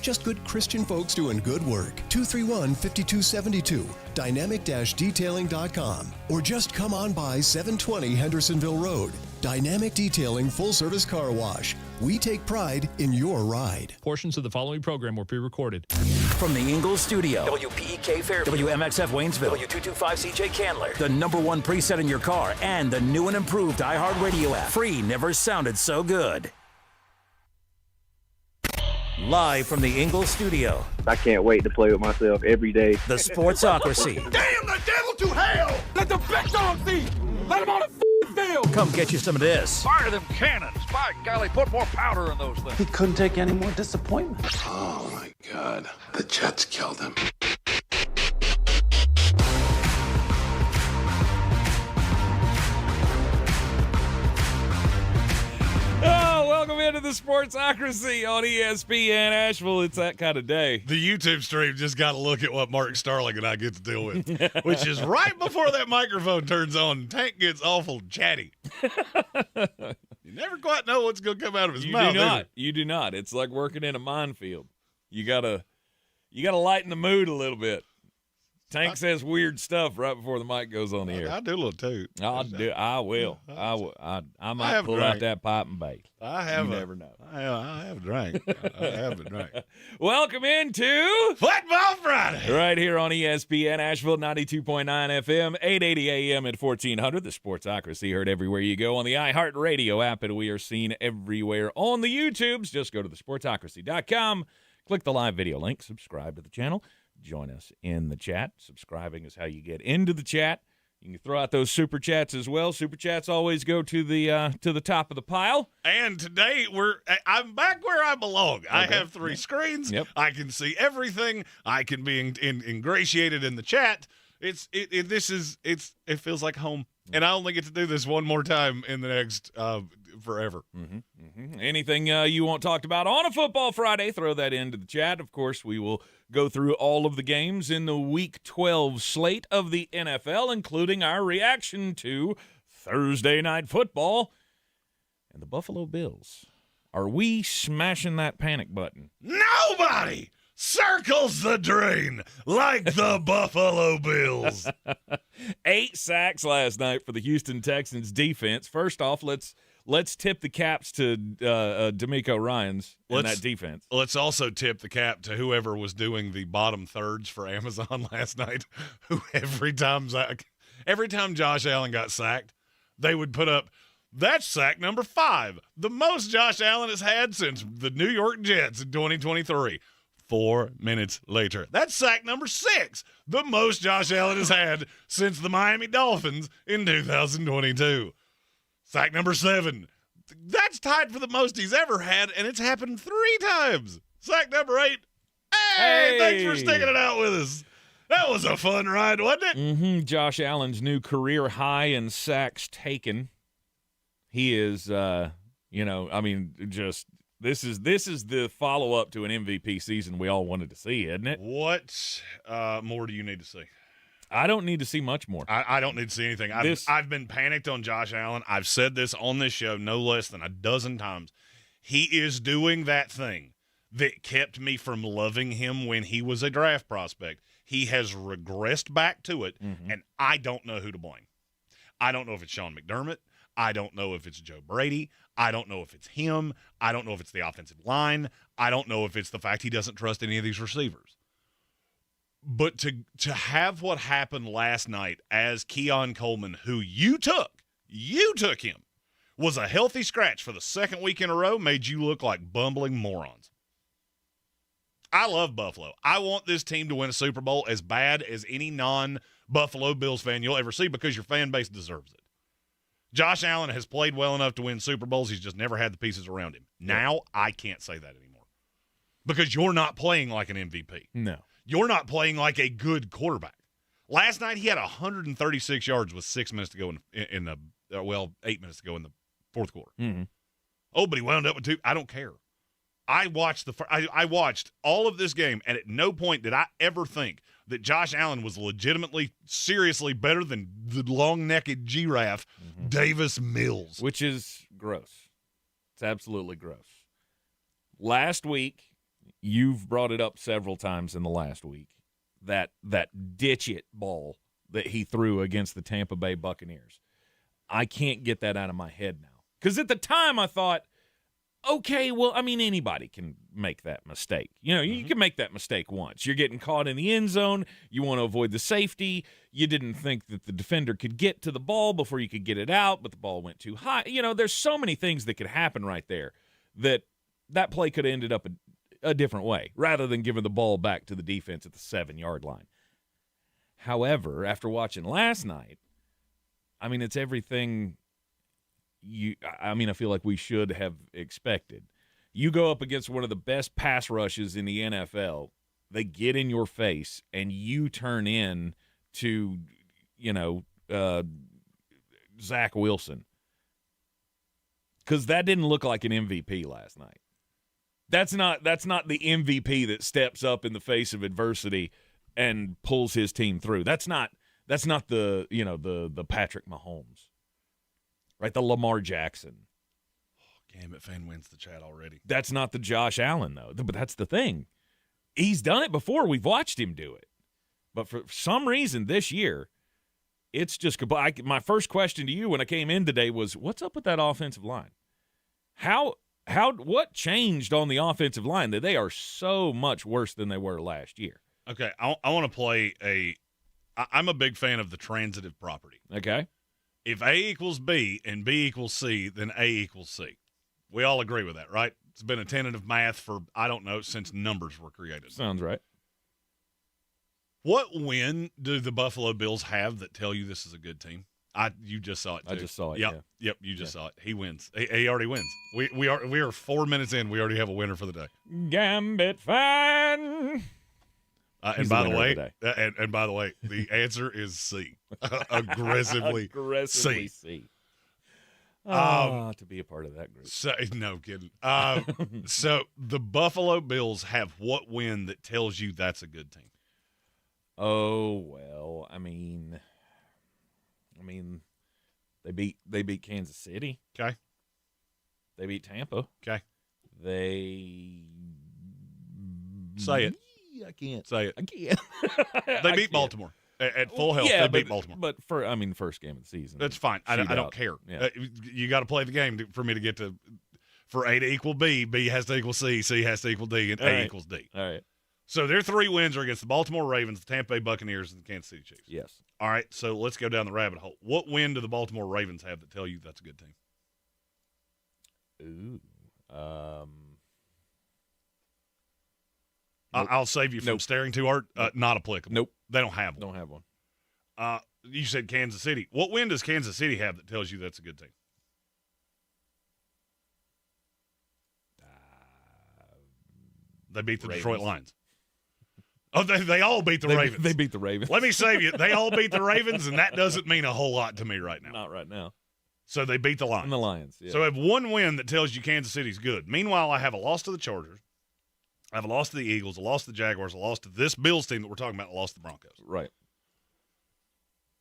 Just good Christian folks doing good work. 231-5272, dynamic-detailing.com. Or just come on by 720 Hendersonville Road. Dynamic Detailing Full Service Car Wash. We take pride in your ride. Portions of the following program were pre-recorded. From the Ingalls studio, WPEK Fairview, WMXF Waynesville, W225CJ Candler, the #1 preset in your car, and the new and improved iHeartRadio app. Free never sounded so good. Live from the Ingalls studio, I can't wait to play with myself every day. the Sportsocracy. Damn the devil to hell! Let the big dog see! Let him on the field! Come get you some of this. Fire them cannons! By golly, put more powder in those things. He couldn't take any more disappointment. Oh my God, the Jets killed him. Oh, welcome into the Sportsocracy on ESPN Asheville. It's that kind of day. The YouTube stream just got to look at what Mark Starling and I get to deal with, which is right before that microphone turns on. Tank gets awful chatty. You never quite know what's going to come out of his mouth. You do not. It's like working in a minefield. You gotta lighten the mood a little bit. Tank says weird stuff right before the mic goes on the air. I do a little toot. I will. I might pull out that pipe and bake. You never know. I have a drink. I have a drink. Welcome into Football Friday. Right here on ESPN Asheville, 92.9 FM, 880 AM at 1400. The Sportsocracy heard everywhere you go on the iHeartRadio app, and we are seen everywhere on the YouTubes. Just go to thesportsocracy.com, click the live video link, subscribe to the channel. Join us in the chat. Subscribing is how you get into the chat. You can throw out those super chats as well. Super chats always go to the top of the pile. And today I'm back where I belong. Okay. I have three screens. Yep. I can see everything. I can be ingratiated in the chat. It feels like home. And I only get to do this one more time in the next forever. Anything you want talked about on a Football Friday, throw that into the chat. Of course, we will go through all of the games in the Week 12 slate of the NFL, including our reaction to Thursday Night Football and the Buffalo Bills. Are we smashing that panic button? Nobody circles the drain like the Buffalo Bills. 8 sacks last night for the Houston Texans defense. First off, let's tip the caps to D'Amico Ryans in that defense. Let's also tip the cap to whoever was doing the bottom thirds for Amazon last night, who every time Josh Allen got sacked, they would put up, that's sack number 5, the most Josh Allen has had since the New York Jets in 2023. 4 minutes later, that's sack number 6, the most Josh Allen has had since the Miami Dolphins in 2022. Sack number 7, that's tied for the most he's ever had, and it's happened 3 times. Sack number 8, hey, thanks for sticking it out with us. That was a fun ride, wasn't it? Josh Allen's new career high in sacks taken. He is, This is the follow-up to an MVP season we all wanted to see, isn't it? What more do you need to see? I don't need to see much more. I don't need to see anything. I've been panicked on Josh Allen. I've said this on this show no less than a dozen times. He is doing that thing that kept me from loving him when he was a draft prospect. He has regressed back to it, and I don't know who to blame. I don't know if it's Sean McDermott. I don't know if it's Joe Brady. I don't know if it's him. I don't know if it's the offensive line. I don't know if it's the fact he doesn't trust any of these receivers. But to have what happened last night as Keon Coleman, who you took him, was a healthy scratch for the second week in a row, made you look like bumbling morons. I love Buffalo. I want this team to win a Super Bowl as bad as any non-Buffalo Bills fan you'll ever see because your fan base deserves it. Josh Allen has played well enough to win Super Bowls. He's just never had the pieces around him. Now, I can't say that anymore because you're not playing like an MVP. No. You're not playing like a good quarterback. Last night, he had 136 yards with 6 minutes to go in the 8 minutes to go in the fourth quarter. Oh, but he wound up with 2. I don't care. I watched all of this game, and at no point did I ever think that Josh Allen was legitimately, seriously better than the long-necked giraffe, Davis Mills. Which is gross. It's absolutely gross. Last week, you've brought it up several times in the last week, that ditch-it ball that he threw against the Tampa Bay Buccaneers. I can't get that out of my head now. Because at the time I thought, okay, well, I mean, anybody can make that mistake. You know, you can make that mistake once. You're getting caught in the end zone. You want to avoid the safety. You didn't think that the defender could get to the ball before you could get it out, but the ball went too high. You know, there's so many things that could happen right there that play could have ended up a different way rather than giving the ball back to the defense at the 7-yard line. However, after watching last night, I mean, it's everything I feel like we should have expected. You go up against one of the best pass rushes in the NFL, they get in your face, and you turn in to, Zach Wilson. Because that didn't look like an MVP last night. That's not the MVP that steps up in the face of adversity and pulls his team through. That's not the the Patrick Mahomes, right? The Lamar Jackson. Gambit fan wins the chat already. That's not the Josh Allen though. But that's the thing. He's done it before. We've watched him do it. But for some reason this year, it's just my first question to you when I came in today was, what's up with that offensive line? What changed on the offensive line that they are so much worse than they were last year? Okay, I want to play I'm a big fan of the transitive property. Okay. If A equals B and B equals C, then A equals C. We all agree with that, right? It's been a tenet of math for, I don't know, since numbers were created. Sounds right. What win do the Buffalo Bills have that tell you this is a good team? You just saw it, too. I just saw it, Yep, yeah. Yep, you just saw it. He wins. He already wins. We are 4 minutes in. We already have a winner for the day. Gambit fan. And by the way, the answer is C. Aggressively C. To be a part of that group. So, no kidding. So the Buffalo Bills have what win that tells you that's a good team? Oh, well, I mean, they beat Kansas City. Okay. They beat Tampa. Okay. Say it. I can't. Say it. I can't. They beat Baltimore. At full health, they beat Baltimore. But first game of the season. That's fine. I don't care. Yeah. You got to play the game for me to get to – for A to equal B, B has to equal C, C has to equal D, and A equals D. All right. So their 3 wins are against the Baltimore Ravens, the Tampa Bay Buccaneers, and the Kansas City Chiefs. Yes. All right, so let's go down the rabbit hole. What win do the Baltimore Ravens have that tell you that's a good team? Ooh. Nope. I'll save you from staring too hard. Not applicable. Nope. They don't have one. Don't have one. You said Kansas City. What win does Kansas City have that tells you that's a good team? They beat the Ravens. Detroit Lions. Oh, they all beat the Ravens. They beat the Ravens. Let me save you. They all beat the Ravens, and that doesn't mean a whole lot to me right now. Not right now. So they beat the Lions. And the Lions, yeah. So I have one win that tells you Kansas City's good. Meanwhile, I have a loss to the Chargers. I have a loss to the Eagles, a loss to the Jaguars, a loss to this Bills team that we're talking about, a loss to the Broncos. Right.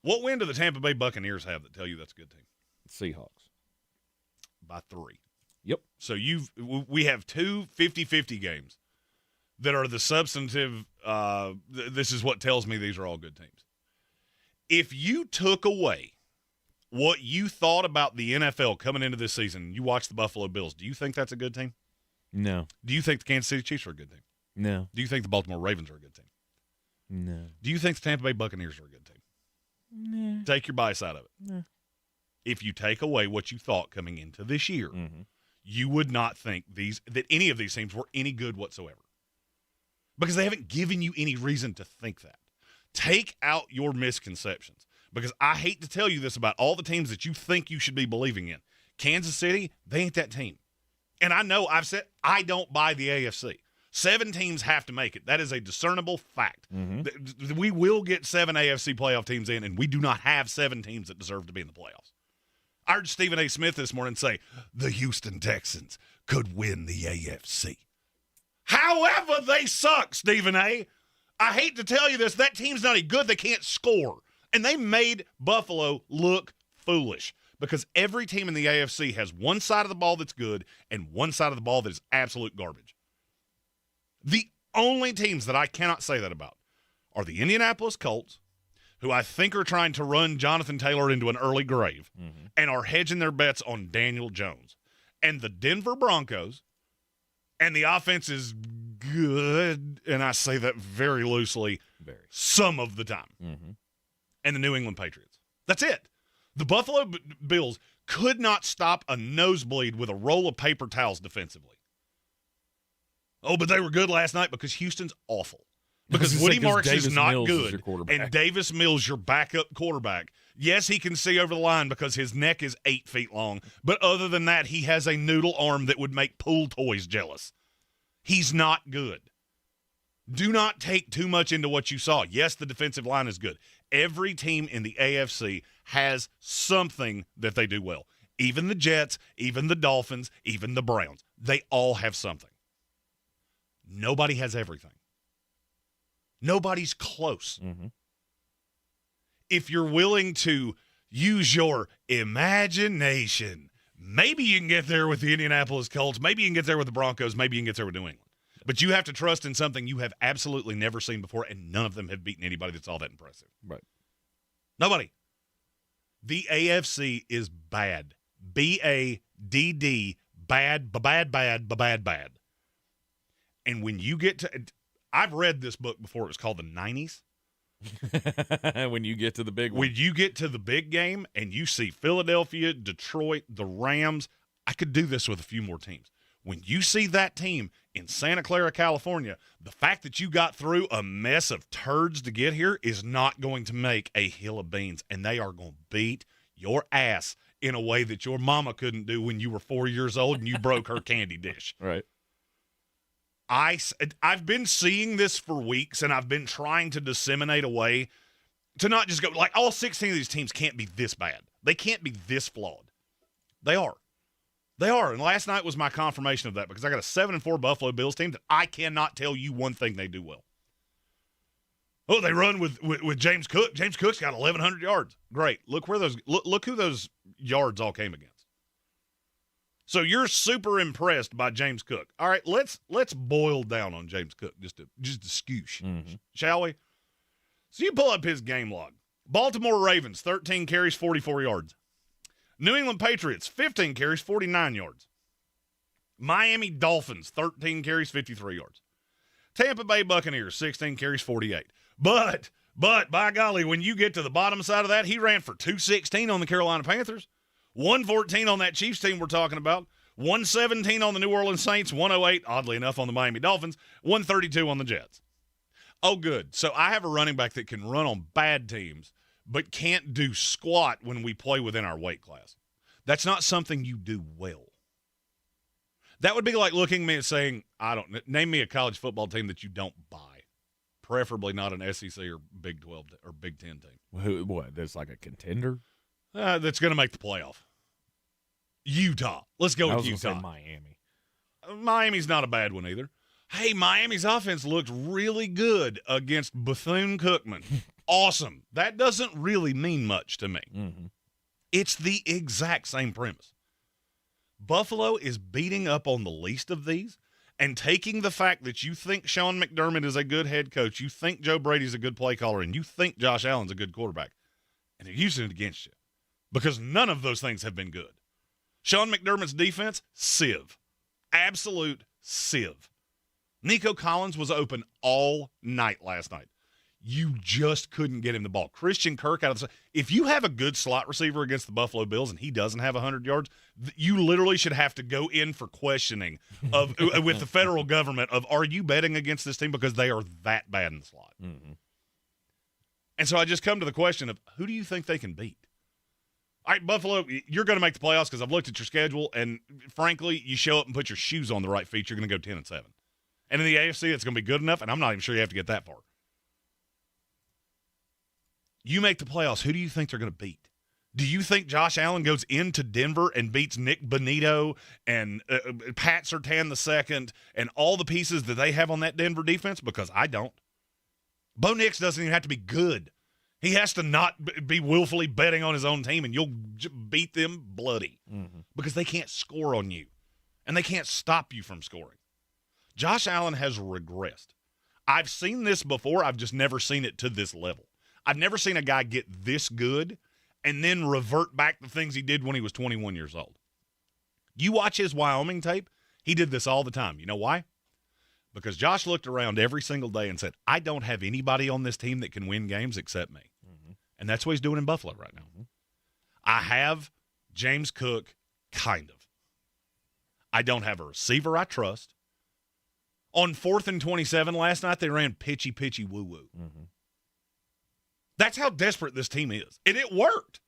What win do the Tampa Bay Buccaneers have that tell you that's a good team? Seahawks. By 3. Yep. So we have 2 50-50 games that are the substantive this is what tells me these are all good teams. If you took away what you thought about the NFL coming into this season, you watched the Buffalo Bills, do you think that's a good team? No. Do you think the Kansas City Chiefs are a good team? No. Do you think the Baltimore Ravens are a good team? No. Do you think the Tampa Bay Buccaneers are a good team? No. Take your bias out of it. No. If you take away what you thought coming into this year, you would not think that any of these teams were any good whatsoever. Because they haven't given you any reason to think that. Take out your misconceptions. Because I hate to tell you this about all the teams that you think you should be believing in. Kansas City, they ain't that team. And I know I've said I don't buy the AFC. 7 teams have to make it. That is a discernible fact. We will get 7 AFC playoff teams in, and we do not have 7 teams that deserve to be in the playoffs. I heard Stephen A. Smith this morning say, the Houston Texans could win the AFC. However, they suck, Stephen A. I hate to tell you this, that team's not any good. They can't score. And they made Buffalo look foolish because every team in the AFC has one side of the ball that's good and one side of the ball that is absolute garbage. The only teams that I cannot say that about are the Indianapolis Colts, who I think are trying to run Jonathan Taylor into an early grave and are hedging their bets on Daniel Jones, and the Denver Broncos, and the offense is good, and I say that very loosely, some of the time, and the New England Patriots. That's it. The Buffalo Bills could not stop a nosebleed with a roll of paper towels defensively. Oh, but they were good last night because Houston's awful. Because Woody Marks is not good, and Davis Mills, your backup quarterback. Yes, he can see over the line because his neck is 8 feet long, but other than that, he has a noodle arm that would make pool toys jealous. He's not good. Do not take too much into what you saw. Yes, the defensive line is good. Every team in the AFC has something that they do well. Even the Jets, even the Dolphins, even the Browns. They all have something. Nobody has everything. Nobody's close. If you're willing to use your imagination, maybe you can get there with the Indianapolis Colts. Maybe you can get there with the Broncos. Maybe you can get there with New England. But you have to trust in something you have absolutely never seen before, and none of them have beaten anybody that's all that impressive. Right. Nobody. The AFC is bad. B-A-D-D, bad, bad. And when you get to – I've read this book before. It was called The 90s. When you get to the big one. When you get to the big game and you see Philadelphia, Detroit, the Rams, I could do this with a few more teams. When you see that team in Santa Clara, California, the fact that you got through a mess of turds to get here is not going to make a hill of beans, and they are going to beat your ass in a way that your mama couldn't do when you were 4 years old and you broke her candy dish. Right. I've been seeing this for weeks, and I've been trying to disseminate a way to not just go, like, all 16 of these teams can't be this bad. They can't be this flawed. They are. They are, and last night was my confirmation of that because I got a 7-4 Buffalo Bills team that I cannot tell you one thing they do well. Oh, they run with James Cook. James Cook's got 1,100 yards. Great. Look who those yards all came against. So you're super impressed by James Cook. All right, let's boil down on James Cook just a scoosh, shall we? So you pull up his game log. Baltimore Ravens, 13 carries, 44 yards. New England Patriots, 15 carries, 49 yards. Miami Dolphins, 13 carries, 53 yards. Tampa Bay Buccaneers, 16 carries, 48. But by golly, when you get to the bottom side of that, he ran for 216 on the Carolina Panthers. 114 on that Chiefs team we're talking about, 117 on the New Orleans Saints, 108, oddly enough, on the Miami Dolphins, 132 on the Jets. Oh, good. So I have a running back that can run on bad teams, but can't do squat when we play within our weight class. That's not something you do well. That would be like looking at me and saying, name me a college football team that you don't buy, preferably not an SEC or Big 12 or Big 10 team. What? That's like a contender? That's going to make the playoff. Utah. Let's go with Utah. Say Miami. Miami's not a bad one either. Hey, Miami's offense looked really good against Bethune-Cookman. Awesome. That doesn't really mean much to me. It's the exact same premise. Buffalo is beating up on the least of these and taking the fact that you think Sean McDermott is a good head coach, you think Joe Brady's a good play caller, and you think Josh Allen's a good quarterback, and they're using it against you because none of those things have been good. Sean McDermott's defense, sieve. Absolute sieve. Nico Collins was open all night last night. You just couldn't get him the ball. Christian Kirk out of the – if you have a good slot receiver against the Buffalo Bills and he doesn't have 100 yards, you literally should have to go in for questioning of with the federal government of, are you betting against this team because they are that bad in the slot? And so I just come to the question of, who do you think they can beat? All right, Buffalo, you're going to make the playoffs because I've looked at your schedule, and frankly, you show up and put your shoes on the right feet, you're going to go 10-7. And in the AFC, it's going to be good enough, and I'm not even sure you have to get that far. You make the playoffs, who do you think they're going to beat? Do you think Josh Allen goes into Denver and beats Nick Bonito and Pat Surtain II and all the pieces that they have on that Denver defense? Because I don't. Bo Nix doesn't even have to be good. He has to not be willfully betting on his own team, and you'll beat them bloody because they can't score on you, and they can't stop you from scoring. Josh Allen has regressed. I've seen this before. I've just never seen it to this level. I've never seen a guy get this good and then revert back to things he did when he was 21 years old. You watch his Wyoming tape, he did this all the time. You know why? Because Josh looked around every single day and said, I don't have anybody on this team that can win games except me. Mm-hmm. And that's what he's doing in Buffalo right now. Mm-hmm. I have James Cook, kind of. I don't have a receiver I trust. On 4th and 27 last night, they ran pitchy, woo-woo. Mm-hmm. That's how desperate this team is. And it worked.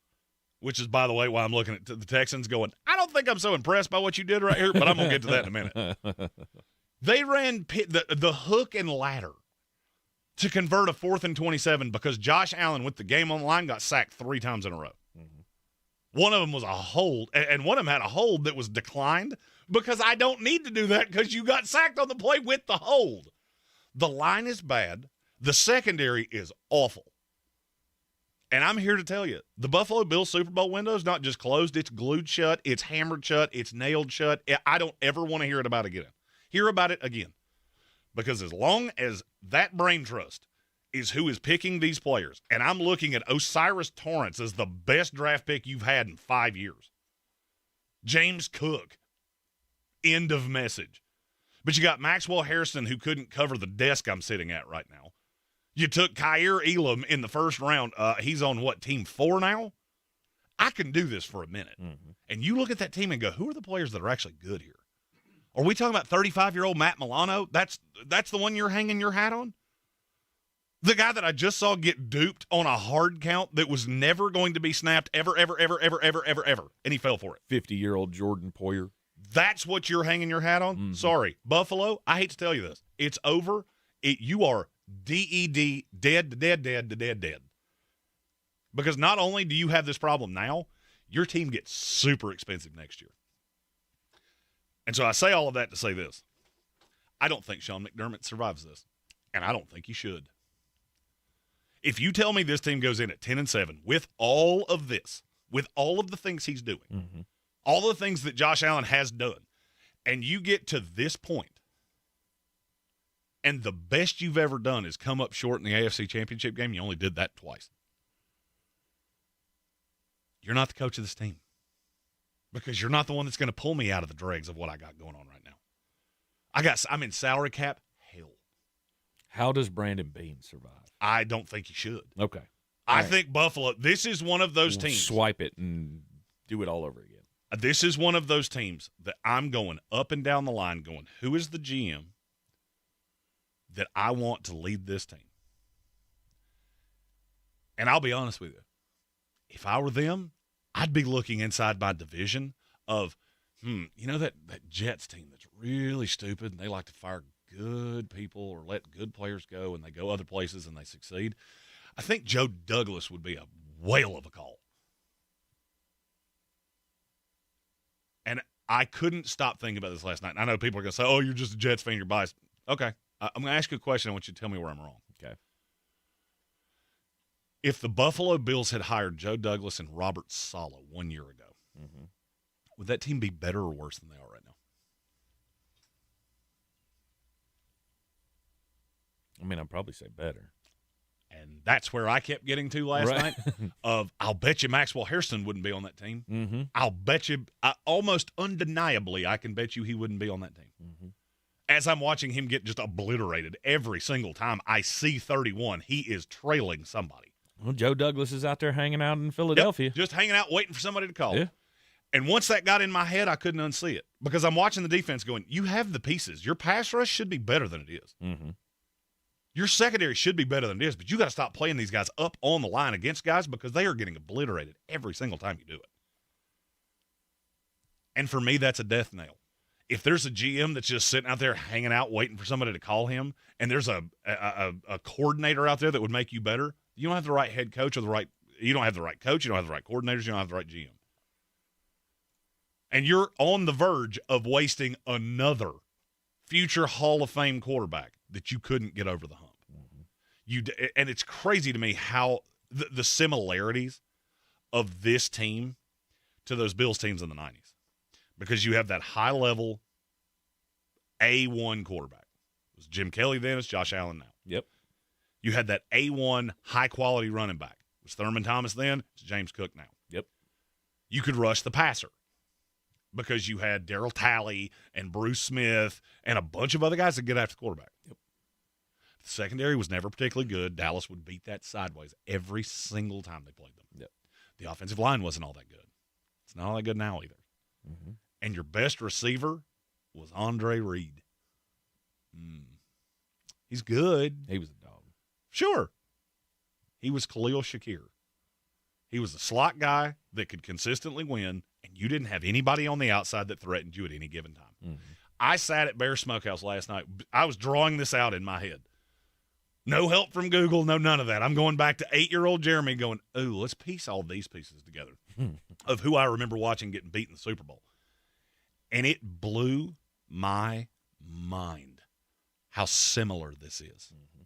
Which is, by the way, why I'm looking at the Texans going, I don't think I'm so impressed by what you did right here, but I'm going to get to that in a minute. They ran the hook and ladder to convert a 4th and 27 because Josh Allen, with the game on the line, got sacked 3 times in a row. Mm-hmm. One of them was a hold, and one of them had a hold that was declined because I don't need to do that because you got sacked on the play with the hold. The line is bad. The secondary is awful. And I'm here to tell you, the Buffalo Bills Super Bowl window is not just closed, it's glued shut, it's hammered shut, it's nailed shut. I don't ever want to hear about it again. Because as long as that brain trust is who is picking these players, and I'm looking at Osiris Torrance as the best draft pick you've had in 5 years. James Cook, end of message. But you got Maxwell Harrison, who couldn't cover the desk I'm sitting at right now. You took Kyer Elam in the first round. He's on, team 4 now? I can do this for a minute. Mm-hmm. And you look at that team and go, who are the players that are actually good here? Are we talking about 35-year-old Matt Milano? That's the one you're hanging your hat on? The guy that I just saw get duped on a hard count that was never going to be snapped ever. And he fell for it. 50-year-old Jordan Poyer. That's what you're hanging your hat on? Mm-hmm. Sorry. Buffalo, I hate to tell you this. It's over. You are DED, dead. Because not only do you have this problem now, your team gets super expensive next year. And so I say all of that to say this. I don't think Sean McDermott survives this, and I don't think he should. If you tell me this team goes in at 10-7 with all of this, with all of the things he's doing, mm-hmm. all the things that Josh Allen has done, and you get to this point, and the best you've ever done is come up short in the AFC Championship game. You only did that twice. You're not the coach of this team because you're not the one that's going to pull me out of the dregs of what I got going on right now. I'm in salary cap hell. How does Brandon Beane survive? I don't think he should. Okay. I think Buffalo, this is one of those teams. Swipe it and do it all over again. This is one of those teams that I'm going up and down the line going, who is the GM that I want to lead this team? And I'll be honest with you. If I were them, I'd be looking inside my division of, that Jets team that's really stupid and they like to fire good people or let good players go and they go other places and they succeed. I think Joe Douglas would be a whale of a call. And I couldn't stop thinking about this last night. And I know people are going to say, oh, you're just a Jets fan, you're biased. Okay. I'm going to ask you a question. I want you to tell me where I'm wrong. Okay. If the Buffalo Bills had hired Joe Douglas and Robert Saleh 1 year ago, mm-hmm. would that team be better or worse than they are right now? I mean, I'd probably say better. And that's where I kept getting to last night of, I'll bet you Maxwell Harrison wouldn't be on that team. Mm-hmm. I'll bet you, almost undeniably, I can bet you he wouldn't be on that team. Mm-hmm. As I'm watching him get just obliterated every single time I see 31, he is trailing somebody. Well, Joe Douglas is out there hanging out in Philadelphia. Yep, just hanging out waiting for somebody to call. Yeah. And once that got in my head, I couldn't unsee it because I'm watching the defense going, you have the pieces. Your pass rush should be better than it is. Mm-hmm. Your secondary should be better than it is, but you got to stop playing these guys up on the line against guys because they are getting obliterated every single time you do it. And for me, that's a death knell. If there's a GM that's just sitting out there hanging out waiting for somebody to call him, and there's a coordinator out there that would make you better, you don't have the right head coach or you don't have the right coach, you don't have the right coordinators, you don't have the right GM. And you're on the verge of wasting another future Hall of Fame quarterback that you couldn't get over the hump. Mm-hmm. And it's crazy to me how the similarities of this team to those Bills teams in the 90s. Because you have that high-level A1 quarterback. was Jim Kelly then, it's Josh Allen now. Yep. You had that A1 high-quality running back. It was Thurman Thomas then, it's James Cook now. Yep. You could rush the passer because you had Darryl Talley and Bruce Smith and a bunch of other guys that get after the quarterback. Yep. The secondary was never particularly good. Dallas would beat that sideways every single time they played them. Yep. The offensive line wasn't all that good. It's not all that good now either. Mm-hmm. And your best receiver was Andre Reed. He's good. He was a dog. Sure. He was Khalil Shakir. He was a slot guy that could consistently win, and you didn't have anybody on the outside that threatened you at any given time. Mm-hmm. I sat at Bear Smokehouse last night. I was drawing this out in my head. No help from Google, no none of that. I'm going back to 8-year-old Jeremy going, oh, let's piece all these pieces together of who I remember watching getting beat in the Super Bowl. And it blew my mind how similar this is. Mm-hmm.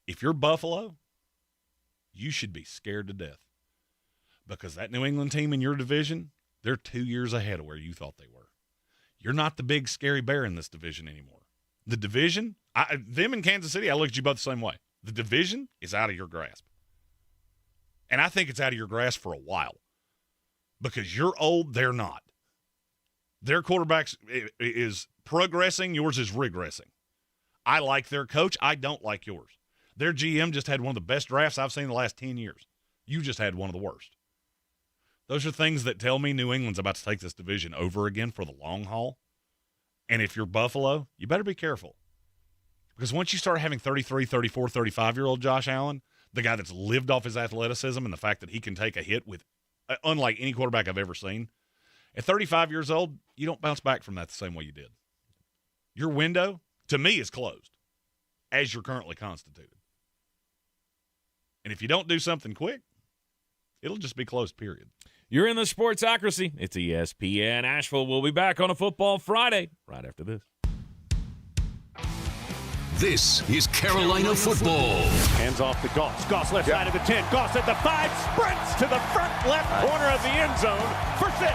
If you're Buffalo, you should be scared to death because that New England team in your division, they're 2 years ahead of where you thought they were. You're not the big scary bear in this division anymore. The division, them in Kansas City, I look at you both the same way. The division is out of your grasp. And I think it's out of your grasp for a while because you're old, they're not. Their quarterback is progressing, yours is regressing. I like their coach. I don't like yours. Their GM just had one of the best drafts I've seen in the last 10 years. You just had one of the worst. Those are things that tell me New England's about to take this division over again for the long haul. And if you're Buffalo, you better be careful. Because once you start having 33, 34, 35-year-old Josh Allen, the guy that's lived off his athleticism and the fact that he can take a hit with, unlike any quarterback I've ever seen, at 35 years old, you don't bounce back from that the same way you did. Your window, to me, is closed as you're currently constituted. And if you don't do something quick, it'll just be closed, period. You're in the Sportsocracy. It's ESPN Asheville. We'll be back on a Football Friday right after this. This is Carolina football. Hands off to Goss. Goss left side of the 10. Goss at the 5. Sprints to the front left corner of the end zone for 6.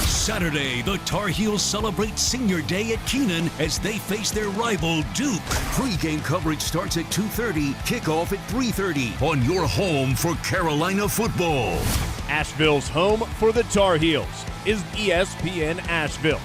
Saturday, the Tar Heels celebrate Senior Day at Keenan as they face their rival Duke. Pre-game coverage starts at 2:30, kickoff at 3:30 on your home for Carolina football. Asheville's home for the Tar Heels is ESPN Asheville.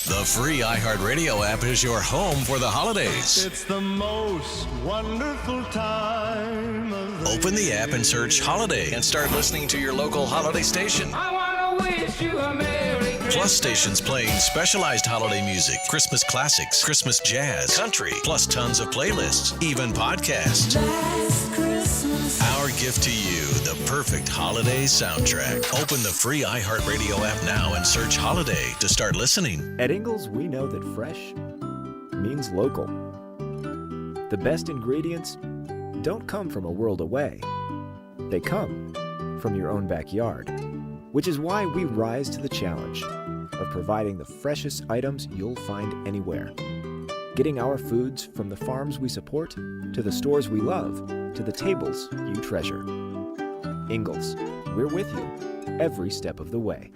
The free iHeartRadio app is your home for the holidays. It's the most wonderful time of the Open the app and search Holiday and start listening to your local holiday station. I want to wish you a Merry Christmas. Plus stations playing specialized holiday music, Christmas classics, Christmas jazz, country, plus tons of playlists, even podcasts. Last Christmas. Our gift to you, the perfect holiday soundtrack. Open the free iHeartRadio app now and search Holiday to start listening. At Ingles, we know that fresh means local. The best ingredients don't come from a world away. They come from your own backyard, which is why we rise to the challenge of providing the freshest items you'll find anywhere. Getting our foods from the farms we support, to the stores we love, to the tables you treasure. Ingles, we're with you every step of the way.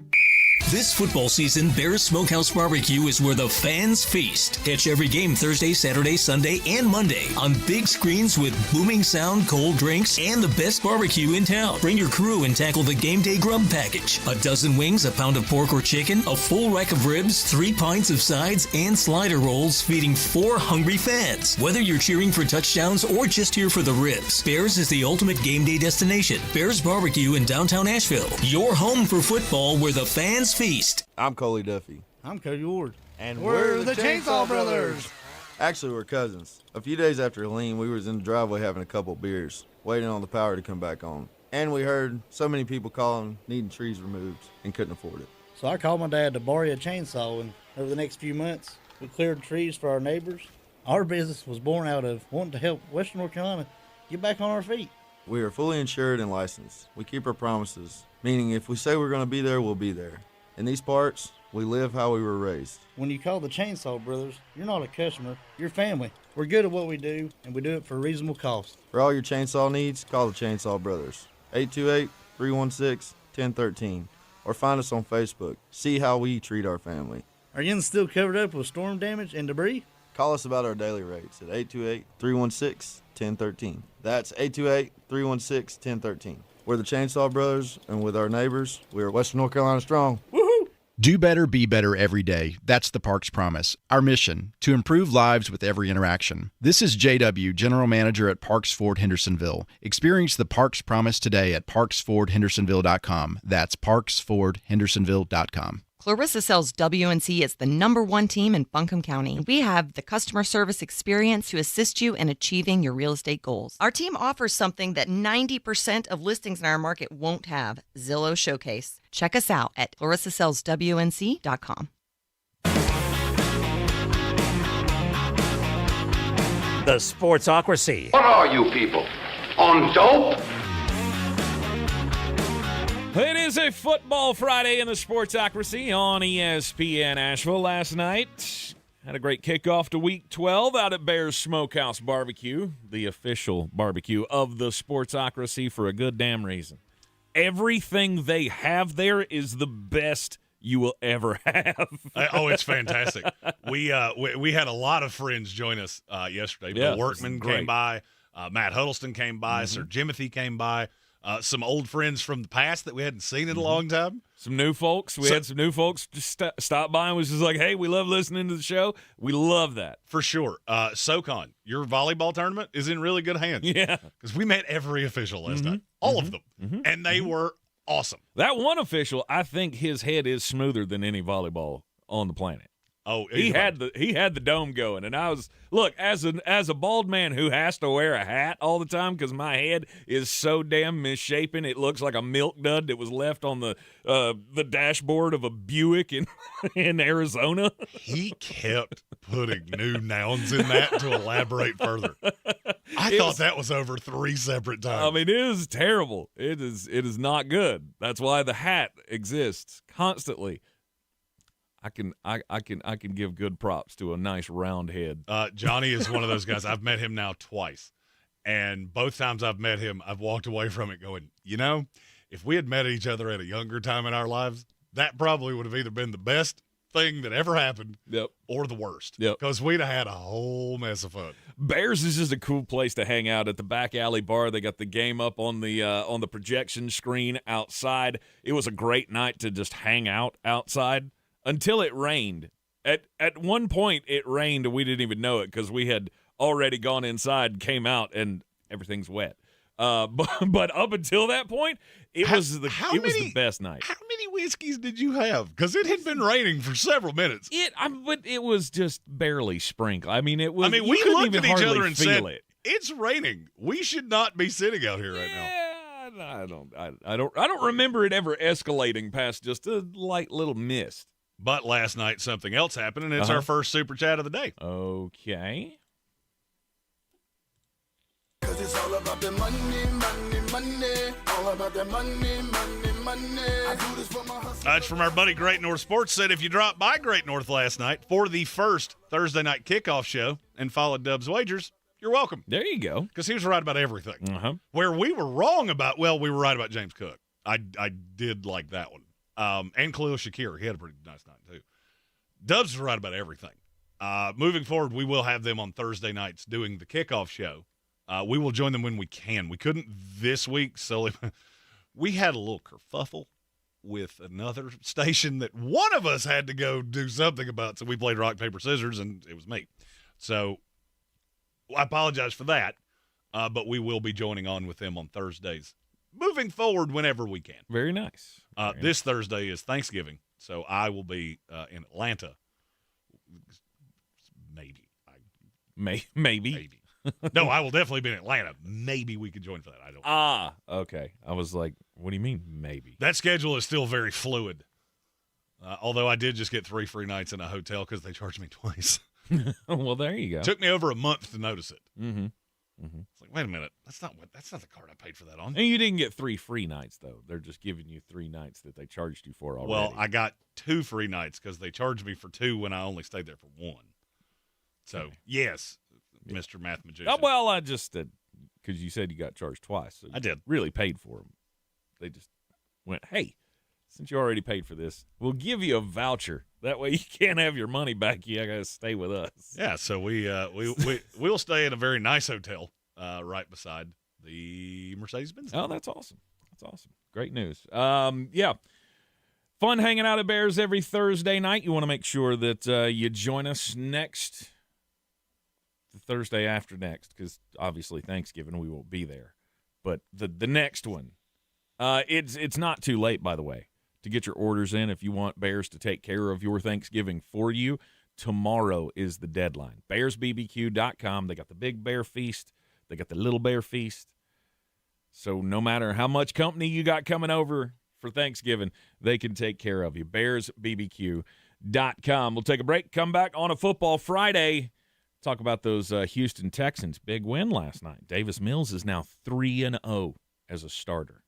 This football season, Bears Smokehouse Barbecue is where the fans feast. Catch every game Thursday, Saturday, Sunday, and Monday on big screens with booming sound, cold drinks, and the best barbecue in town. Bring your crew and tackle the game day grub package. A dozen wings, a pound of pork or chicken, a full rack of ribs, 3 pints of sides, and slider rolls feeding 4 hungry fans. Whether you're cheering for touchdowns or just here for the ribs, Bears is the ultimate game day destination. Bears Barbecue in downtown Asheville. Your home for football where the fans feast. I'm Coley Duffy. I'm Cody Ward. And we're the Chainsaw Brothers. Actually, we're cousins. A few days after Helene, we was in the driveway having a couple beers, waiting on the power to come back on. And we heard so many people calling, needing trees removed, and couldn't afford it. So I called my dad to borrow a chainsaw, and over the next few months, we cleared trees for our neighbors. Our business was born out of wanting to help Western North Carolina get back on our feet. We are fully insured and licensed. We keep our promises, meaning if we say we're going to be there, we'll be there. In these parts, we live how we were raised. When you call the Chainsaw Brothers, you're not a customer, you're family. We're good at what we do, and we do it for a reasonable cost. For all your chainsaw needs, call the Chainsaw Brothers. 828-316-1013. Or find us on Facebook. See how we treat our family. Are you still covered up with storm damage and debris? Call us about our daily rates at 828-316-1013. That's 828-316-1013. We're the Chainsaw Brothers, and with our neighbors, we are Western North Carolina strong. Woohoo! Do better, be better every day. That's the Parks Promise. Our mission, to improve lives with every interaction. This is JW, General Manager at Parks Ford Hendersonville. Experience the Parks Promise today at parksfordhendersonville.com. That's parksfordhendersonville.com. Clarissa sells WNC as the #1 team in Buncombe County. We have the customer service experience to assist you in achieving your real estate goals. Our team offers something that 90% of listings in our market won't have, Zillow Showcase. Check us out at clarissasellswnc.com. The Sportsocracy. What are you people? On dope? It is a football Friday in the Sportsocracy on ESPN Asheville. Last night, had a great kickoff to Week 12 out at Bears Smokehouse Barbecue, the official barbecue of the Sportsocracy for a good damn reason. Everything they have there is the best you will ever have. Oh, it's fantastic. We had a lot of friends join us yesterday. Bill Workman came by. Matt Huddleston came by. Sir Jimothy came by. Some old friends from the past that we hadn't seen in a long time. Some new folks. We had some new folks just stop by and was just like, hey, we love listening to the show. We love that. For sure. SoCon, your volleyball tournament is in really good hands. Yeah. Because we met every official last night. All of them. And they were awesome. That one official, I think his head is smoother than any volleyball on the planet. Oh, he had the dome going, and I was as a bald man who has to wear a hat all the time because my head is so damn misshapen. It looks like a milk dud that was left on the dashboard of a Buick in Arizona. He kept putting new nouns in that to elaborate further. I thought that was over 3 separate times. I mean, it is terrible. It is not good. That's why the hat exists constantly. I can give good props to a nice round head. Johnny is one of those guys. I've met him now twice, and both times I've met him, I've walked away from it going, if we had met each other at a younger time in our lives, that probably would have either been the best thing that ever happened or the worst. Because we'd have had a whole mess of fun. Bears is just a cool place to hang out at the back alley bar. They got the game up on the projection screen outside. It was a great night to just hang out outside. Until it rained. At one point, it rained, and we didn't even know it because we had already gone inside, came out, and everything's wet. But up until that point, it was the best night. How many whiskeys did you have? Because it had been raining for several minutes. But it was just barely sprinkled. I mean, it was. We looked at each other and said, "It's raining. We should not be sitting out here right now." I don't remember it ever escalating past just a light little mist. But last night, something else happened, and it's our first Super Chat of the day. Okay. Cause it's all about the money, money, money. All about the money, money, money. I do this for my hustle. That's from our buddy Great North Sports. Said if you dropped by Great North last night for the first Thursday night kickoff show and followed Dub's Wagers, you're welcome. There you go. Because he was right about everything. Where we were wrong about, we were right about James Cook. I did like that one. And Khalil Shakir. He had a pretty nice night, too. Dubs was right about everything. Moving forward, we will have them on Thursday nights doing the kickoff show. We will join them when we can. We couldn't this week, so we had a little kerfuffle with another station that one of us had to go do something about, so we played rock, paper, scissors, and it was me. So I apologize for that, but we will be joining on with them on Thursdays. Moving forward whenever we can. Very nice. This Thursday is Thanksgiving, so I will be in Atlanta. Maybe. No, I will definitely be in Atlanta. Maybe we could join for that. I don't know. Okay. I was like, what do you mean, maybe? That schedule is still very fluid. Although I did just get 3 free nights in a hotel because they charged me twice. Well, there you go. Took me over a month to notice it. It's like, wait a minute, that's not the card I paid for that on. And you didn't get 3 free nights though. They're just giving you 3 nights that they charged you for already. Well, I got 2 free nights because they charged me for 2 when I only stayed there for 1. So yes, Mr. Math Magician. Well, I just because you said you got charged twice. So I did. Really paid for them. They just went, hey, since you already paid for this, we'll give you a voucher. That way you can't have your money back. You got to stay with us. Yeah, so we'll stay at a very nice hotel right beside the Mercedes-Benz. Oh, that's awesome. That's awesome. Great news. Yeah. Fun hanging out at Bears every Thursday night. You want to make sure that you join us the Thursday after next, because obviously Thanksgiving we won't be there. But the next one, it's not too late, by the way, to get your orders in if you want Bears to take care of your Thanksgiving for you. Tomorrow is the deadline. BearsBBQ.com. They got the Big Bear Feast. They got the Little Bear Feast. So no matter how much company you got coming over for Thanksgiving, they can take care of you. BearsBBQ.com. We'll take a break, come back on a Football Friday, talk about those Houston Texans. Big win last night. Davis Mills is now 3-0 as a starter.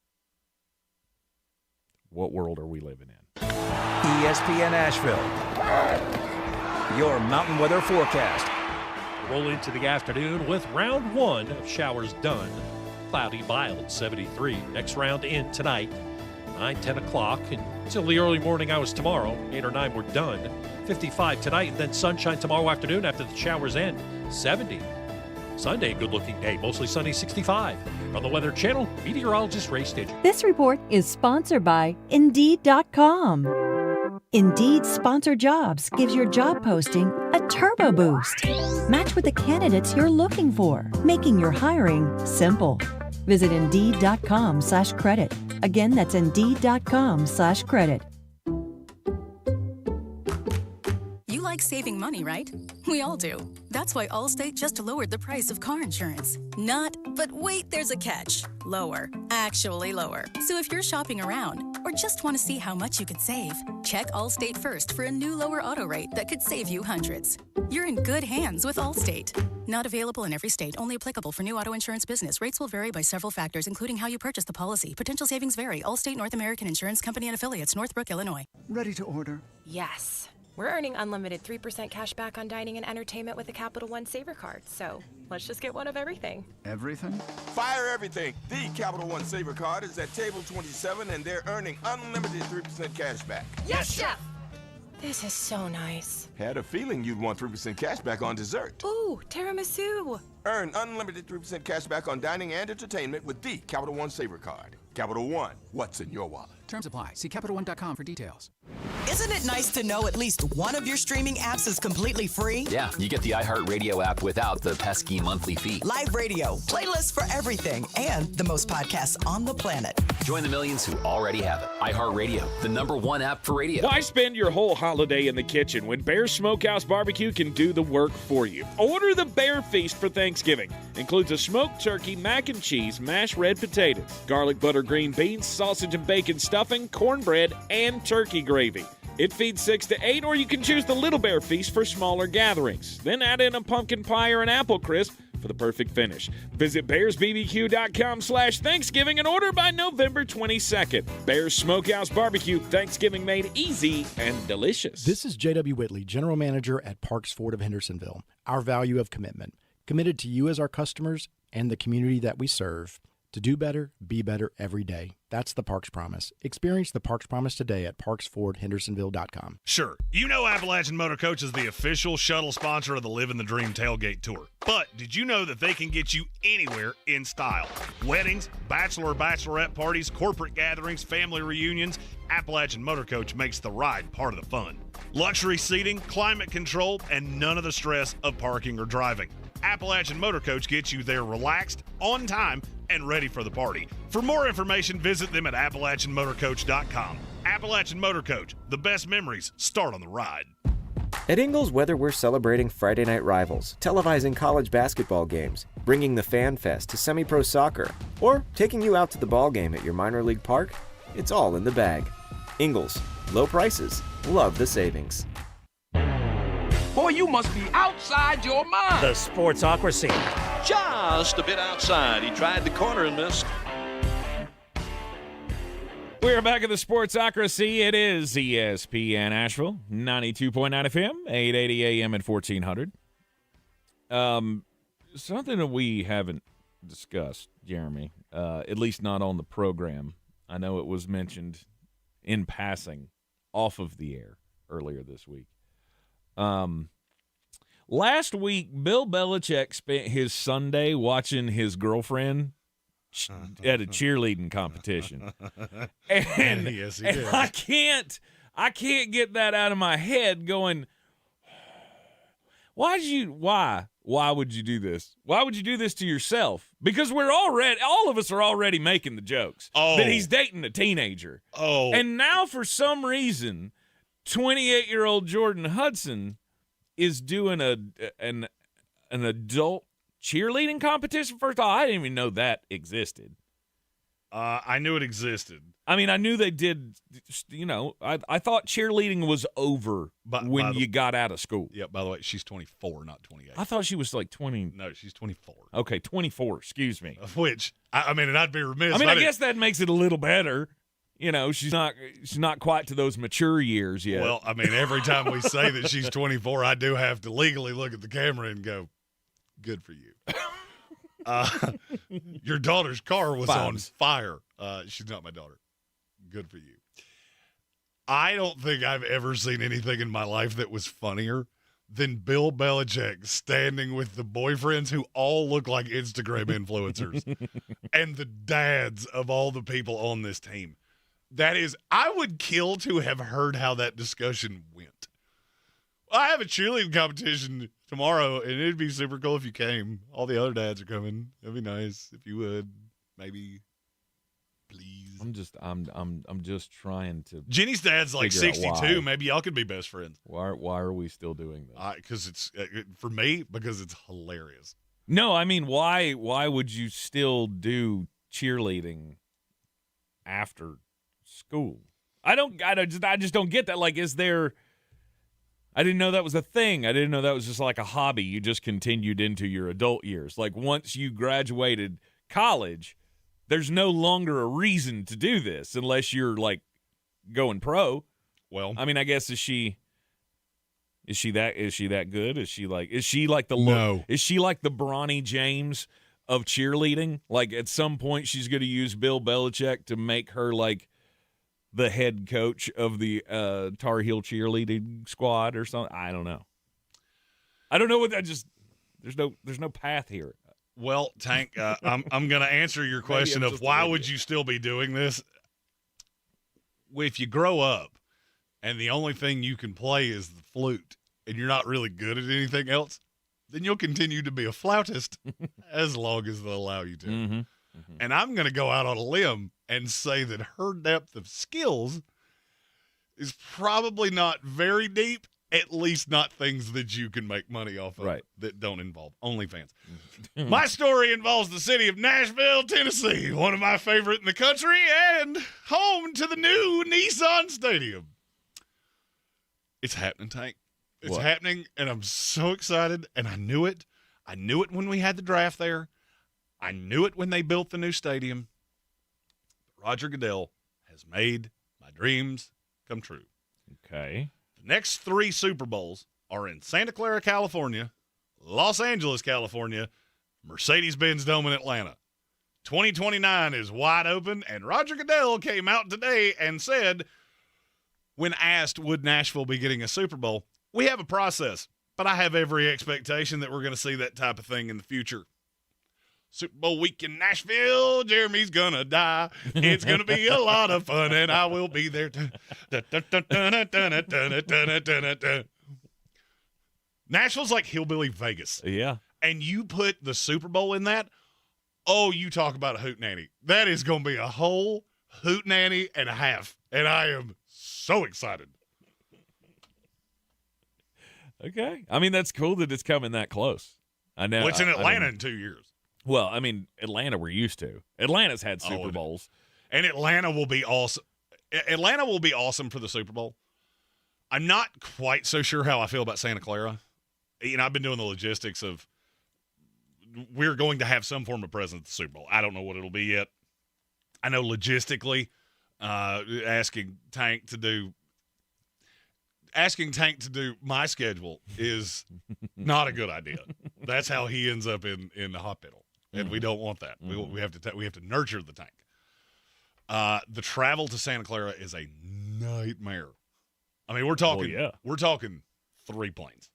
What world are we living in? ESPN Asheville, your mountain weather forecast. Roll into the afternoon with round one of showers done. Cloudy, mild, 73. Next round in tonight, 9, 10 o'clock, until the early morning hours tomorrow. 8 or 9 we're done. 55 tonight, and then sunshine tomorrow afternoon after the showers end. 70. Sunday, good-looking day, mostly sunny, 65. On the Weather Channel, meteorologist Ray Stidge. This report is sponsored by Indeed.com. Indeed Sponsored Jobs gives your job posting a turbo boost. Match with the candidates you're looking for, making your hiring simple. Visit Indeed.com/credit. Again, that's Indeed.com/credit. You like saving money, right? We all do. That's why Allstate just lowered the price of car insurance. Not, but wait, there's a catch. Lower. Actually lower. So if you're shopping around or just want to see how much you could save, check Allstate first for a new lower auto rate that could save you hundreds. You're in good hands with Allstate. Not available in every state. Only applicable for new auto insurance business. Rates will vary by several factors, including how you purchase the policy. Potential savings vary. Allstate North American Insurance Company and Affiliates, Northbrook, Illinois. Ready to order? Yes. We're earning unlimited 3% cash back on dining and entertainment with a Capital One Saver card. So let's just get one of everything. Everything? Fire everything. The Capital One Saver card is at table 27, and they're earning unlimited 3% cash back. Yes, Chef! This is so nice. Had a feeling you'd want 3% cash back on dessert. Ooh, tiramisu. Earn unlimited 3% cash back on dining and entertainment with the Capital One Saver card. Capital One, what's in your wallet? Terms apply. See CapitalOne.com for details. Isn't it nice to know at least one of your streaming apps is completely free? Yeah, you get the iHeartRadio app without the pesky monthly fee. Live radio, playlists for everything, and the most podcasts on the planet. Join the millions who already have it. iHeartRadio, the #1 app for radio. Why spend your whole holiday in the kitchen when Bear's Smokehouse Barbecue can do the work for you? Order the Bear Feast for Thanksgiving. Includes a smoked turkey, mac and cheese, mashed red potatoes, garlic butter green beans, sausage and bacon stuffing, cornbread, and turkey gravy. It feeds 6 to 8, or you can choose the Little Bear Feast for smaller gatherings. Then add in a pumpkin pie or an apple crisp for the perfect finish. Visit BearsBBQ.com/Thanksgiving and order by November 22nd. Bear's Smokehouse Barbecue, Thanksgiving made easy and delicious. This is J.W. Whitley, General Manager at Parks Ford of Hendersonville. Our value of commitment. Committed to you as our customers and the community that we serve. To do better, be better every day. That's the Parks Promise. Experience the Parks Promise today at parksfordhendersonville.com. Sure, you know Appalachian Motor Coach is the official shuttle sponsor of the Living the Dream Tailgate Tour. But did you know that they can get you anywhere in style? Weddings, bachelorette parties, corporate gatherings, family reunions, Appalachian Motor Coach makes the ride part of the fun. Luxury seating, climate control, and none of the stress of parking or driving. Appalachian Motor Coach gets you there relaxed, on time, and ready for the party. For more information, visit them at AppalachianMotorCoach.com. Appalachian Motor Coach, the best memories start on the ride. At Ingles, whether we're celebrating Friday night rivals, televising college basketball games, bringing the Fan Fest to semi-pro soccer, or taking you out to the ball game at your minor league park, it's all in the bag. Ingles, low prices, love the savings. Boy, you must be outside your mind. The Sportsocracy. Just a bit outside. He tried the corner and missed. We're back at the Sportsocracy. It is ESPN Asheville, 92.9 FM, 880 AM and 1400. Something that we haven't discussed, Jeremy, at least not on the program. I know it was mentioned in passing off of the air. earlier this week. Last week, Bill Belichick spent his Sunday watching his girlfriend at a cheerleading competition. And, yes, he and did. I can't get that out of my head going, why would you do this? Why would you do this to yourself? Because all of us are already making the jokes that he's dating a teenager. Oh. And now for some reason, 28-year-old Jordan Hudson is doing an adult cheerleading competition. First of all, I didn't even know that existed. I knew it existed. I mean, I knew they did, I thought cheerleading was over when you got out of school. Yeah, by the way, she's 24, not 28. I thought she was like 20. No, she's 24. Okay, 24, excuse me. Of which, I mean, and I'd be remiss. I mean, I guess that makes it a little better. She's not quite to those mature years yet. Well, I mean, every time we say that she's 24, I do have to legally look at the camera and go, good for you. Your daughter's car was on fire. She's not my daughter. Good for you. I don't think I've ever seen anything in my life that was funnier than Bill Belichick standing with the boyfriends who all look like Instagram influencers and the dads of all the people on this team. That is, I would kill to have heard how that discussion went. I have a cheerleading competition tomorrow, and it'd be super cool if you came. All the other dads are coming. That'd be nice if you would. Maybe, please. I'm just trying to. Jenny's dad's like 62. Maybe y'all could be best friends. Why are we still doing this? Because it's for me, because it's hilarious. No, I mean, why would you still do cheerleading after school? I just don't get that. Like, is there? I didn't know that was a thing. I didn't know that was just like a hobby you just continued into your adult years. Like, once you graduated college, there's no longer a reason to do this unless you're like going pro. Well, I mean, I guess is she that good? Is she like the no? Is she like the Bronny James of cheerleading? Like, at some point she's going to use Bill Belichick to make her like the head coach of the Tar Heel cheerleading squad or something. I don't know. I don't know what that just. There's no path here. Well, Tank, I'm going to answer your question of why would you still be doing this? If you grow up and the only thing you can play is the flute and you're not really good at anything else, then you'll continue to be a flautist as long as they'll allow you to. Mm-hmm. Mm-hmm. And I'm going to go out on a limb and say that her depth of skills is probably not very deep, at least not things that you can make money off of that don't involve OnlyFans. Mm-hmm. My story involves the city of Nashville, Tennessee, one of my favorite in the country and home to the new Nissan Stadium. It's happening, Tank. It's happening, and I'm so excited, and I knew it. I knew it when we had the draft there. I knew it when they built the new stadium. Roger Goodell has made my dreams come true. Okay. The next 3 Super Bowls are in Santa Clara, California, Los Angeles, California, Mercedes-Benz Dome in Atlanta. 2029 is wide open, and Roger Goodell came out today and said, when asked, would Nashville be getting a Super Bowl, we have a process, but I have every expectation that we're going to see that type of thing in the future. Super Bowl week in Nashville, Jeremy's gonna die. It's gonna be a lot of fun, and I will be there. Nashville's like hillbilly Vegas. Yeah. And you put the Super Bowl in that, oh, you talk about a hootenanny. That is gonna be a whole hootenanny and a half, and I am so excited. Okay. I mean, that's cool that it's coming that close. I know. Well, it's in Atlanta in 2 years. Well, I mean, Atlanta we're used to. Atlanta's had Super Bowls. And Atlanta will be awesome. Atlanta will be awesome for the Super Bowl. I'm not quite so sure how I feel about Santa Clara. I've been doing the logistics of we're going to have some form of presence at the Super Bowl. I don't know what it'll be yet. I know logistically, asking Tank to do my schedule is not a good idea. That's how he ends up in the hospital. And we don't want that. Mm-hmm. We have to nurture the Tank. The travel to Santa Clara is a nightmare. I mean, we're talking 3 planes.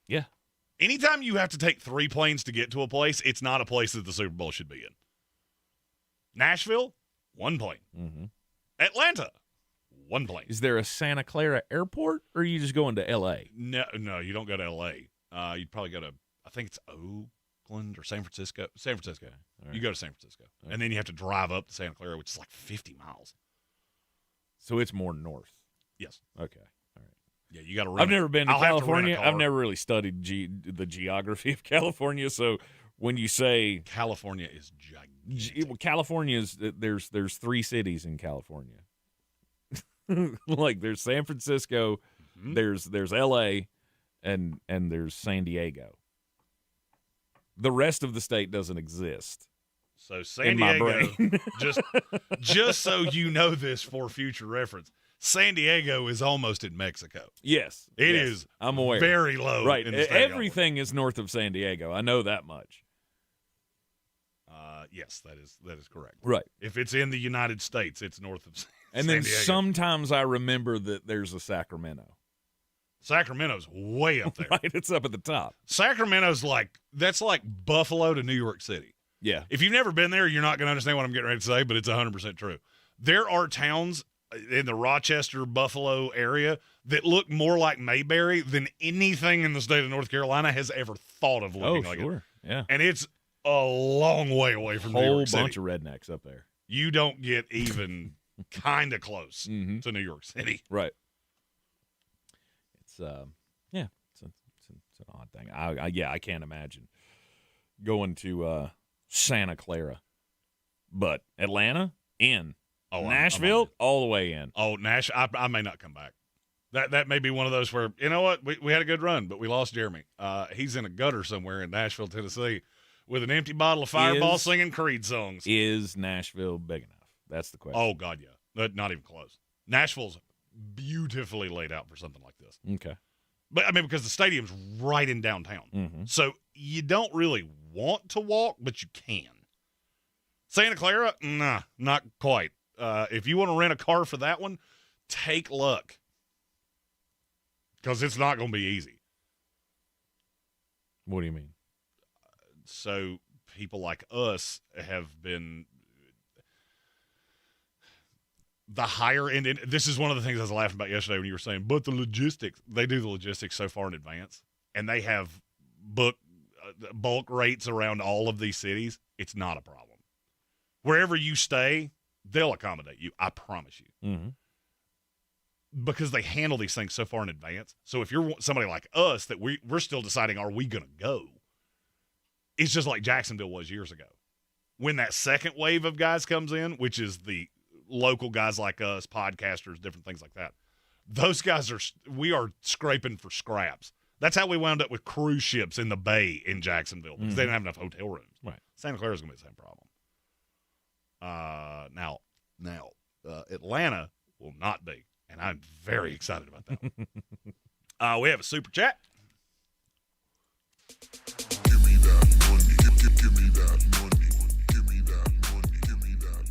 Yeah. Anytime you have to take 3 planes to get to a place, it's not a place that the Super Bowl should be in. Nashville, 1 plane. Mm-hmm. Atlanta, 1 plane. Is there a Santa Clara airport, or are you just going to L.A.? No, you don't go to L.A. You'd probably go to, I think it's Oakland or San Francisco. San Francisco. Right. You go to San Francisco. Okay. And then you have to drive up to Santa Clara, which is like 50 miles. So it's more north. Yes. Okay. All right. Yeah, you got to run. I've never been to California. I've never really studied the geography of California. So when you say California is gigantic. California is there's 3 cities in California. Like there's San Francisco, there's L.A., and there's San Diego. The rest of the state doesn't exist. So San Diego, just so you know this for future reference, San Diego is almost in Mexico. Yes. It is. I'm aware. Very low. Right. In the state Everything is north of San Diego. I know that much. Yes, that is correct. Right. If it's in the United States, it's north of San And Diego. then sometimes I remember that there's a Sacramento. Sacramento's way up there. Right, it's up at the top. Sacramento's that's like Buffalo to New York City. Yeah. If you've never been there, you're not going to understand what I'm getting ready to say, but it's 100% true. There are towns in the Rochester, Buffalo area that look more like Mayberry than anything in the state of North Carolina has ever thought of looking like it. Yeah. And it's a long way away from New York City. Whole bunch of rednecks up there. You don't get even kind of close to New York City. Right. It's it's an odd thing. I can't imagine going to Santa Clara, but Atlanta in. Nashville I'm all the way in. Oh, I may not come back. That may be one of those where, you know what, we had a good run, but we lost Jeremy. He's in a gutter somewhere in Nashville, Tennessee, with an empty bottle of Fireball singing Creed songs. Is Nashville big enough? That's the question. Oh, God, yeah. Not even close. Nashville's beautifully laid out for something like this. Okay. But, I mean, because the stadium's right in downtown. Mm-hmm. So you don't really want to walk, but you can. Santa Clara? Nah, not quite. If you want to rent a car for that one, take luck. Because it's not going to be easy. What do you mean? So people like us have been the higher end. This is one of the things I was laughing about yesterday when you were saying, but the logistics, they do the logistics so far in advance, and they have bulk rates around all of these cities. It's not a problem. Wherever you stay, they'll accommodate you. I promise you. Mm-hmm. Because they handle these things so far in advance. So if you're somebody like us that we're still deciding, are we going to go? It's just like Jacksonville was years ago. When that second wave of guys comes in, which is the local guys like us, podcasters, different things like that, those guys we are scraping for scraps. That's how we wound up with cruise ships in the bay in Jacksonville because they didn't have enough hotel rooms. Right. Santa Clara's going to be the same problem. Now, Atlanta will not be. And I'm very excited about that one. We have a super chat. Give me that money. Give me that money. Give me that money. Give me that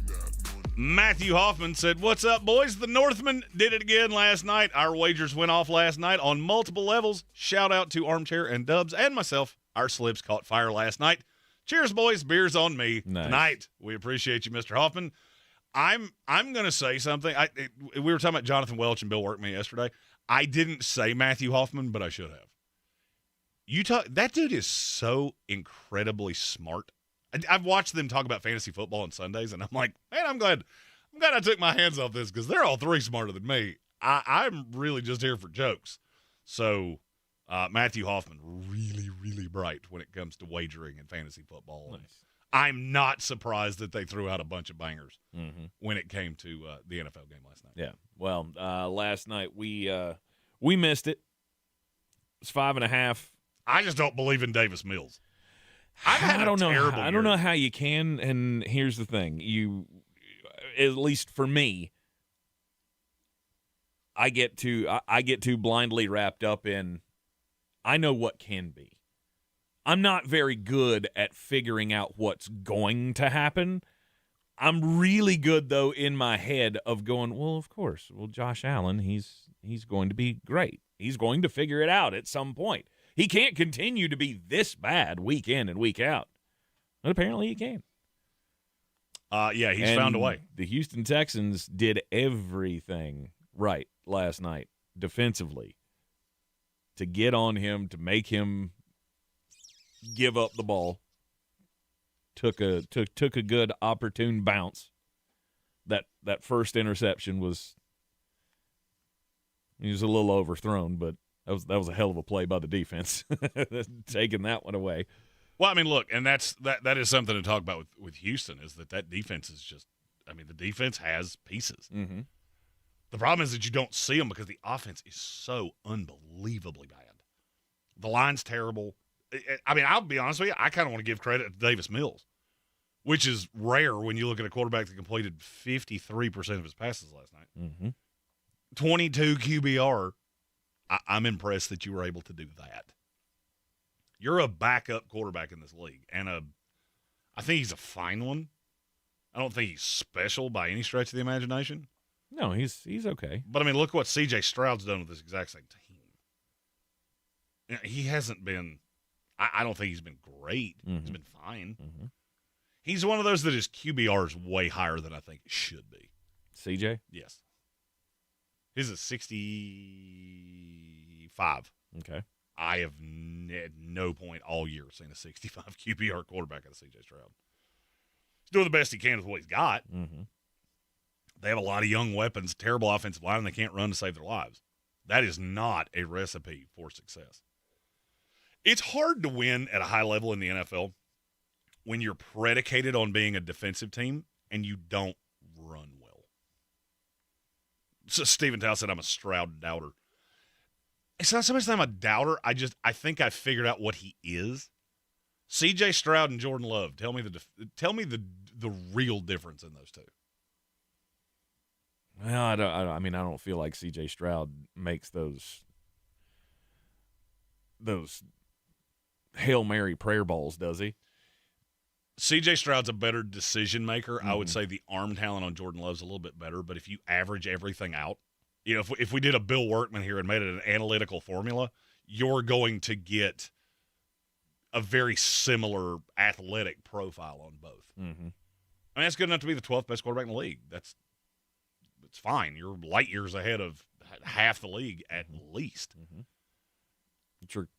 money. Matthew Hoffman said, "What's up, boys? The Northmen did it again last night. Our wagers went off last night on multiple levels. Shout out to Armchair and Dubs and myself. Our slips caught fire last night. Cheers, boys. Beers on me tonight. We appreciate you, Mr. Hoffman." I'm going to say something. We were talking about Jonathan Welch and Bill Workman yesterday. I didn't say Matthew Hoffman, but I should have. That dude is so incredibly smart. I've watched them talk about fantasy football on Sundays, and I'm like, man, I'm glad I took my hands off this because they're all three smarter than me. I'm really just here for jokes. So Matthew Hoffman, really, really bright when it comes to wagering in fantasy football. Nice. I'm not surprised that they threw out a bunch of bangers when it came to the NFL game last night. Yeah. Well, last night we missed it. It's 5.5. I just don't believe in Davis Mills. I don't know how you can. And here's the thing: at least for me, I get too blindly wrapped up in. I know what can be. I'm not very good at figuring out what's going to happen. I'm really good, though, in my head of going, well, of course. Well, Josh Allen, he's going to be great. He's going to figure it out at some point. He can't continue to be this bad week in and week out. But apparently he can. Yeah, he's found a way. The Houston Texans did everything right last night defensively to get on him, to make him give up the ball. Took a good opportune bounce. That first interception was a little overthrown, but that was a hell of a play by the defense, taking that one away. Well, I mean, look, and that is something to talk about with Houston, is that defense is just – I mean, the defense has pieces. Mm-hmm. The problem is that you don't see them because the offense is so unbelievably bad. The line's terrible. I mean, I'll be honest with you, I kind of want to give credit to Davis Mills, which is rare when you look at a quarterback that completed 53% of his passes last night. Mm-hmm. 22 QBR. I'm impressed that you were able to do that. You're a backup quarterback in this league, and I think he's a fine one. I don't think he's special by any stretch of the imagination. No, he's okay. But, I mean, look what C.J. Stroud's done with this exact same team. You know, he hasn't been – I don't think he's been great. Mm-hmm. He's been fine. Mm-hmm. He's one of those that his QBR is way higher than I think it should be. C.J.? Yes. His is 65. Okay. I have at no point all year seen a 65 QBR quarterback out of C.J. Stroud. He's doing the best he can with what he's got. Mm-hmm. They have a lot of young weapons, terrible offensive line, and they can't run to save their lives. That is not a recipe for success. It's hard to win at a high level in the NFL when you're predicated on being a defensive team and you don't run well. So Stephen Tao said I'm a Stroud doubter. It's not so much that I'm a doubter. I think I figured out what he is. C.J. Stroud and Jordan Love. Tell me the real difference in those two. Well, I don't feel like C.J. Stroud makes those Hail Mary prayer balls, does he? C.J. Stroud's a better decision maker. Mm-hmm. I would say the arm talent on Jordan Love's a little bit better, but if you average everything out, you know, if we did a Bill Workman here and made it an analytical formula, you're going to get a very similar athletic profile on both. Mm-hmm. I mean, that's good enough to be the 12th best quarterback in the league. It's fine. You're light years ahead of half the league at least. Mm-hmm. But you're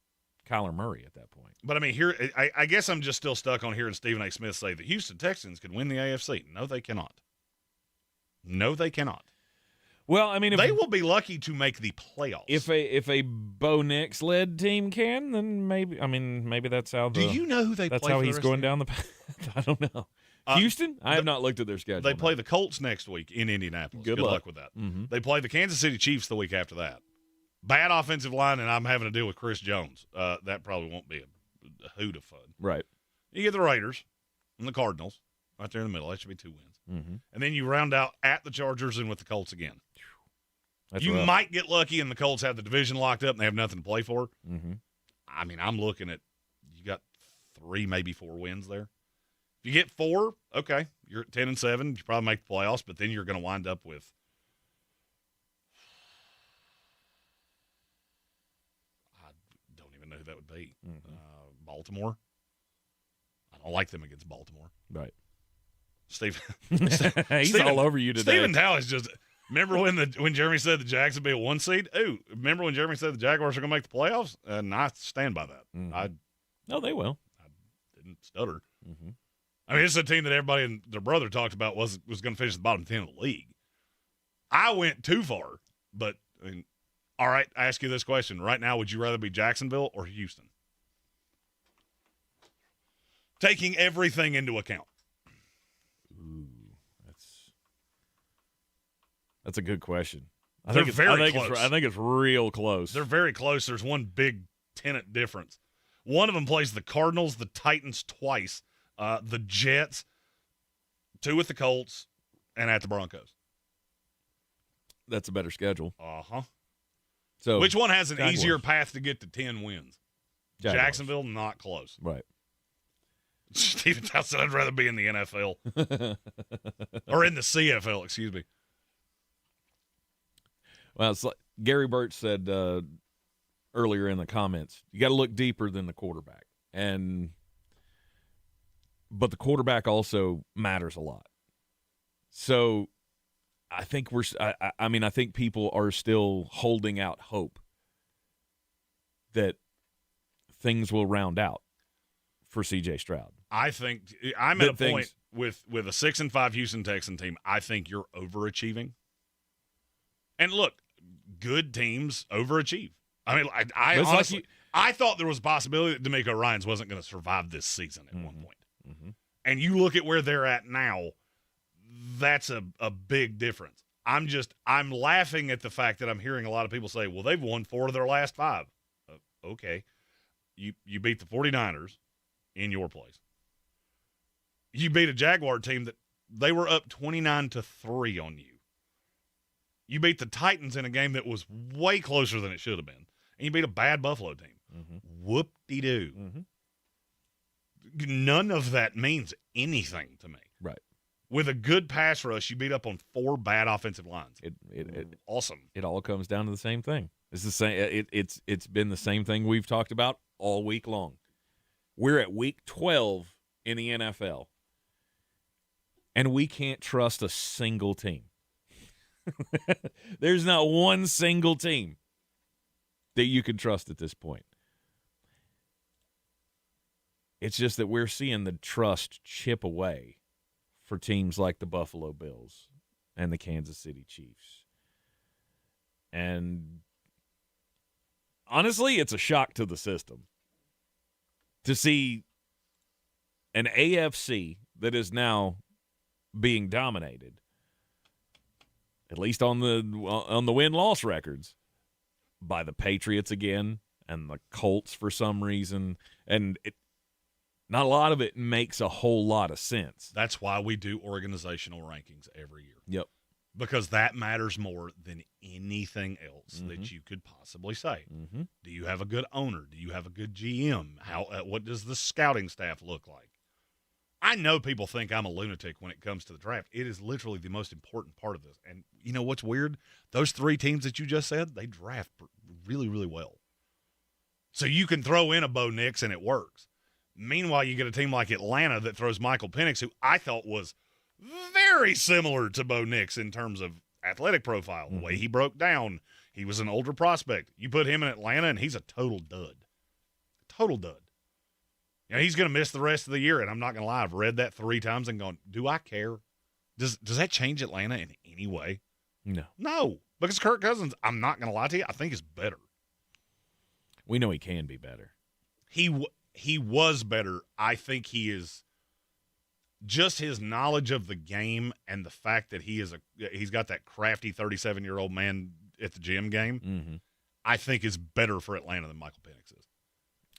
Kyler Murray at that point. But, I mean, here I guess I'm just still stuck on hearing Stephen A. Smith say the Houston Texans could win the AFC. No, they cannot. No, they cannot. Well, I mean, they will be lucky to make the playoffs. If a Bo Nix led team can, then maybe that's how. Do you know who they play? That's how he's going down the path. I don't know. Houston? I have not looked at their schedule. They play the Colts next week in Indianapolis. Good luck with that. Mm-hmm. They play the Kansas City Chiefs the week after that. Bad offensive line, and I'm having to deal with Chris Jones. That probably won't be a hoot of fun. Right. You get the Raiders and the Cardinals right there in the middle. That should be 2 wins. Mm-hmm. And then you round out at the Chargers and with the Colts again. That's you rough. might get lucky and the Colts have the division locked up and they have nothing to play for. Mm-hmm. I mean, I'm looking at you got 3, maybe 4 wins there. If you get 4, okay, you're at 10-7. You probably make the playoffs, but then you're going to wind up with I don't even know who that would be. Mm-hmm. Baltimore. I don't like them against Baltimore. Right. He's all over you today. Stephen Tao is just. Remember when Jeremy said the Jags would be a 1 seed? Ooh, remember when Jeremy said the Jaguars are going to make the playoffs? And I stand by that. Mm-hmm. No, they will. I didn't stutter. Mm-hmm. I mean, it's a team that everybody and their brother talked about was going to finish at the bottom 10 of the league. I went too far, but I mean, all right. I ask you this question right now: would you rather be Jacksonville or Houston? Taking everything into account. Ooh, that's a good question. I They're think very close. I think it's real close. They're very close. There's one big tenant difference. One of them plays the Cardinals, the Titans twice, the Jets, 2 with the Colts, and at the Broncos. That's a better schedule. Uh-huh. So which one has an Jaguars. easier path to get to 10 wins? Jaguars. Jacksonville, not close. Right. Steven Towns said, I'd rather be in the NFL. Or in the CFL, excuse me. Well, it's like Gary Burt said earlier in the comments, you got to look deeper than the quarterback. But the quarterback also matters a lot. So I think I think people are still holding out hope that things will round out for C.J. Stroud. I think I'm at a point with a 6-5 Houston Texan team. I think you're overachieving. And look, good teams overachieve. I mean, I honestly, I thought there was a possibility that D'Amico Ryans wasn't going to survive this season at one point. Mm-hmm. And you look at where they're at now, that's a big difference. I'm laughing at the fact that I'm hearing a lot of people say, well, they've won 4 of their last 5. Okay. You beat the 49ers in your place. You beat a Jaguar team that they were up 29-3 on you. You beat the Titans in a game that was way closer than it should have been. And you beat a bad Buffalo team. Mm-hmm. Whoop-de-doo. Mm-hmm. None of that means anything to me. Right. With a good pass rush, you beat up on 4 bad offensive lines. Awesome. It all comes down to the same thing. It's the same. It's been the same thing we've talked about all week long. We're at week 12 in the NFL, and we can't trust a single team. There's not one single team that you can trust at this point. It's just that we're seeing the trust chip away for teams like the Buffalo Bills and the Kansas City Chiefs. And honestly, it's a shock to the system to see an AFC that is now being dominated, at least on the win-loss records, by the Patriots again and the Colts for some reason. And not a lot of it makes a whole lot of sense. That's why we do organizational rankings every year. Yep. Because that matters more than anything else Mm-hmm. that you could possibly say. Mm-hmm. Do you have a good owner? Do you have a good GM? What does the scouting staff look like? I know people think I'm a lunatic when it comes to the draft. It is literally the most important part of this. And you know what's weird? Those 3 teams that you just said, they draft really, really well. So you can throw in a Bo Nix and it works. Meanwhile, you get a team like Atlanta that throws Michael Penix, who I thought was very similar to Bo Nix in terms of athletic profile. Mm-hmm. The way he broke down, he was an older prospect. You put him in Atlanta, and he's a total dud. Total dud. You know, he's going to miss the rest of the year, and I'm not going to lie. I've read that 3 times and gone, do I care? Does that change Atlanta in any way? No. No. Because Kirk Cousins, I'm not going to lie to you, I think is better. We know he can be better. He was better. I think he is just his knowledge of the game and the fact that he's got that crafty 37-year-old man at the gym game, mm-hmm. I think is better for Atlanta than Michael Penix is.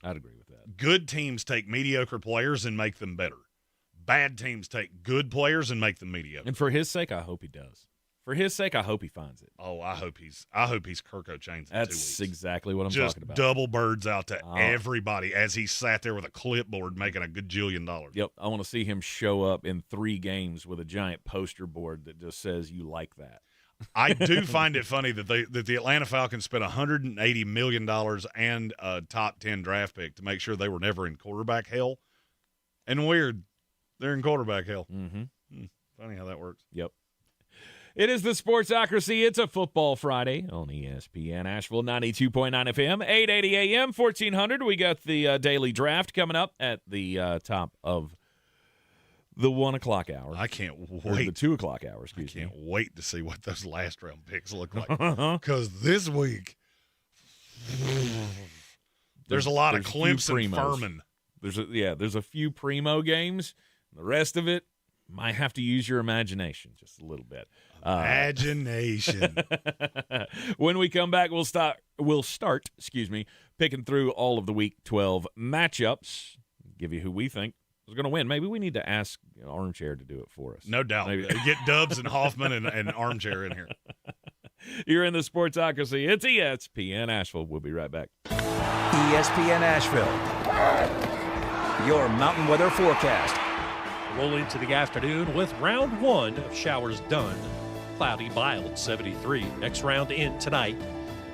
I'd agree with that. Good teams take mediocre players and make them better. Bad teams take good players and make them mediocre. And for his sake, I hope he does. For his sake, I hope he finds it. Oh, I hope he's Kirk O'Chain's in 2 weeks. That's exactly what I'm Just talking about. double birds out to everybody as he sat there with a clipboard making a gajillion dollars. Yep. I want to see him show up in 3 games with a giant poster board that just says you like that. I do find it funny that the Atlanta Falcons spent $180 million and a top 10 draft pick to make sure they were never in quarterback hell. And weird, they're in quarterback hell. Mm-hmm. Funny how that works. Yep. It is the Sportsocracy. It's a football Friday on ESPN Asheville 92.9 FM, 880 AM, 1400. We got the daily draft coming up at the top of the 1 o'clock hour. I can't wait. Or the 2 o'clock hour, excuse me. I can't wait to see what those last round picks look like. Because this week, there's a lot of Clemson Furman. There's a few primo games. The rest of it, might have to use your imagination just a little bit. Imagination. When we come back, we'll start, picking through all of the Week 12 matchups, give you who we think is going to win. Maybe we need to ask Armchair to do it for us. No doubt. Maybe. Get Dubs and Hoffman and Armchair in here. You're in the Sportsocracy. It's ESPN Asheville. We'll be right back. ESPN Asheville. your mountain weather forecast. Roll into the afternoon with round 1 of showers done. Cloudy, mild, 73. Next round in tonight,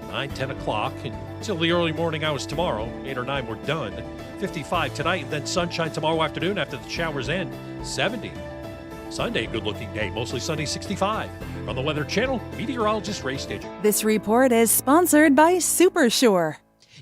9, 10 o'clock until the early morning hours tomorrow. 8 or 9 we're done. 55 tonight, and then sunshine tomorrow afternoon after the showers end. 70. Sunday, good-looking day, mostly sunny, 65. From the Weather Channel, meteorologist Ray Stidger. This report is sponsored by Supersure.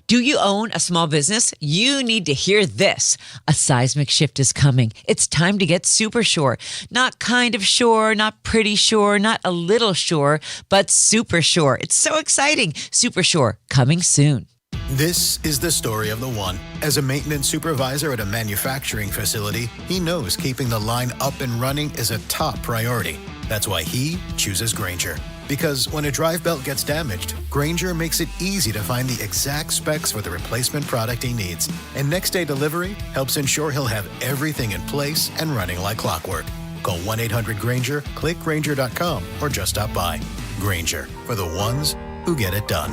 Do you own a small business? You need to hear this. A seismic shift is coming. It's time to get super sure. Not kind of sure, not pretty sure, not a little sure, but super sure. It's so exciting. Super sure, coming soon. This is the story of the one. As a maintenance supervisor at a manufacturing facility, he knows keeping the line up and running is a top priority. That's why he chooses Grainger. Because when a drive belt gets damaged, Grainger makes it easy to find the exact specs for the replacement product he needs. And next-day delivery helps ensure he'll have everything in place and running like clockwork. Call 1-800-GRAINGER, click Grainger.com, or just stop by. Grainger, for the ones who get it done.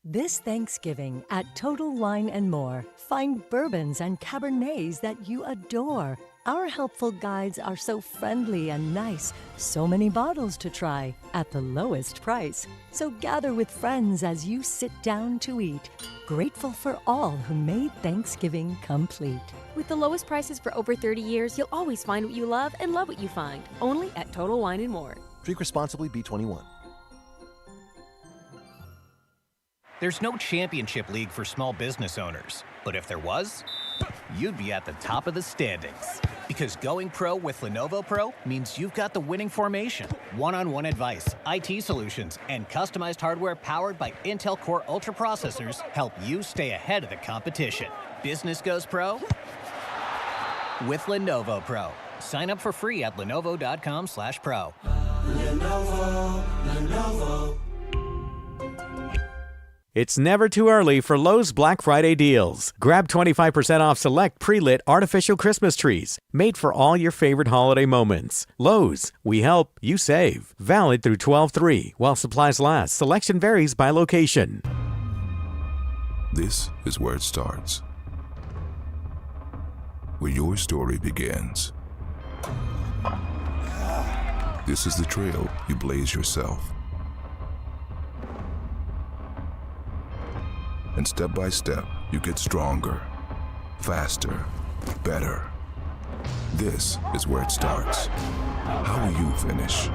This Thanksgiving at Total Wine & More, find bourbons and Cabernets that you adore. Our helpful guides are so friendly and nice. So many bottles to try at the lowest price. So gather with friends as you sit down to eat. Grateful for all who made Thanksgiving complete. With the lowest prices for over 30 years, you'll always find what you love and love what you find. Only at Total Wine & More. Drink responsibly, B21. There's no championship league for small business owners, but if there was, you'd be at the top of the standings. Because going pro with Lenovo Pro means you've got the winning formation, one-on-one advice, IT solutions, and customized hardware powered by Intel Core Ultra processors help you stay ahead of the competition. Business goes pro with Lenovo Pro. Sign up for free at lenovo.com/pro. Lenovo. It's never too early for Lowe's Black Friday deals. Grab 25% off select pre-lit artificial Christmas trees, made for all your favorite holiday moments. Lowe's, we help, you save. Valid through 12/3 while supplies last. Selection varies by location. This is where it starts. Where your story begins. This is the trail you blaze yourself. And step by step, you get stronger, faster, better. This is where it starts. How will you finish?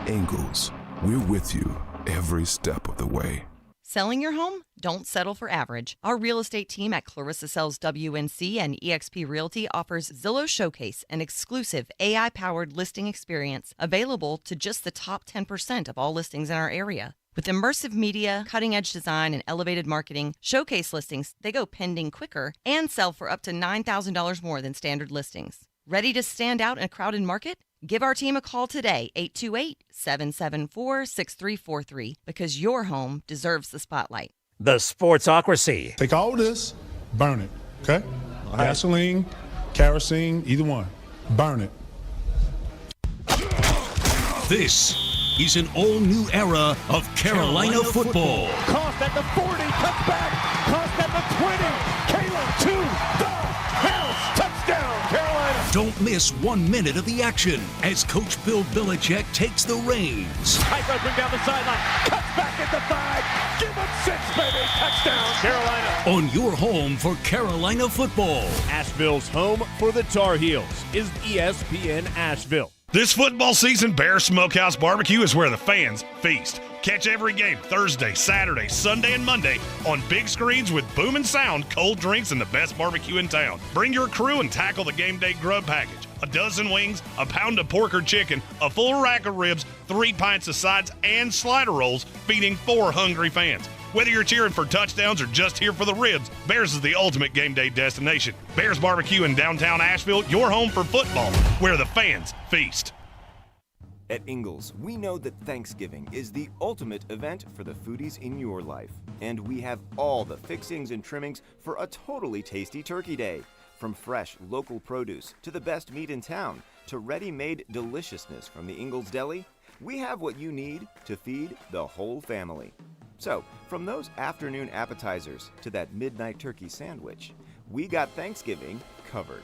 Ingalls, we're with you every step of the way. Selling your home? Don't settle for average. Our real estate team at Clarissa Sells WNC and eXp Realty offers Zillow Showcase, an exclusive AI-powered listing experience available to just the top 10% of all listings in our area. With immersive media, cutting-edge design, and elevated marketing, Showcase listings, they go pending quicker and sell for up to $9,000 more than standard listings. Ready to stand out in a crowded market? Give our team a call today, 828-774-6343, because your home deserves the spotlight. The Sportsocracy. Take all this, burn it, okay? Gasoline, kerosene, either one. Burn it. This is an all-new era of Carolina football. Cost at the 40, cuts back. Cost at the 20. Caleb to the house. Touchdown, Carolina. Don't miss 1 minute of the action as Coach Bill Belichick takes the reins. Typo bring down the sideline. Cuts back at the 5. Give him 6, baby. Touchdown, Carolina. On your home for Carolina football. Asheville's home for the Tar Heels is ESPN Asheville. This football season, Bear Smokehouse Barbecue is where the fans feast. Catch every game Thursday, Saturday, Sunday, and Monday on big screens with booming sound, cold drinks, and the best barbecue in town. Bring your crew and tackle the game day grub package. A dozen wings, a pound of pork or chicken, a full rack of ribs, 3 pints of sides, and slider rolls, feeding 4 hungry fans. Whether you're cheering for touchdowns or just here for the ribs, Bears is the ultimate game day destination. Bears Barbecue in downtown Asheville, your home for football, where the fans feast. At Ingalls, we know that Thanksgiving is the ultimate event for the foodies in your life. And we have all the fixings and trimmings for a totally tasty turkey day. From fresh, local produce to the best meat in town to ready-made deliciousness from the Ingalls Deli, we have what you need to feed the whole family. So, from those afternoon appetizers to that midnight turkey sandwich, we got Thanksgiving covered.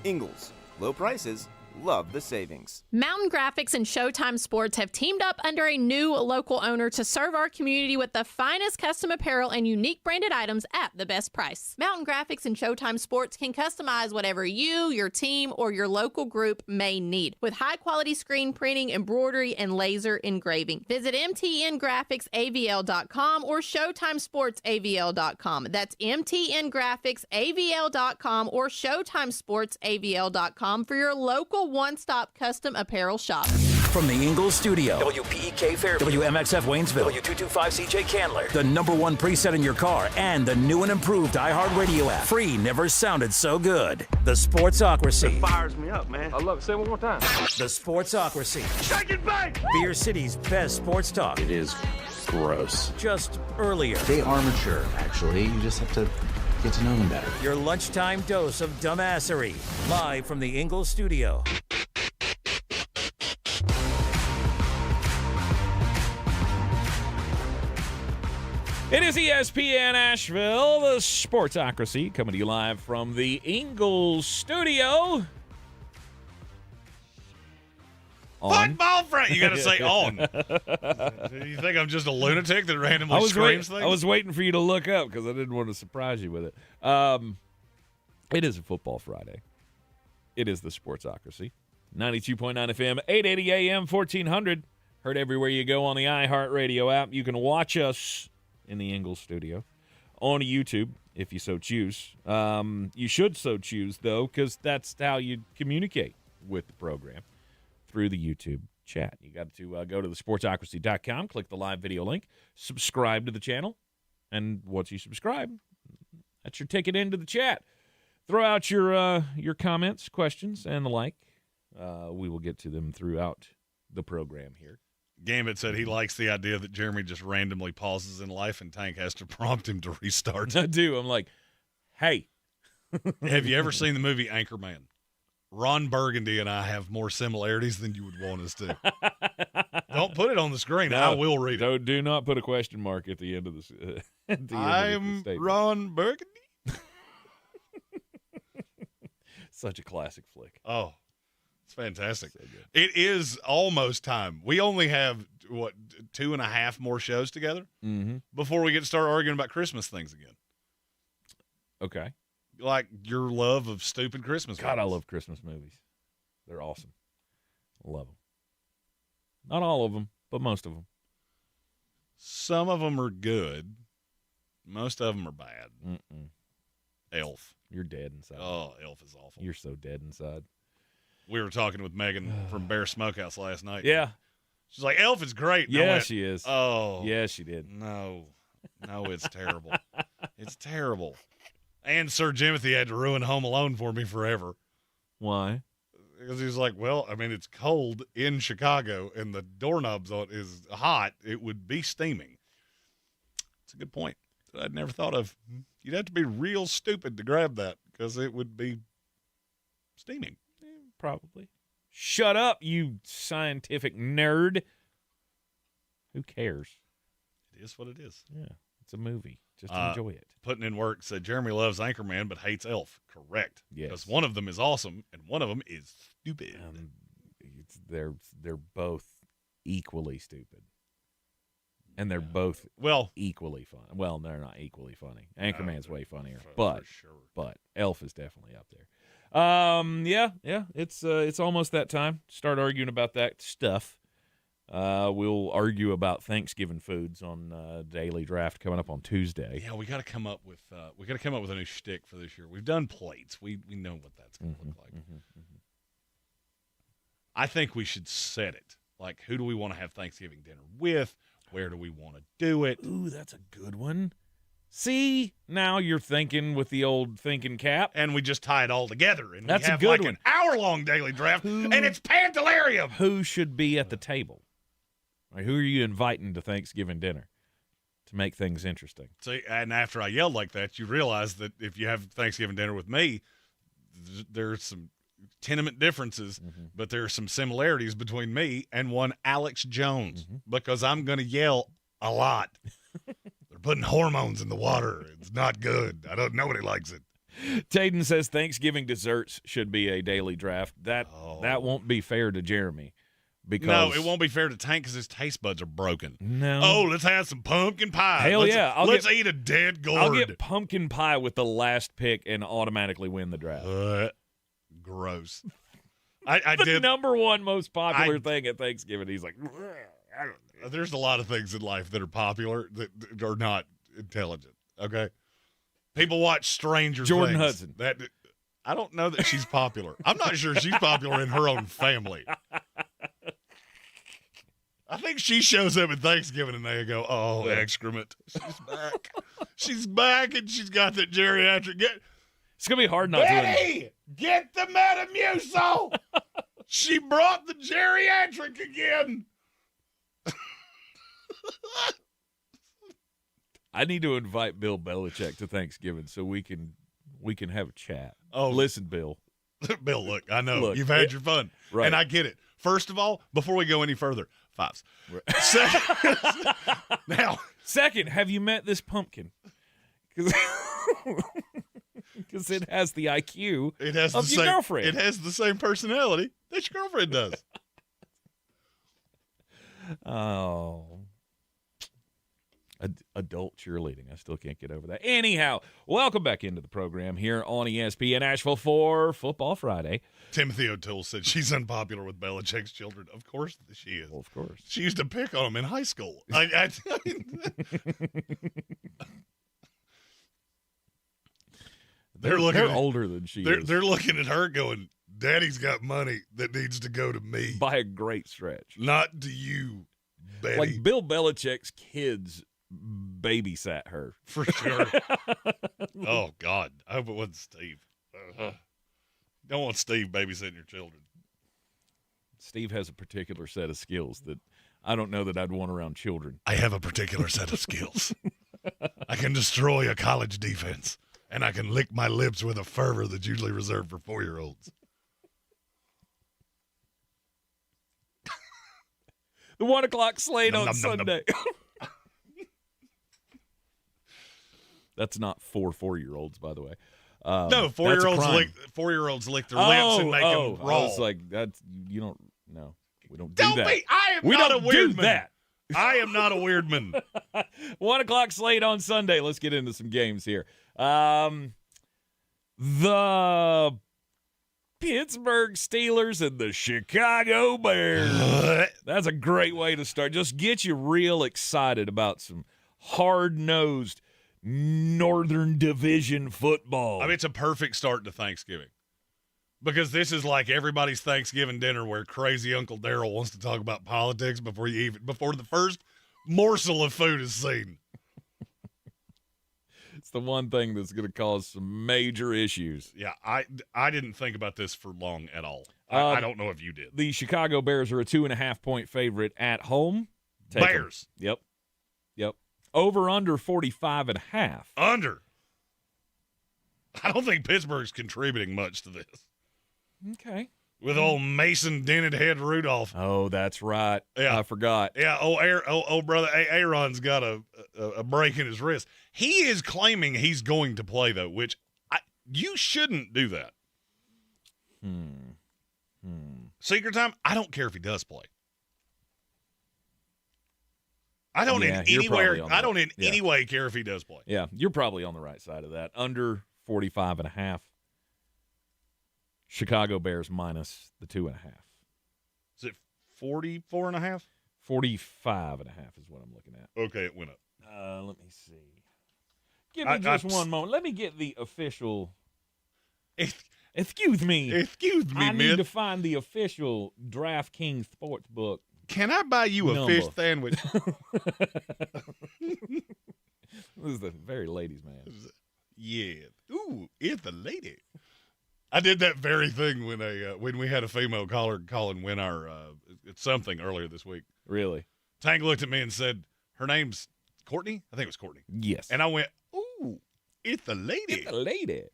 Ingles, low prices, love the savings. Mountain Graphics and Showtime Sports have teamed up under a new local owner to serve our community with the finest custom apparel and unique branded items at the best price. Mountain Graphics and Showtime Sports can customize whatever you, your team, or your local group may need with high-quality screen printing, embroidery, and laser engraving. Visit mtngraphicsavl.com or showtimesportsavl.com. That's mtngraphicsavl.com or showtimesportsavl.com for your local one-stop custom apparel shop. From the Ingles Studio, WPEK Fairview, WMXF Waynesville, W225CJ Candler, the #1 preset in your car, and the new and improved iHeartRadio app. Free never sounded so good. The Sportsocracy. It fires me up, man. I love it. Say it one more time. The Sportsocracy. Shake it, bake! Beer City's best sports talk. It is gross. Just earlier. They are mature, actually. You just have to get to know them better. Your lunchtime dose of dumbassery. Live from the Ingles Studio. It is ESPN Asheville, the Sportsocracy, coming to you live from the Ingles Studio. Football friend. You got to say on. You think I'm just a lunatic that randomly screams things? I was waiting for you to look up because I didn't want to surprise you with it. It is a football Friday. It is the Sportsocracy. 92.9 FM, 880 AM, 1400. Heard everywhere you go on the iHeartRadio app. You can watch us in the Ingles Studio on YouTube if you so choose. You should so choose, though, because that's how you communicate with the program, through the YouTube chat. You got to go to the sportsocracy.com, click the live video link, subscribe to the channel, and once you subscribe, that's your ticket into the chat. Throw out your comments, questions, and the like. We will get to them throughout the program here. Gambit said he likes the idea that Jeremy just randomly pauses in life and Tank has to prompt him to restart. I do. I'm like, hey. Have you ever seen the movie Anchorman? Ron Burgundy and I have more similarities than you would want us to. Don't put it on the screen. No, I will read it. Do not put a question mark at the end of this. I'm Ron Burgundy. Such a classic flick. Oh, it's fantastic. So it is almost time. We only have, 2.5 more shows together before we get to start arguing about Christmas things again. Okay. Like your love of stupid Christmas movies. God, I love Christmas movies. They're awesome. I love them. Not all of them, but most of them. Some of them are good. Most of them are bad. Elf. You're dead inside. Oh, Elf is awful. You're so dead inside. We were talking with Megan from Bear Smokehouse last night. Yeah. She's like, Elf is great. And yeah, she is. Oh. Yeah, she did. No, it's terrible. It's terrible. And Sir Jimothy had to ruin Home Alone for me forever. Why? Because he was like, well, I mean, it's cold in Chicago and the doorknobs on is hot. It would be steaming. It's a good point that I'd never thought of. You'd have to be real stupid to grab that because it would be steaming. Probably. Shut up, you scientific nerd. Who cares? It is what it is. Yeah, it's a movie. Just enjoy it. Putting in work said Jeremy loves Anchorman but hates Elf. Correct. Yes. Because one of them is awesome and one of them is stupid. They're both equally stupid. And they're both equally fun. Well, they're not equally funny. Anchorman's way funnier, but Elf is definitely up there. Yeah. It's almost that time. Start arguing about that stuff. We'll argue about Thanksgiving foods on Daily Draft coming up on Tuesday. Yeah, we got to come up with a new shtick for this year. We've done plates. We know what that's going to look like. I think we should set it. Like, who do we want to have Thanksgiving dinner with? Where do we want to do it? Ooh, that's a good one. See, now you're thinking with the old thinking cap. And we just tie it all together. And that's we have a good an hour-long Daily Draft, and it's Pantalarium. Who should be at the table? Like, who are you inviting to Thanksgiving dinner to make things interesting? See, and after I yelled like that, you realize that if you have Thanksgiving dinner with me, there's some tenement differences, but there are some similarities between me and one Alex Jones because I'm going to yell a lot. putting hormones in the water. It's not good. I don't. Nobody likes it. Tayden says Thanksgiving desserts should be a daily draft. That won't be fair to Jeremy. Because no, it won't be fair to Tank because his taste buds are broken. No. Oh, let's have some pumpkin pie. Hell yeah. Let's eat a dead gourd. I'll get pumpkin pie with the last pick and automatically win the draft. Gross. I did. Number one most popular thing at Thanksgiving. He's like, I don't know. There's a lot of things in life that are popular that are not intelligent, okay? People watch Stranger Jordan Things. Hudson. I don't know that she's popular. I'm not sure she's popular in her own family. I think she shows up at Thanksgiving and they go, oh, excrement. She's back. She's back and she's got that geriatric. It's going to be hard not to. Betty, get the Metamucil. She brought the geriatric again. I need to invite Bill Belichick to Thanksgiving so we can have a chat. Oh, listen, Bill. Bill, look, I know you've had your fun, right? And I get it. First of all, before we go any further, fives. Second, have you met this pumpkin? Because it has the IQ of your girlfriend. It has the same personality that your girlfriend does. Oh. Adult cheerleading. I still can't get over that. Anyhow, welcome back into the program here on ESPN Asheville for Football Friday. Timothy O'Toole said she's unpopular with Belichick's children. Of course she is. Well, of course. She used to pick on them in high school. They're older than she is. They're looking at her going, Daddy's got money that needs to go to me. By a great stretch. Not to you, Betty. Like Bill Belichick's kids babysat her. For sure. Oh, God. I hope it wasn't Steve. Don't want Steve babysitting your children. Steve has a particular set of skills that I don't know that I'd want around children. I have a particular set of skills. I can destroy a college defense, and I can lick my lips with a fervor that's usually reserved for 4-year-olds. The 1 o'clock slate on Sunday. That's not for 4-year-olds, by the way. No, 4-year-olds lick their lips and make them raw. I was like, we don't do that. I am not a weird man. That. I am not a weird man. 1 o'clock slate on Sunday. Let's get into some games here. The Pittsburgh Steelers and the Chicago Bears. That's a great way to start. Just get you real excited about some hard-nosed Northern Division football. I mean, it's a perfect start to Thanksgiving because this is like everybody's Thanksgiving dinner where crazy Uncle Daryl wants to talk about politics before the first morsel of food is seen. It's the one thing that's going to cause some major issues. Yeah, I didn't think about this for long at all. I don't know if you did. The Chicago Bears are a 2.5-point favorite at home. Bears. Yep. Over under 45.5. Under. I don't think Pittsburgh's contributing much to this. Okay. With old Mason dented head Rudolph. Oh, that's right. Yeah. I forgot. Yeah, brother Aaron's got a break in his wrist. He is claiming he's going to play, though, which you shouldn't do that. Secret time, I don't care if he does play. I don't in any way care if he does play. Yeah, you're probably on the right side of that. Under 45.5. Chicago Bears minus the 2.5. Is it 44.5? 45.5 is what I'm looking at. Okay, it went up. Let me see. Give me just one moment. Let me get the official. Excuse me. I need to find the official DraftKings Sportsbook. Can I buy you a fish sandwich? This is the very ladies' man. Yeah. Ooh, it's a lady. I did that very thing when we had a female caller call and win our something earlier this week. Really? Tank looked at me and said, her name's Courtney? I think it was Courtney. Yes. And I went, ooh, it's a lady. It's a lady.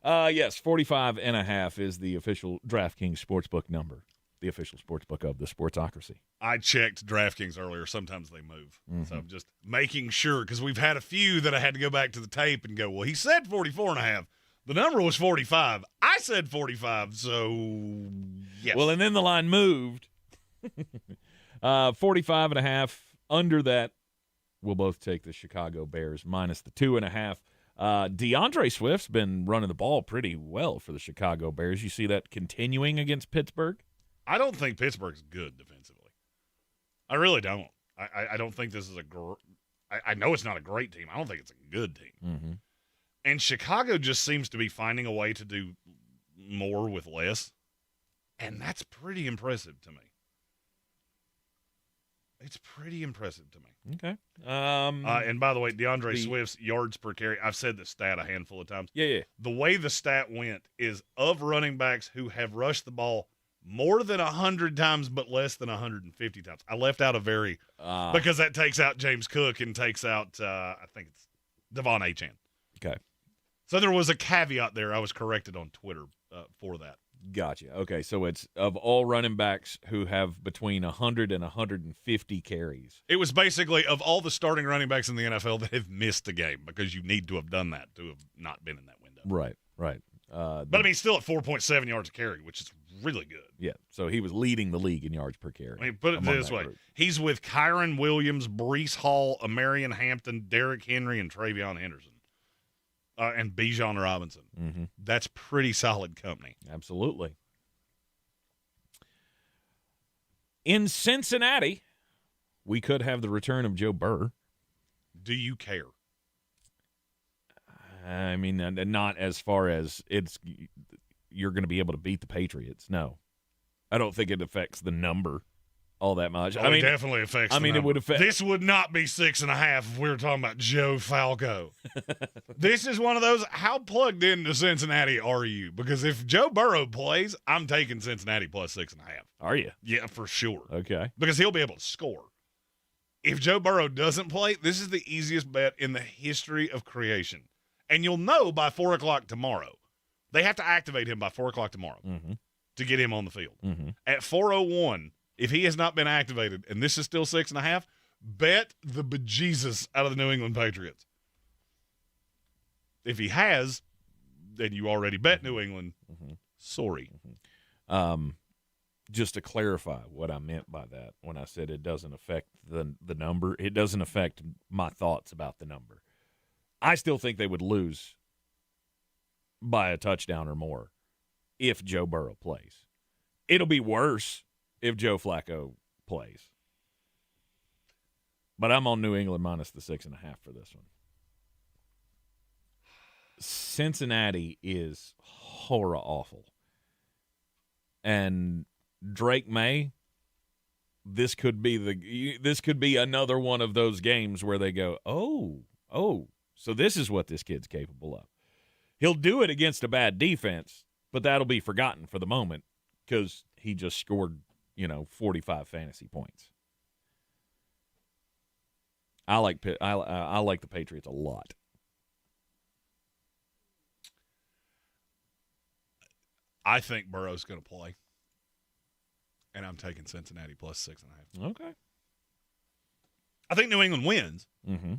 Yes, 45.5 is the official DraftKings Sportsbook number. the official sports book of the Sportsocracy. I checked DraftKings earlier. Sometimes they move. So I'm just making sure, because we've had a few that I had to go back to the tape and go, well, he said 44.5. The number was 45. I said 45, so yes. Well, and then the line moved. 45.5. Under that, we'll both take the Chicago Bears minus the 2.5. DeAndre Swift's been running the ball pretty well for the Chicago Bears. You see that continuing against Pittsburgh? I don't think Pittsburgh's good defensively. I really don't. I don't think this is I know it's not a great team. I don't think it's a good team. Mm-hmm. And Chicago just seems to be finding a way to do more with less. And that's pretty impressive to me. It's pretty impressive to me. Okay. And by the way, DeAndre Swift's yards per carry, I've said this stat a handful of times. Yeah. The way the stat went is of running backs who have rushed the ball more than 100 times but less than 150 times. I left out because that takes out James Cook and takes out, I think it's Devon Achane. Okay. So there was a caveat there. I was corrected on Twitter for that. Gotcha. Okay, so it's of all running backs who have between 100 and 150 carries. It was basically of all the starting running backs in the NFL that have missed a game, because you need to have done that to have not been in that window. Right. But, I mean, still at 4.7 yards a carry, which is really good. Yeah, so he was leading the league in yards per carry. I mean, put it this way. He's with Kyron Williams, Breece Hall, Amarian Hampton, Derrick Henry, and Travion Henderson. And Bijan Robinson. Mm-hmm. That's pretty solid company. Absolutely. In Cincinnati, we could have the return of Joe Burrow. Do you care? I mean, not as far as you're going to be able to beat the Patriots. No. I don't think it affects the number all that much. Oh, it definitely affects the number. It would affect. This would not be 6.5 if we were talking about Joe Falco. This is one of those, how plugged into Cincinnati are you? Because if Joe Burrow plays, I'm taking Cincinnati plus 6.5. Are you? Yeah, for sure. Okay. Because he'll be able to score. If Joe Burrow doesn't play, this is the easiest bet in the history of creation. And you'll know by 4 o'clock tomorrow. They have to activate him by 4 o'clock tomorrow to get him on the field. Mm-hmm. At 4:01, if he has not been activated and this is still 6.5, bet the bejesus out of the New England Patriots. If he has, then you already bet New England. Sorry. Just to clarify what I meant by that when I said it doesn't affect the number, it doesn't affect my thoughts about the number. I still think they would lose by a touchdown or more if Joe Burrow plays. It'll be worse if Joe Flacco plays. But I'm on New England minus the 6.5 for this one. Cincinnati is horror awful. And Drake May, this could be another one of those games where they go, oh, so this is what this kid's capable of. He'll do it against a bad defense, but that'll be forgotten for the moment because he just scored, 45 fantasy points. I like the Patriots a lot. I think Burrow's going to play, and I'm taking Cincinnati plus 6.5. Okay. I think New England wins. Mm-hmm.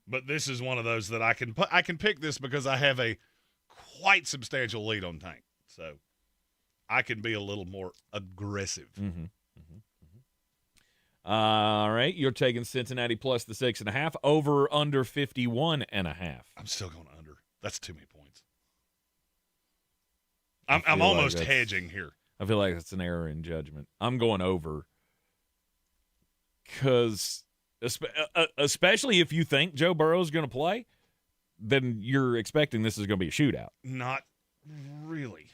But this is one of those that I can pick this because I have a quite substantial lead on Tank. So I can be a little more aggressive. Mm-hmm. All right. You're taking Cincinnati plus the 6.5, over under 51.5. I'm still going under. That's too many points. I'm almost hedging here. I feel like that's an error in judgment. I'm going over because especially if you think Joe Burrow is going to play, then you're expecting this is going to be a shootout. Not really.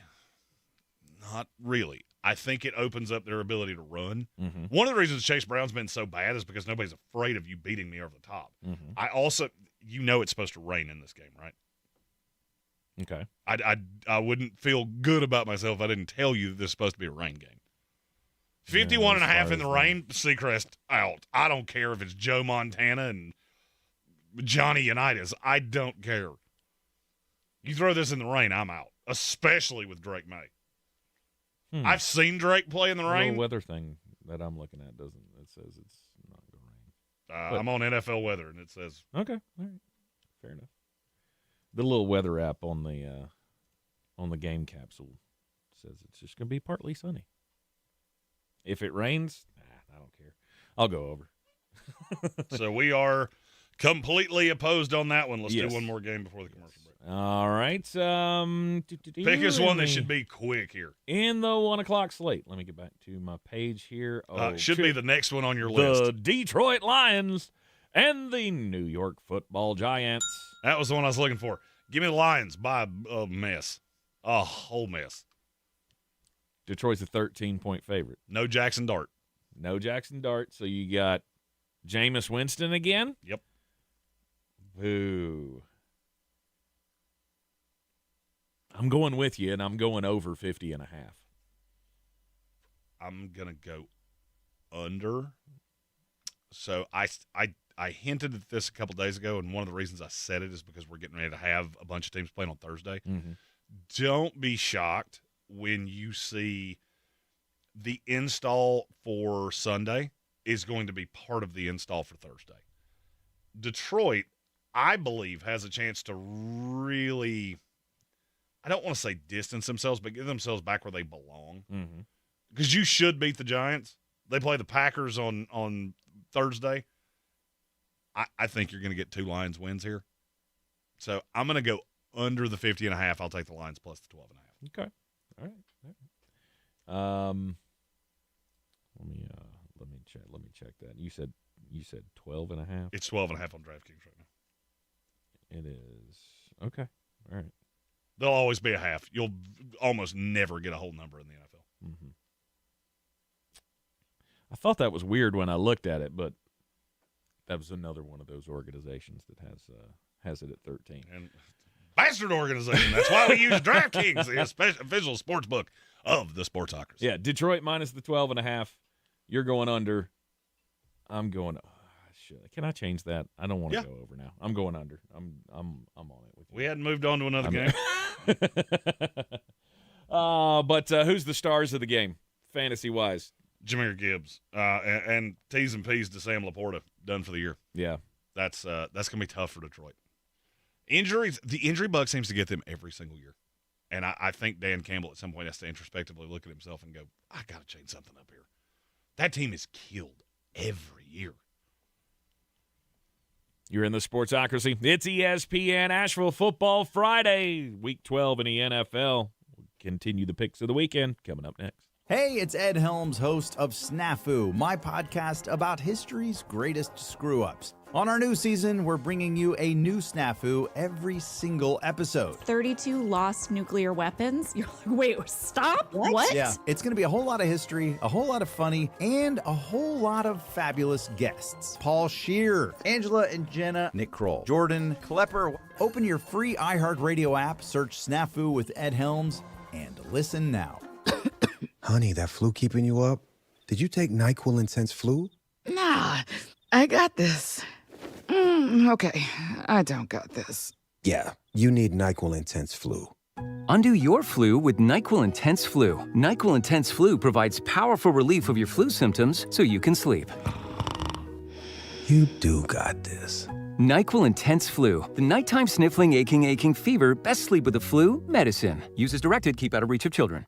I think it opens up their ability to run. Mm-hmm. One of the reasons Chase Brown's been so bad is because nobody's afraid of you beating me over the top. Mm-hmm. I also, it's supposed to rain in this game, right? Okay. I wouldn't feel good about myself if I didn't tell you that this is supposed to be a rain game. 51.5 in the rain, Seacrest out. I don't care if it's Joe Montana and Johnny Unitas. I don't care. You throw this in the rain, I'm out, especially with Drake May. I've seen Drake play in the The rain. little weather thing that I'm looking at doesn't. It says it's not going to rain. I'm on NFL weather, and it says okay. All right. Fair enough. The little weather app on the game capsule says it's just going to be partly sunny. If it rains, I don't care. I'll go over. So we are completely opposed on that one. Let's Yes. do one more game before the commercial break. All right. Pick us one that should be quick here. In the 1 o'clock slate. Let me get back to my page here. Should be the next one on your list. The Detroit Lions and the New York Football Giants. That was the one I was looking for. Give me the Lions by a mess. A whole mess. Detroit's a 13-point favorite. No Jackson Dart. No Jackson Dart. So you got Jameis Winston again? Yep. Boo. I'm going with you, and I'm going over 50.5. I'm going to go under. So I hinted at this a couple days ago, and one of the reasons I said it is because we're getting ready to have a bunch of teams playing on Thursday. Mm-hmm. Don't be shocked when you see the install for Sunday is going to be part of the install for Thursday. Detroit, I believe, has a chance to really, I don't want to say distance themselves, but get themselves back where they belong. Mm-hmm. Because you should beat the Giants. They play the Packers on Thursday. I think you're going to get 2 Lions wins here. So I'm going to go under the 50.5. I'll take the Lions plus the 12.5. Okay. All right. Let me check that. You said 12.5? It's 12.5 on DraftKings right now. It is. Okay. All right. There'll always be a half. You'll almost never get a whole number in the NFL. Mm-hmm. I thought that was weird when I looked at it, but that was another one of those organizations that has it at 13. And bastard organization. That's why we use DraftKings, the official sports book of the Sportsocracy. Yeah, Detroit minus the 12.5. You're going under. I'm going. Can I change that? I don't want to go over now. I'm going under. I'm on it with you. We hadn't moved on to another game. But who's the stars of the game, fantasy wise? Jahmyr Gibbs and T's and P's to Sam Laporta done for the year. Yeah, that's gonna be tough for Detroit. Injuries, the injury bug seems to get them every single year, and I think Dan Campbell at some point has to introspectively look at himself and go, I got to change something up here. That team is killed every year. You're in the Sportsocracy. It's ESPN Asheville Football Friday, Week 12 in the NFL. We'll continue the picks of the weekend coming up next. Hey, it's Ed Helms, host of Snafu, my podcast about history's greatest screw-ups. On our new season, we're bringing you a new snafu every single episode. 32 lost nuclear weapons? You're like, wait, stop? What? Yeah, it's going to be a whole lot of history, a whole lot of funny, and a whole lot of fabulous guests. Paul Scheer, Angela and Jenna, Nick Kroll, Jordan Klepper. Open your free iHeartRadio app, search Snafu with Ed Helms, and listen now. Honey, that flu keeping you up? Did you take NyQuil Intense Flu? Nah, I got this. Okay, I don't got this. Yeah, you need NyQuil Intense Flu. Undo your flu with NyQuil Intense Flu. NyQuil Intense Flu provides powerful relief of your flu symptoms so you can sleep. You do got this. NyQuil Intense Flu. The nighttime sniffling, aching fever. Best sleep with the flu medicine. Use as directed. Keep out of reach of children.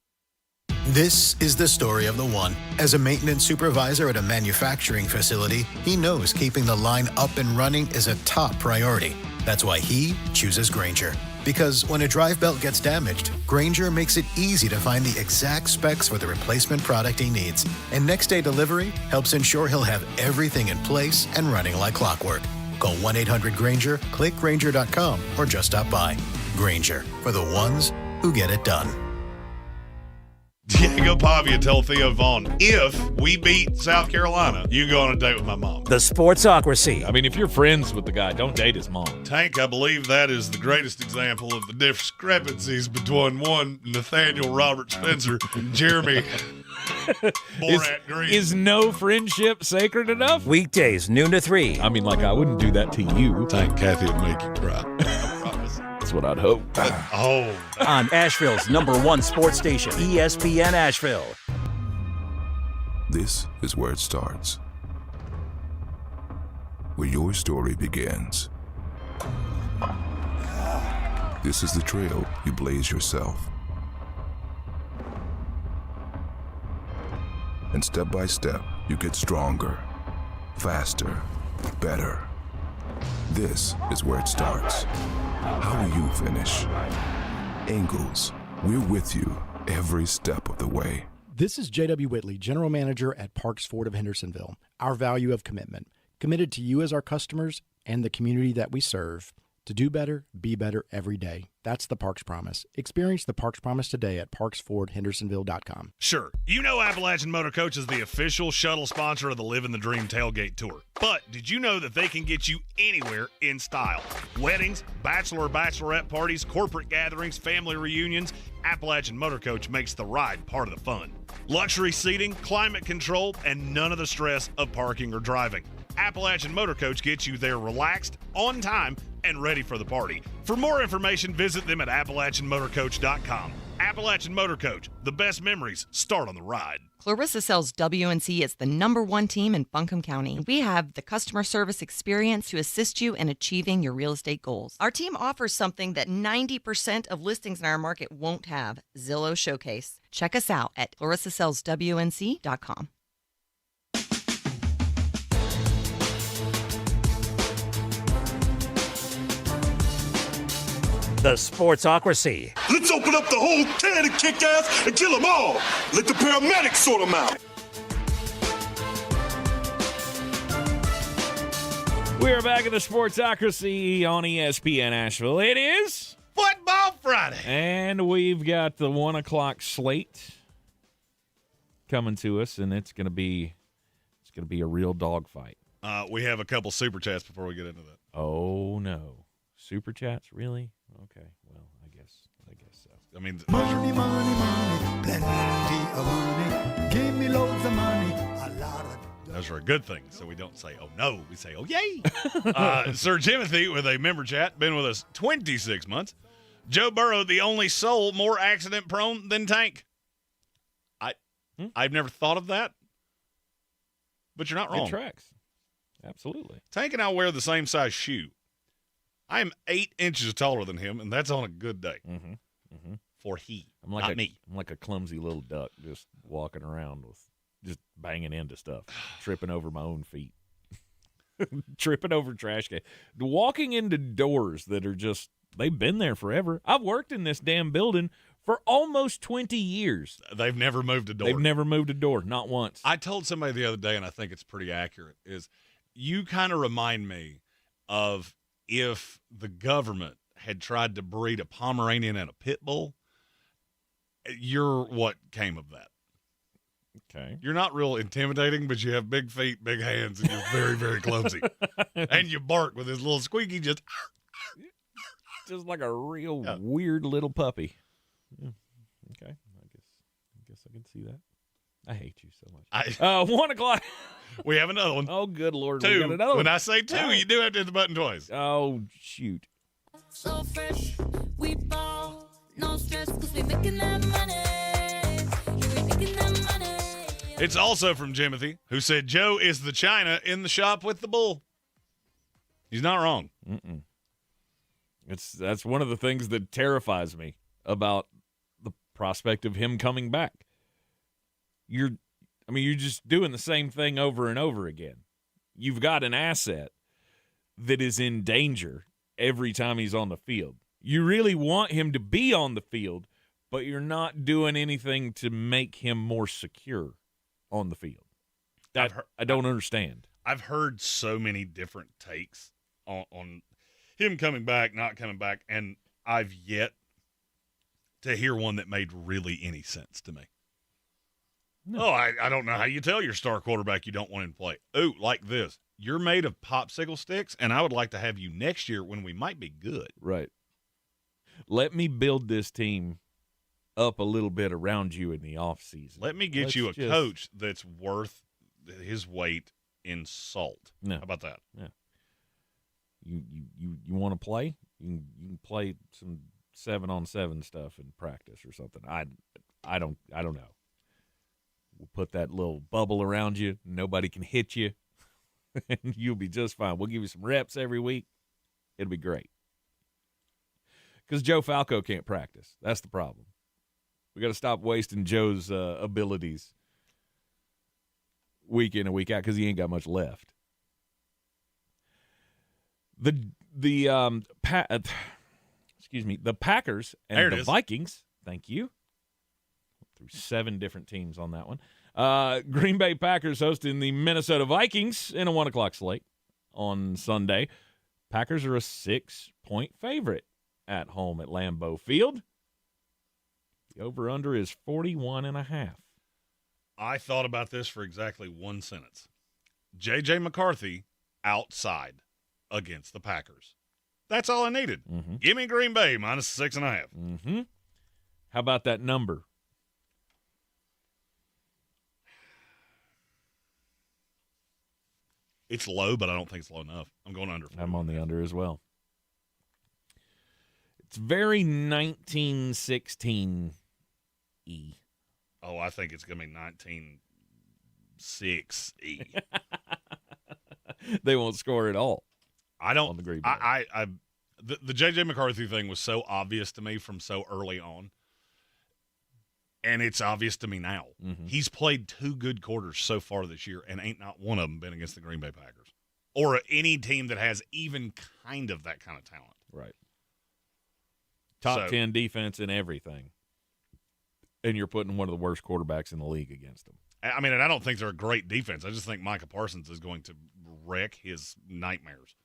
This is the story of the one. As a maintenance supervisor at a manufacturing facility, he knows keeping the line up and running is a top priority. That's why he chooses Grainger. Because when a drive belt gets damaged, Grainger makes it easy to find the exact specs for the replacement product he needs. And next day delivery helps ensure he'll have everything in place and running like clockwork. Call 1-800-GRAINGER, click Grainger.com, or just stop by. Grainger, for the ones who get it done. Diego Pavia tell Theo Vaughn, if we beat South Carolina, you go on a date with my mom. The Sportsocracy. I mean, if you're friends with the guy, don't date his mom. Tank, I believe that is the greatest example of the discrepancies between one Nathaniel Robert Spencer and Jeremy Borat Green. Is no friendship sacred enough? Weekdays, noon to 3. I mean, like, I wouldn't do that to you. Tank, Kathy would make you cry. That's what I'd hope. On Asheville's #1 sports station, ESPN Asheville. This is where it starts. Where your story begins. This is the trail you blaze yourself. And step by step, you get stronger, faster, better. This is where it starts. How will you finish? Ingalls, we're with you every step of the way. This is J.W. Whitley, General Manager at Parks Ford of Hendersonville. Our value of commitment. Committed to you as our customers and the community that we serve. To do better, be better every day. That's the Parks Promise. Experience the Parks Promise today at parksfordhendersonville.com. Sure, you know Appalachian Motor Coach is the official shuttle sponsor of the Living the Dream Tailgate Tour. But did you know that they can get you anywhere in style? Weddings, bachelorette parties, corporate gatherings, family reunions. Appalachian Motor Coach makes the ride part of the fun. Luxury seating, climate control, and none of the stress of parking or driving. Appalachian Motor Coach gets you there relaxed, on time, and ready for the party. For more information, visit them at AppalachianMotorCoach.com. Appalachian Motor Coach, the best memories start on the ride. Clarissa sells WNC as the #1 team in Buncombe County. We have the customer service experience to assist you in achieving your real estate goals. Our team offers something that 90% of listings in our market won't have, Zillow Showcase. Check us out at ClarissaSellsWNC.com. The Sportsocracy. Let's open up the whole can and kick ass and kill them all. Let the paramedics sort them out. We're back in the Sportsocracy on ESPN Asheville. It is Football Friday. And we've got the 1 o'clock slate coming to us, and it's gonna be a real dogfight. We have a couple super chats before we get into that. Oh no. Super chats, really? Okay, well, I guess so. I mean, money, plenty of money. Give me loads of money, a lot of. Those are a good thing, so we don't say, oh no, we say, oh yay. Sir Timothy with a member chat, been with us 26 months. Joe Burrow, the only soul more accident prone than Tank. I've never thought of that, but you're not wrong. It tracks. Absolutely. Tank and I wear the same size shoe. I am 8 inches taller than him, and that's on a good day. Mm-hmm. Mm-hmm. For he, I'm like not me. I'm like a clumsy little duck just walking around with just banging into stuff, tripping over my own feet, tripping over trash cans, walking into doors that are just, they've been there forever. I've worked in this damn building for almost 20 years. They've never moved a door. They've never moved a door, not once. I told somebody the other day, and I think it's pretty accurate, is you kind of remind me of if the government had tried to breed a Pomeranian and a pit bull. You're what came of that. Okay. You're not real intimidating, but you have big feet, big hands, and you're very, very clumsy. And you bark with this little squeaky just like a real weird little puppy. Yeah. Okay. I guess I can see that. I hate you so much. 1 o'clock. We have another one. Oh, good Lord. 2. We got another one. When I say 2, you do have to hit the button twice. Oh, shoot. So fresh, we ball, no stress, 'cause we making that money. Yeah, we making that money. It's also from Timothy, who said Joe is the China in the shop with the bull. He's not wrong. Mm-mm. That's one of the things that terrifies me about the prospect of him coming back. You're just doing the same thing over and over again. You've got an asset that is in danger every time he's on the field. You really want him to be on the field, but you're not doing anything to make him more secure on the field. I don't understand. I've heard so many different takes on him coming back, not coming back, and I've yet to hear one that made really any sense to me. No. Oh, I don't know how you tell your star quarterback you don't want him to play. Oh, like this. You're made of popsicle sticks, and I would like to have you next year when we might be good. Right. Let me build this team up a little bit around you in the offseason. Let me get you a coach that's worth his weight in salt. No. How about that? Yeah. You want to play? You can play some 7-on-7 stuff in practice or something. I don't know. We'll put that little bubble around you. Nobody can hit you, and you'll be just fine. We'll give you some reps every week. It'll be great. Because Joe Falco can't practice. That's the problem. We got to stop wasting Joe's abilities week in and week out because he ain't got much left. The Packers and the Vikings. Thank you. Through 7 different teams on that one. Green Bay Packers hosting the Minnesota Vikings in a 1 o'clock slate on Sunday. Packers are a 6-point favorite at home at Lambeau Field. The over-under is 41.5. I thought about this for exactly one sentence. J.J. McCarthy outside against the Packers. That's all I needed. Mm-hmm. Give me Green Bay minus 6.5. Mm-hmm. How about that number? It's low, but I don't think it's low enough. I'm going under. I'm on the under as well. It's very 1916-y. Oh, I think it's going to be 19-6-y. They won't score at all. I don't. On the Green Bay. The J.J. McCarthy thing was so obvious to me from so early on, and it's obvious to me now. Mm-hmm. He's played 2 good quarters so far this year, and ain't not one of them been against the Green Bay Packers or any team that has even kind of that kind of talent. Right. Top 10 defense and everything, and you're putting one of the worst quarterbacks in the league against them. I mean, and I don't think they're a great defense. I just think Micah Parsons is going to wreck his nightmares.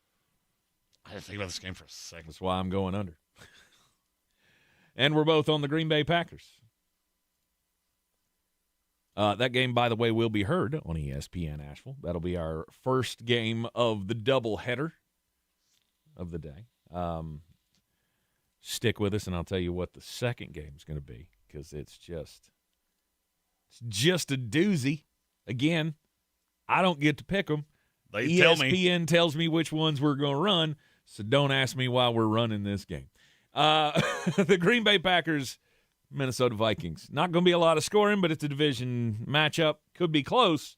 I didn't think about this game for a second. That's why I'm going under. And we're both on the Green Bay Packers. That game, by the way, will be heard on ESPN Asheville. That'll be our first game of the doubleheader of the day. Stick with us, and I'll tell you what the second game is going to be, because it's just a doozy. Again, I don't get to pick them. ESPN tells me which ones we're going to run, so don't ask me why we're running this game. The Green Bay Packers, Minnesota Vikings. Not going to be a lot of scoring, but it's a division matchup. Could be close,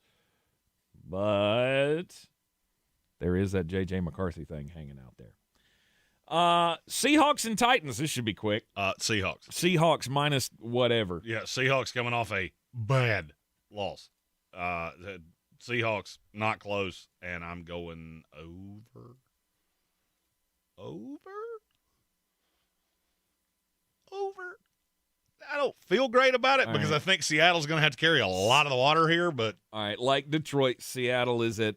but there is that J.J. McCarthy thing hanging out there. Seahawks and Titans. This should be quick. Seahawks minus whatever. Yeah, Seahawks coming off a bad loss. Seahawks not close, and I'm going over. I don't feel great about it because I think Seattle's going to have to carry a lot of the water here. But all right, like Detroit, Seattle is at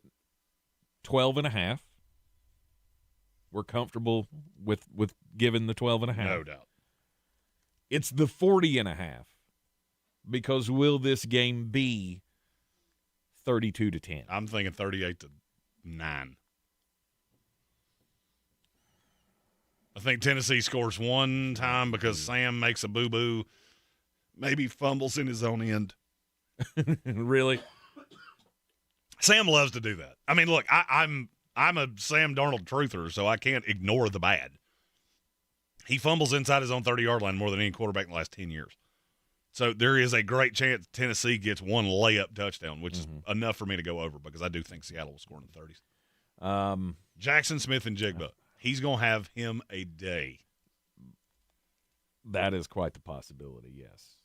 12.5. We're comfortable with giving the 12.5. No doubt. It's the 40.5 because will this game be 32-10? I'm thinking 38-9. I think Tennessee scores one time because Sam makes a boo-boo, maybe fumbles in his own end. Really? Sam loves to do that. I mean, look, I'm a Sam Darnold truther, so I can't ignore the bad. He fumbles inside his own 30-yard line more than any quarterback in the last 10 years. So there is a great chance Tennessee gets one layup touchdown, which is enough for me to go over because I do think Seattle will score in the 30s. Jackson Smith and Jigba. He's going to have him a day. That is quite the possibility, yes.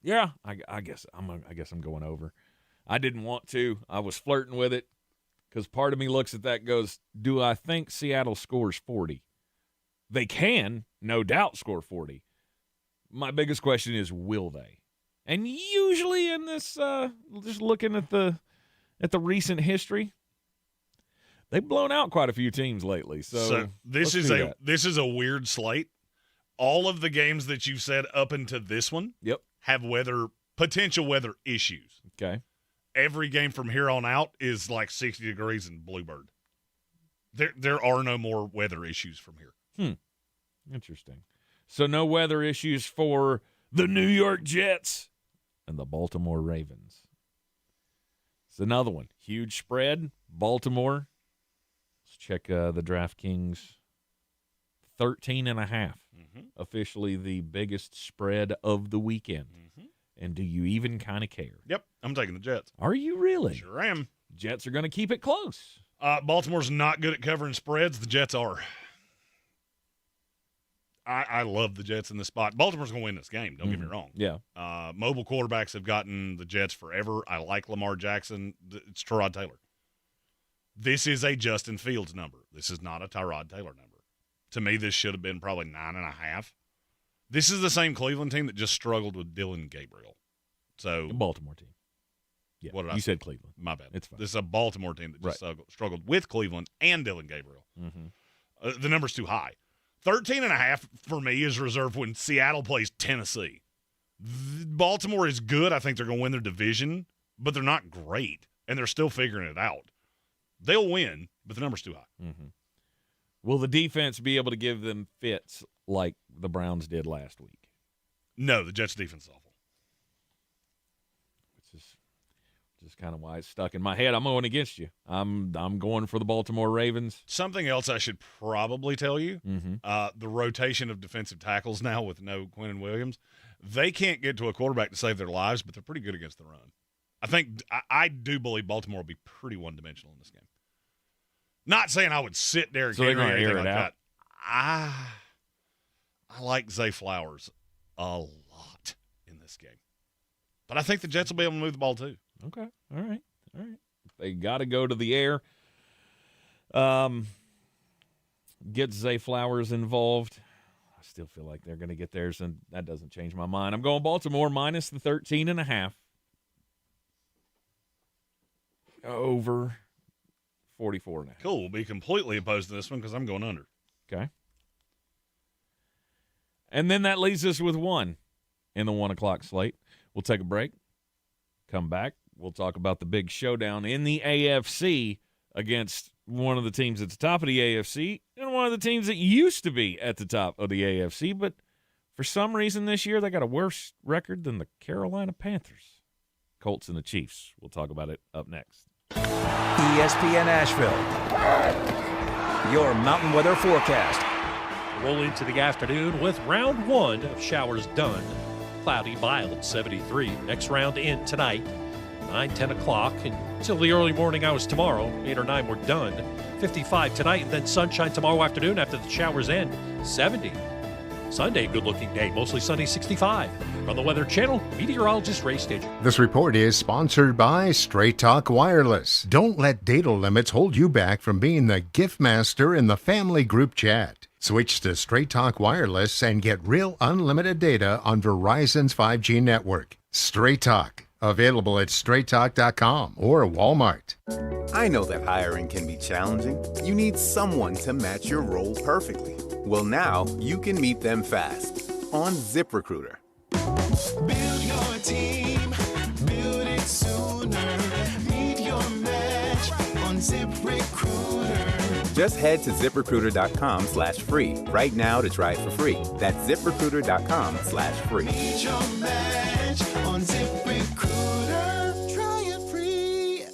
Yeah, I guess I'm going over. I didn't want to. I was flirting with it because part of me looks at that and goes, do I think Seattle scores 40? They can, no doubt, score 40. My biggest question is, will they? And usually in this, just looking at the recent history, they've blown out quite a few teams lately. So this is a weird slate. All of the games that you've said up into this one, have potential weather issues. Okay. Every game from here on out is like 60 degrees and Bluebird. There are no more weather issues from here. Interesting. So no weather issues for the New York Jets and the Baltimore Ravens. It's another one. Huge spread. Baltimore. Let's check the DraftKings 13.5. Officially the biggest spread of the weekend. And do you even kind of care? Yep, I'm taking the Jets. Are you really? Sure am. Jets are going to keep it close. Baltimore's not good at covering spreads. The Jets are. I love the Jets in this spot. Baltimore's going to win this game. Don't get me wrong. Yeah. Mobile quarterbacks have gotten the Jets forever. I like Lamar Jackson. It's Tyrod Taylor. This is a Justin Fields number. This is not a Tyrod Taylor number. To me, this should have been probably 9.5. This is the same Cleveland team that just struggled with Dylan Gabriel. So the Baltimore team. Yeah, what did you said Cleveland. My bad. It's fine. This is a Baltimore team that just struggled with Cleveland and Dylan Gabriel. The number's too high. 13.5 for me is reserved when Seattle plays Tennessee. Baltimore is good. I think they're going to win their division, but they're not great, and they're still figuring it out. They'll win, but the number's too high. Will the defense be able to give them fits like the Browns did last week? No, the Jets' defense is awful. Which is kind of why it's stuck in my head. I'm going against you. I'm going for the Baltimore Ravens. Something else I should probably tell you, the rotation of defensive tackles now with no Quinnen Williams, they can't get to a quarterback to save their lives, but they're pretty good against the run. I do believe Baltimore will be pretty one-dimensional in this game. Not saying I would sit Derrick Henry or anything like that. I like Zay Flowers a lot in this game. But I think the Jets will be able to move the ball too. Okay. All right. They got to go to the air. Get Zay Flowers involved. I still feel like they're going to get theirs, and that doesn't change my mind. I'm going Baltimore minus the 13.5. Over 44.5. Cool. We'll be completely opposed to this one because I'm going under. Okay. And then that leaves us with one in the 1 o'clock slate. We'll take a break. Come back. We'll talk about the big showdown in the AFC against one of the teams at the top of the AFC and one of the teams that used to be at the top of the AFC, but for some reason this year they got a worse record than the Carolina Panthers. Colts and the Chiefs. We'll talk about it up next. ESPN Asheville, your mountain weather forecast. Roll into the afternoon with round one of showers done. Cloudy, mild, 73. Next round in tonight, 9, 10 o'clock, until the early morning hours tomorrow. 8 or 9 we're done. 55 tonight, and then sunshine tomorrow afternoon after the showers end. 70. Sunday, good-looking day, mostly sunny, 65. From the Weather Channel, meteorologist Ray Stager. This report is sponsored by Straight Talk Wireless. Don't let data limits hold you back from being the gift master in the family group chat. Switch to Straight Talk Wireless and get real unlimited data on Verizon's 5G network. Straight Talk, available at straighttalk.com or Walmart. I know that hiring can be challenging. You need someone to match your role perfectly. Well, now you can meet them fast on ZipRecruiter. Build your team, build it sooner. Meet your match on ZipRecruiter. Just head to ZipRecruiter.com/free right now to try it for free. That's ZipRecruiter.com/free. Meet your match on ZipRecruiter. Try it free.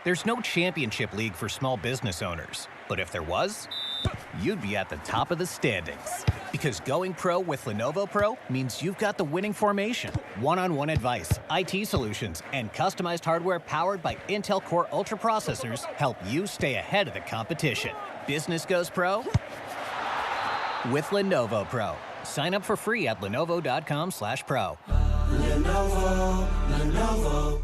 There's no championship league for small business owners, but if there was, you'd be at the top of the standings. Because going pro with Lenovo Pro means you've got the winning formation. One-on-one advice, IT solutions, and customized hardware powered by Intel Core Ultra processors help you stay ahead of the competition. Business goes pro with Lenovo Pro. Sign up for free at Lenovo.com/pro. Lenovo.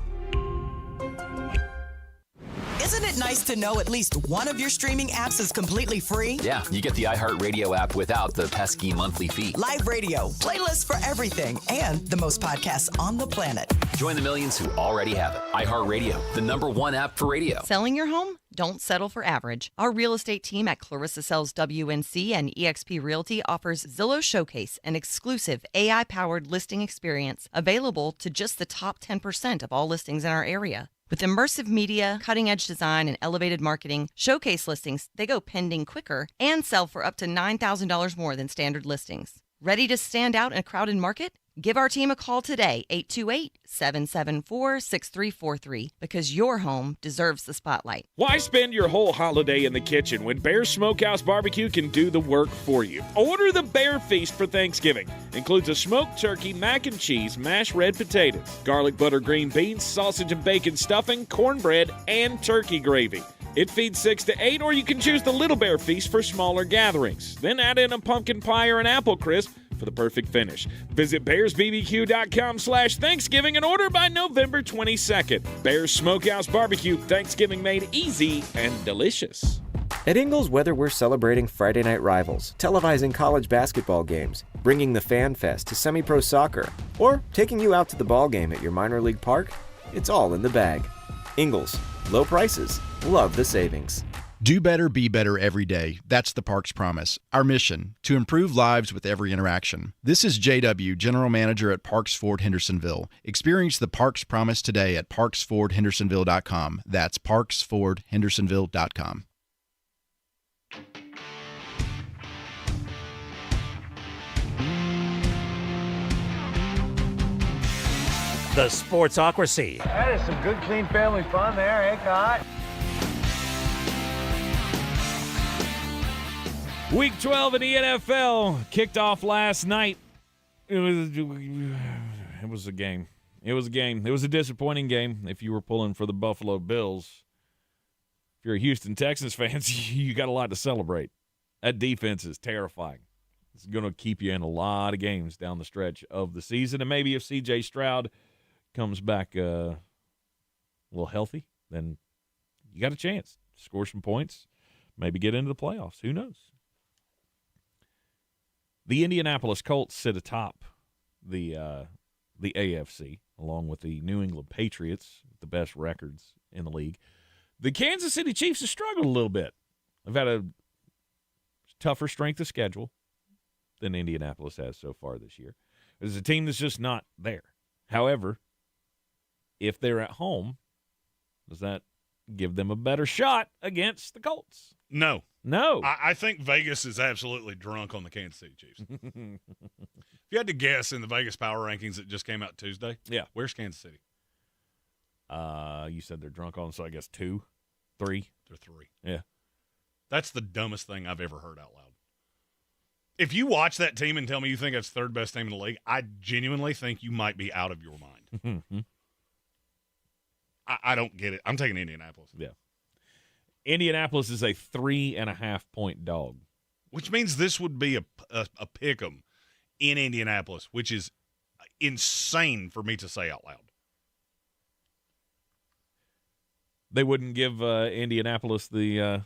Isn't it nice to know at least one of your streaming apps is completely free? Yeah, you get the iHeartRadio app without the pesky monthly fee. Live radio, playlists for everything, and the most podcasts on the planet. Join the millions who already have it. iHeartRadio, the #1 app for radio. Selling your home? Don't settle for average. Our real estate team at Clarissa Sells WNC and eXp Realty offers Zillow Showcase, an exclusive AI-powered listing experience available to just the top 10% of all listings in our area. With immersive media, cutting-edge design, and elevated marketing, Showcase listings, they go pending quicker and sell for up to $9,000 more than standard listings. Ready to stand out in a crowded market? Give our team a call today, 828-774-6343, because your home deserves the spotlight. Why spend your whole holiday in the kitchen when Bear's Smokehouse Barbecue can do the work for you? Order the Bear Feast for Thanksgiving. Includes a smoked turkey, mac and cheese, mashed red potatoes, garlic butter green beans, sausage and bacon stuffing, cornbread, and turkey gravy. It feeds 6 to 8, or you can choose the Little Bear Feast for smaller gatherings. Then add in a pumpkin pie or an apple crisp for the perfect finish. Visit bearsbbq.com/Thanksgiving and order by November 22nd. Bear's Smokehouse Barbecue, Thanksgiving made easy and delicious. At Ingles, whether we're celebrating Friday night rivals, televising college basketball games, bringing the Fan Fest to semi-pro soccer, or taking you out to the ball game at your minor league park, it's all in the bag. Ingles, low prices, love the savings. Do better, be better every day. That's the Parks Promise. Our mission, to improve lives with every interaction. This is JW, General Manager at Parks Ford Hendersonville. Experience the Parks Promise today at parksfordhendersonville.com. That's parksfordhendersonville.com. The Sportsocracy. That is some good, clean family fun there, eh, Cot? Week 12 in the NFL kicked off last night. It was a game. It was a game. It was a disappointing game if you were pulling for the Buffalo Bills. If you're a Houston Texans fan, you got a lot to celebrate. That defense is terrifying. It's going to keep you in a lot of games down the stretch of the season. And maybe if C.J. Stroud comes back a little healthy, then you got a chance to score some points, maybe get into the playoffs. Who knows? The Indianapolis Colts sit atop the AFC, along with the New England Patriots, the best records in the league. The Kansas City Chiefs have struggled a little bit. They've had a tougher strength of schedule than Indianapolis has so far this year. It's a team that's just not there. However, if they're at home, does that give them a better shot against the Colts? No. No. I think Vegas is absolutely drunk on the Kansas City Chiefs. If you had to guess in the Vegas Power Rankings that just came out Tuesday, where's Kansas City? You said they're drunk on, so I guess 2, 3? They're 3. Yeah. That's the dumbest thing I've ever heard out loud. If you watch that team and tell me you think it's third best team in the league, I genuinely think you might be out of your mind. I don't get it. I'm taking Indianapolis. Yeah. Indianapolis is a 3.5-point dog. Which means this would be a pick 'em in Indianapolis, which is insane for me to say out loud. They wouldn't give Indianapolis the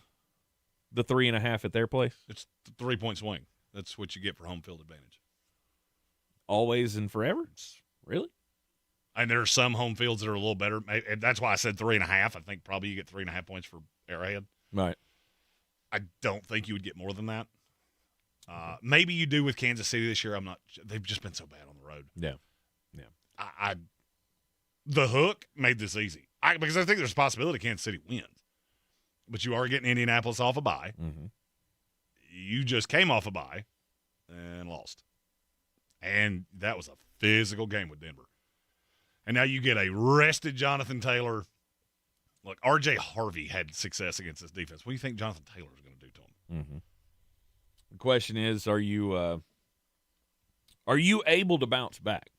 3.5 at their place? It's the 3-point swing. That's what you get for home field advantage. Always and forever? Really? And there are some home fields that are a little better. That's why I said 3.5. I think probably you get 3.5 points for Arrowhead. Right. I don't think you would get more than that. Maybe you do with Kansas City this year. I'm not. They've just been so bad on the road. Yeah. The hook made this easy because I think there's a possibility Kansas City wins, but you are getting Indianapolis off a bye. Mm-hmm. You just came off a bye and lost, and that was a physical game with Denver. And now you get a rested Jonathan Taylor. Look, R.J. Harvey had success against this defense. What do you think Jonathan Taylor is going to do to him? Mm-hmm. The question is, are you able to bounce back?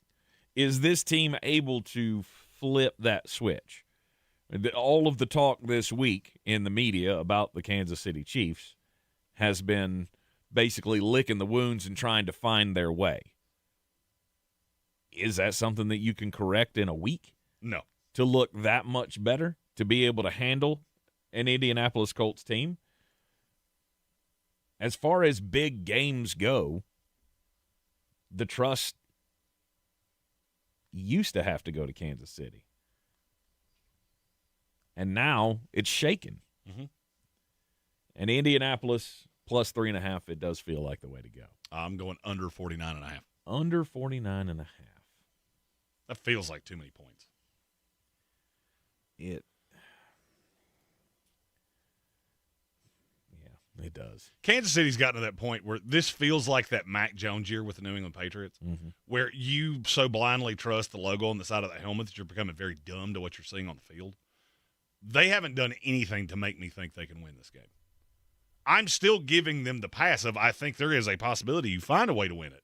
Is this team able to flip that switch? All of the talk this week in the media about the Kansas City Chiefs has been basically licking the wounds and trying to find their way. Is that something that you can correct in a week? No. To look that much better? To be able to handle an Indianapolis Colts team? As far as big games go, the trust used to have to go to Kansas City. And now it's shaken. Mm-hmm. And Indianapolis plus 3.5, it does feel like the way to go. I'm going under 49.5. Under 49.5. That feels like too many points. It does. Kansas City's gotten to that point where this feels like that Mac Jones year with the New England Patriots, where you so blindly trust the logo on the side of the helmet that you're becoming very dumb to what you're seeing on the field. They haven't done anything to make me think they can win this game. I'm still giving them the pass of I think there is a possibility you find a way to win it,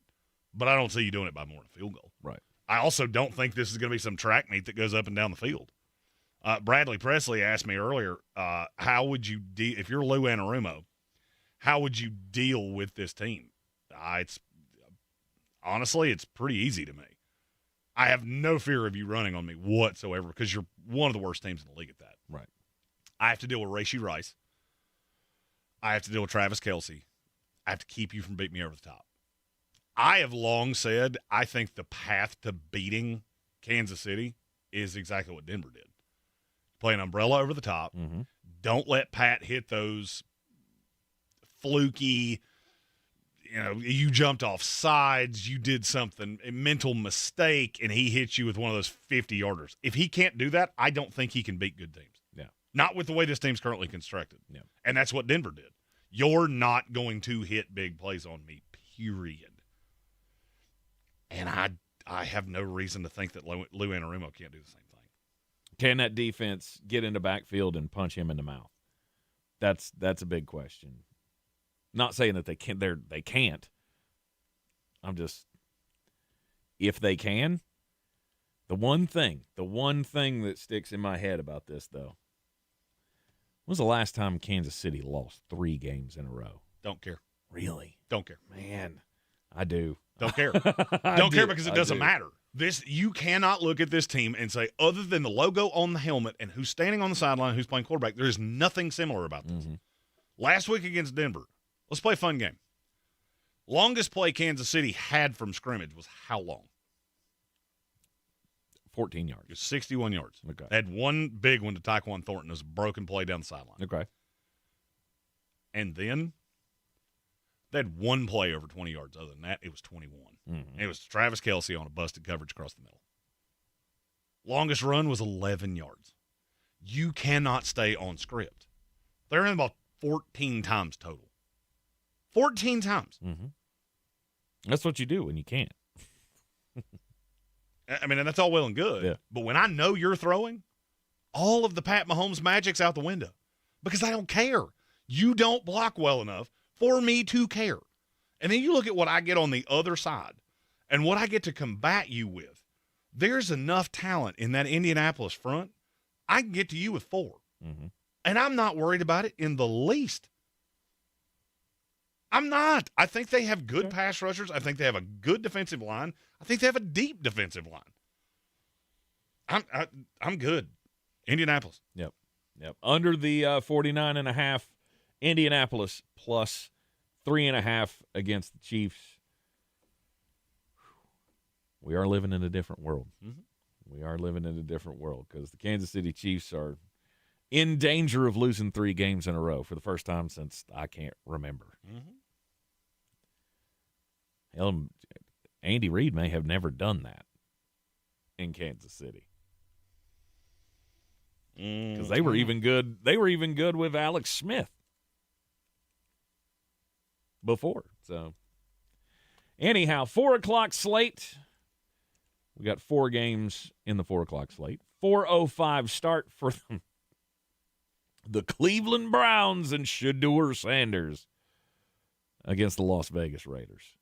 but I don't see you doing it by more than a field goal. Right. I also don't think this is going to be some track meet that goes up and down the field. Bradley Presley asked me earlier, how would you if you're Lou Anarumo, how would you deal with this team? Honestly, it's pretty easy to me. I have no fear of you running on me whatsoever because you're one of the worst teams in the league at that. Right. I have to deal with Rashee Rice. I have to deal with Travis Kelce. I have to keep you from beating me over the top. I have long said I think the path to beating Kansas City is exactly what Denver did. Play an umbrella over the top. Don't let Pat hit those fluky, you jumped off sides, you did something, a mental mistake, and he hits you with one of those 50-yarders. If he can't do that, I don't think he can beat good teams. Yeah. Not with the way this team's currently constructed. Yeah. And that's what Denver did. You're not going to hit big plays on me, period. And I have no reason to think that Lou Anarumo can't do the same thing. Can that defense get into backfield and punch him in the mouth? That's a big question. Not saying that they can't. They can't. I'm just, if they can, the one thing that sticks in my head about this though. When was the last time Kansas City lost 3 games in a row? Don't care. Really? Don't care. Man, I do. Don't care. Don't care because it doesn't matter. You cannot look at this team and say, other than the logo on the helmet and who's standing on the sideline, who's playing quarterback, there is nothing similar about this. Last week against Denver, let's play a fun game. Longest play Kansas City had from scrimmage was how long? 14 yards. It was 61 yards. Okay. They had one big one to Tyquan Thornton. It was a broken play down the sideline. Okay. And then they had one play over 20 yards. Other than that, it was 21. It was Travis Kelce on a busted coverage across the middle. Longest run was 11 yards. You cannot stay on script. They're in about 14 times total. 14 times. That's what you do when you can't. I mean, and that's all well and good. Yeah. But when I know you're throwing, all of the Pat Mahomes magic's out the window because I don't care. You don't block well enough for me to care. And then you look at what I get on the other side and what I get to combat you with. There's enough talent in that Indianapolis front. I can get to you with 4. And I'm not worried about it in the least. I'm not. I think they have good pass rushers. I think they have a good defensive line. I think they have a deep defensive line. I'm good. Indianapolis. Yep. Under the 49.5, Indianapolis plus 3.5 against the Chiefs. We are living in a different world. We are living in a different world because the Kansas City Chiefs are in danger of losing 3 games in a row for the first time since I can't remember. Hell, Andy Reid may have never done that in Kansas City because they were even good. They were even good with Alex Smith before. So, anyhow, 4:00 slate. We got 4 games in the 4:00 slate. 4:05 start for the Cleveland Browns and Shedeur Sanders against the Las Vegas Raiders.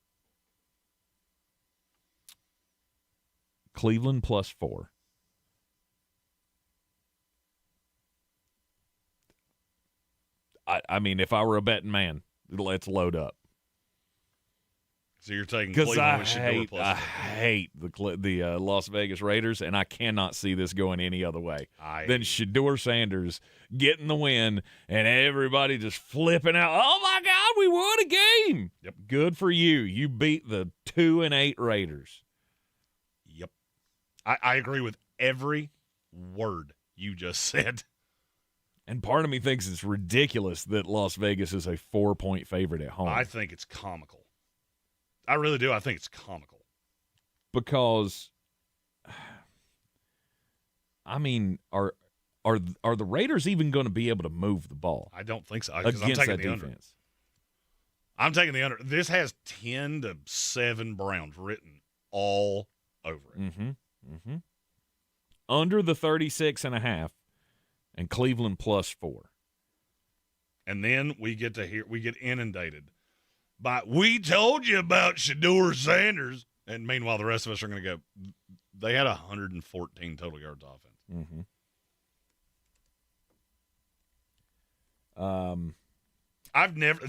Cleveland plus 4. I mean, if I were a betting man, let's load up. So you're taking because Cleveland I hate the Las Vegas Raiders, and I cannot see this going any other way than Shedeur Sanders getting the win and everybody just flipping out. Oh my God, we won a game! Yep, good for you. You beat the 2-8 Raiders. Yep, I agree with every word you just said. And part of me thinks it's ridiculous that Las Vegas is a 4-point favorite at home. I think it's comical. I really do. I think it's comical. Because, I mean, are the Raiders even going to be able to move the ball? I don't think so. Against I'm taking that the under. defense. I'm taking the under. This has 10-7 Browns written all over it. Mm-hmm. Mm-hmm. Under the 36.5 and Cleveland +4. And then we get inundated by, we told you about Shedeur Sanders. And meanwhile, the rest of us are going to go, they had 114 total yards offense. Mm-hmm.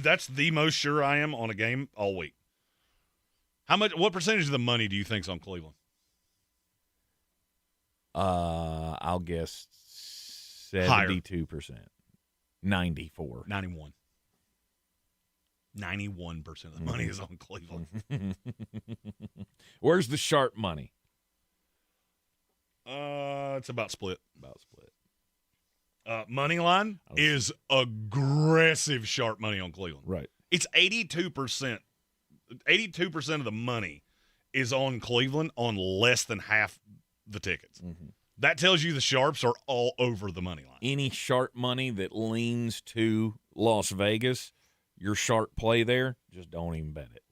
That's the most sure I am on a game all week. What percentage of the money do you think's on Cleveland? I'll guess 72%. 94. 91. 91% of the money is on Cleveland. Where's the sharp money? It's about split. About split. Money line is aggressive sharp money on Cleveland. Right. It's 82%. 82% of the money is on Cleveland on less than half the tickets. Mm-hmm. That tells you the sharps are all over the money line. Any sharp money that leans to Las Vegas, your sharp play there, just don't even bet it.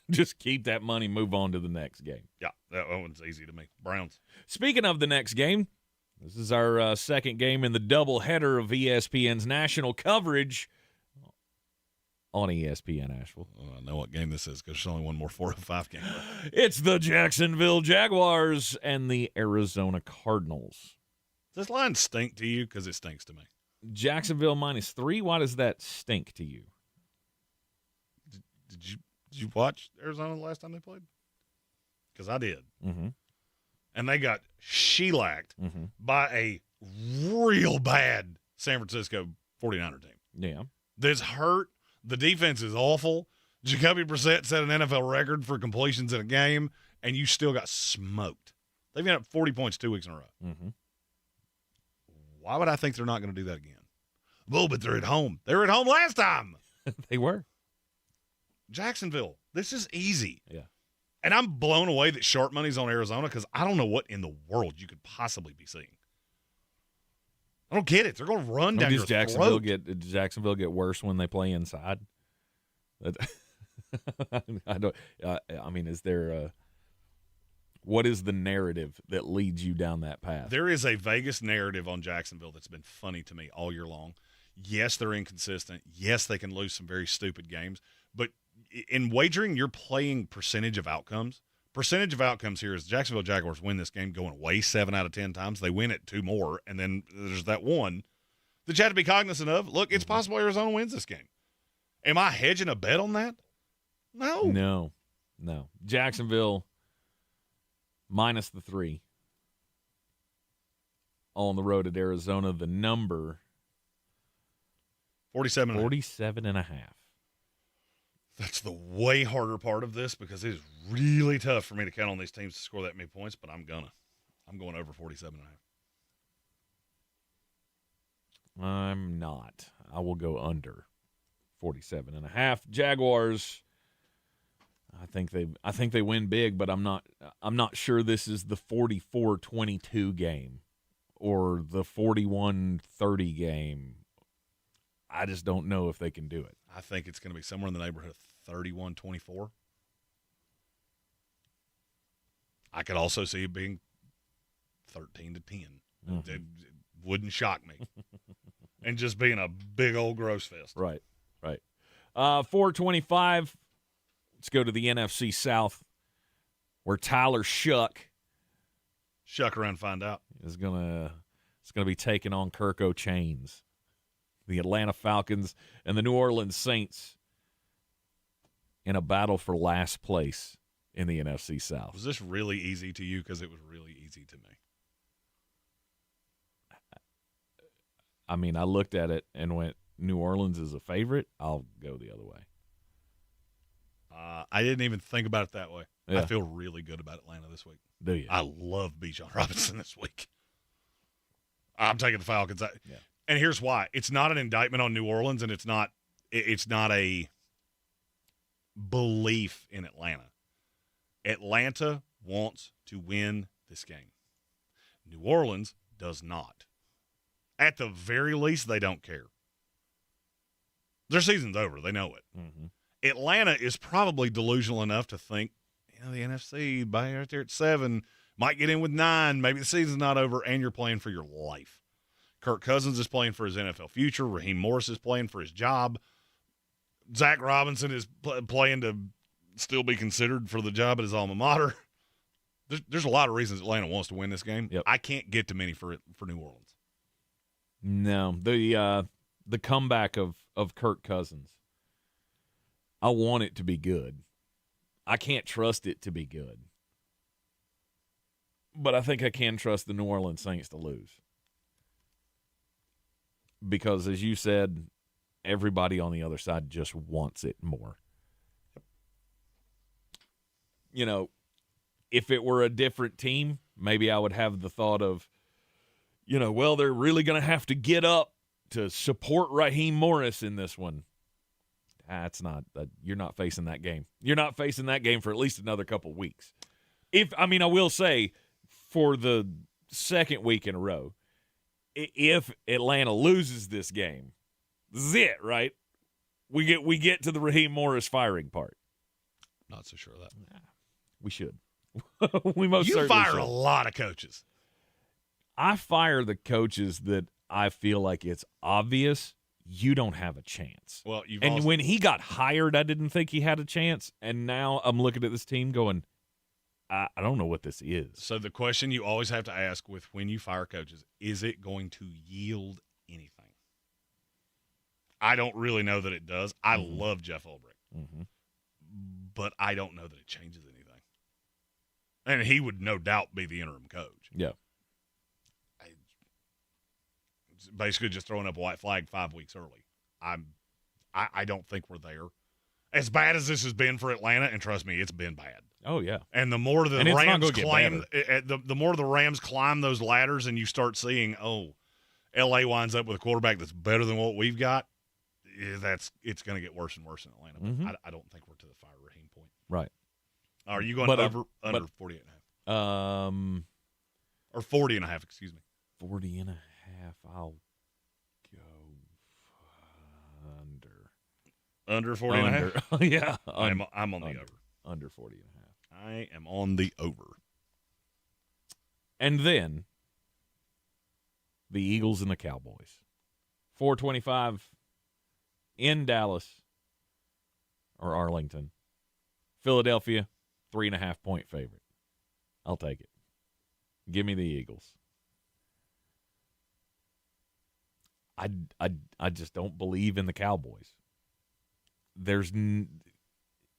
Just keep that money, move on to the next game. Yeah, that one's easy to me. Browns. Speaking of the next game, this is our second game in the doubleheader of ESPN's national coverage on ESPN Asheville. I know what game this is because there's only one more 4 of 5 game left. It's the Jacksonville Jaguars and the Arizona Cardinals. Does this line stink to you? Because it stinks to me. Jacksonville -3. Why does that stink to you? Did you watch Arizona the last time they played? Because I did. Mm-hmm. And they got shellacked by a real bad San Francisco 49er team. Yeah. This hurt. The defense is awful. Jacoby Brissett set an NFL record for completions in a game, and you still got smoked. They've been up 40 points 2 weeks in a row. Mm-hmm. Why would I think they're not going to do that again? Well, but they're at home. They were at home last time. They were. Jacksonville, this is easy. Yeah. And I'm blown away that sharp money's on Arizona because I don't know what in the world you could possibly be seeing. I don't get it. They're going to run down your throat. Did Jacksonville get worse when they play inside? I don't. I mean, is there what is the narrative that leads you down that path? There is a Vegas narrative on Jacksonville that's been funny to me all year long. Yes, they're inconsistent. Yes, they can lose some very stupid games. But in wagering, you're playing percentage of outcomes. Percentage of outcomes here is Jacksonville Jaguars win this game going away 7 out of 10 times. They win it 2 more, and then there's that one that you have to be cognizant of. Look, it's possible Arizona wins this game. Am I hedging a bet on that? No. No. Jacksonville -3 on the road at Arizona. The number 47.5. That's the way harder part of this because it is really tough for me to count on these teams to score that many points, but I'm going over 47.5. I'm not. I will go under 47.5. Jaguars, I think they win big, but I'm not sure this is the 44-22 game or the 41-30 game. I just don't know if they can do it. I think it's going to be somewhere in the neighborhood of 31-24. I could also see it being 13-10. Mm-hmm. It wouldn't shock me. And just being a big old gross fest. Right. 425. Let's go to the NFC South, where Tyler Shuck around and find out. It's gonna be taking on Kirk O'Chains. The Atlanta Falcons and the New Orleans Saints in a battle for last place in the NFC South. Was this really easy to you? Because it was really easy to me. I mean, I looked at it and went, New Orleans is a favorite. I'll go the other way. I didn't even think about it that way. Yeah. I feel really good about Atlanta this week. Do you? I love Bijan Robinson this week. I'm taking the Falcons. And here's why. It's not an indictment on New Orleans, and it's not a belief in Atlanta. Atlanta wants to win this game. New Orleans does not. At the very least, they don't care. Their season's over. They know it. Mm-hmm. Atlanta is probably delusional enough to think, the NFC, right there at 7, might get in with 9. Maybe the season's not over, and you're playing for your life. Kirk Cousins is playing for his NFL future. Raheem Morris is playing for his job. Zach Robinson is playing to still be considered for the job at his alma mater. There's a lot of reasons Atlanta wants to win this game. Yep. I can't get to many for New Orleans. No, the comeback of Kirk Cousins, I want it to be good. I can't trust it to be good. But I think I can trust the New Orleans Saints to lose. Because, as you said, everybody on the other side just wants it more. If it were a different team, maybe I would have the thought of, well, they're really going to have to get up to support Raheem Morris in this one. That's not you're not facing that game. You're not facing that game for at least another couple weeks. I will say, for the second week in a row, if Atlanta loses this game, this is it, right? We get to the Raheem Morris firing part. Not so sure of that. We should. We most certainly fire should. a lot of coaches. I fire the coaches that I feel like it's obvious you don't have a chance. Well, when he got hired, I didn't think he had a chance, and now I'm looking at this team going, I don't know what this is. So the question you always have to ask with when you fire coaches, is it going to yield anything? I don't really know that it does. I love Jeff Ulbrich, but I don't know that it changes anything. And he would no doubt be the interim coach. Yeah. Basically just throwing up a white flag 5 weeks early. I don't think we're there. As bad as this has been for Atlanta, and trust me, it's been bad. Oh, yeah. And the more the Rams climb, the more the Rams climb those ladders, and you start seeing, L.A. winds up with a quarterback that's better than what we've got, it's going to get worse and worse in Atlanta. I don't think we're to the fire Raheem point. Right. Are you going under 48.5? Or 40.5, excuse me. 40.5, I'll go under. Under 40.5? Yeah. I'm on the over. Under 40.5. I am on the over. And then the Eagles and the Cowboys. 4:25 in Dallas or Arlington. Philadelphia, 3.5-point favorite. I'll take it. Give me the Eagles. I just don't believe in the Cowboys.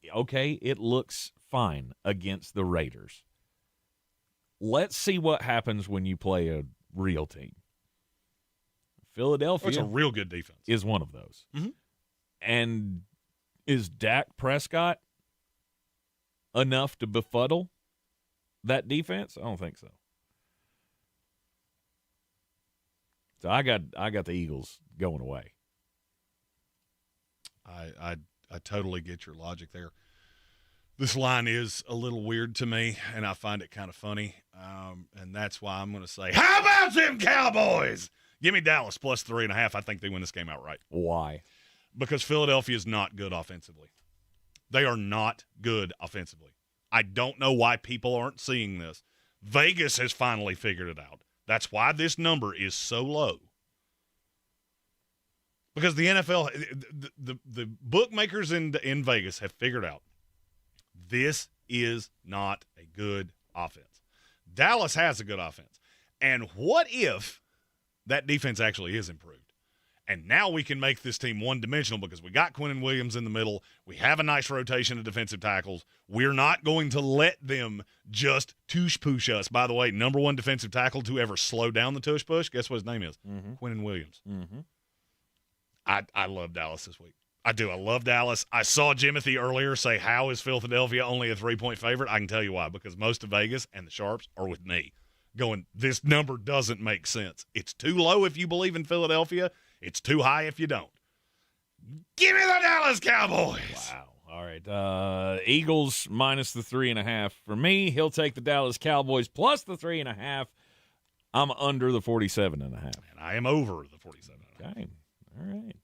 It looks fine against the Raiders. Let's see what happens when you play a real team. Philadelphia it's a real good defense. Is one of those. Mm-hmm. And is Dak Prescott enough to befuddle that defense? I don't think so. So I got the Eagles going away. I totally get your logic there. This line is a little weird to me, and I find it kind of funny, and that's why I'm going to say, how about them Cowboys? Give me Dallas plus 3.5. I think they win this game outright. Why? Because Philadelphia is not good offensively. They are not good offensively. I don't know why people aren't seeing this. Vegas has finally figured it out. That's why this number is so low. Because the NFL, the bookmakers in Vegas have figured out this is not a good offense. Dallas has a good offense. And what if that defense actually is improved? And now we can make this team one-dimensional because we got Quinnen Williams in the middle. We have a nice rotation of defensive tackles. We're not going to let them just tush-push us. By the way, number one defensive tackle to ever slow down the tush-push, guess what his name is? Quinnen Williams. I love Dallas this week. I do. I love Dallas. I saw Jimothy earlier say, how is Philadelphia only a 3-point favorite? I can tell you why. Because most of Vegas and the Sharps are with me going, this number doesn't make sense. It's too low if you believe in Philadelphia. It's too high if you don't. Give me the Dallas Cowboys. Wow. All right. Eagles minus the 3.5. For me, he'll take the Dallas Cowboys plus the 3.5. I'm under the 47.5. And I am over the 47.5. Okay. All right.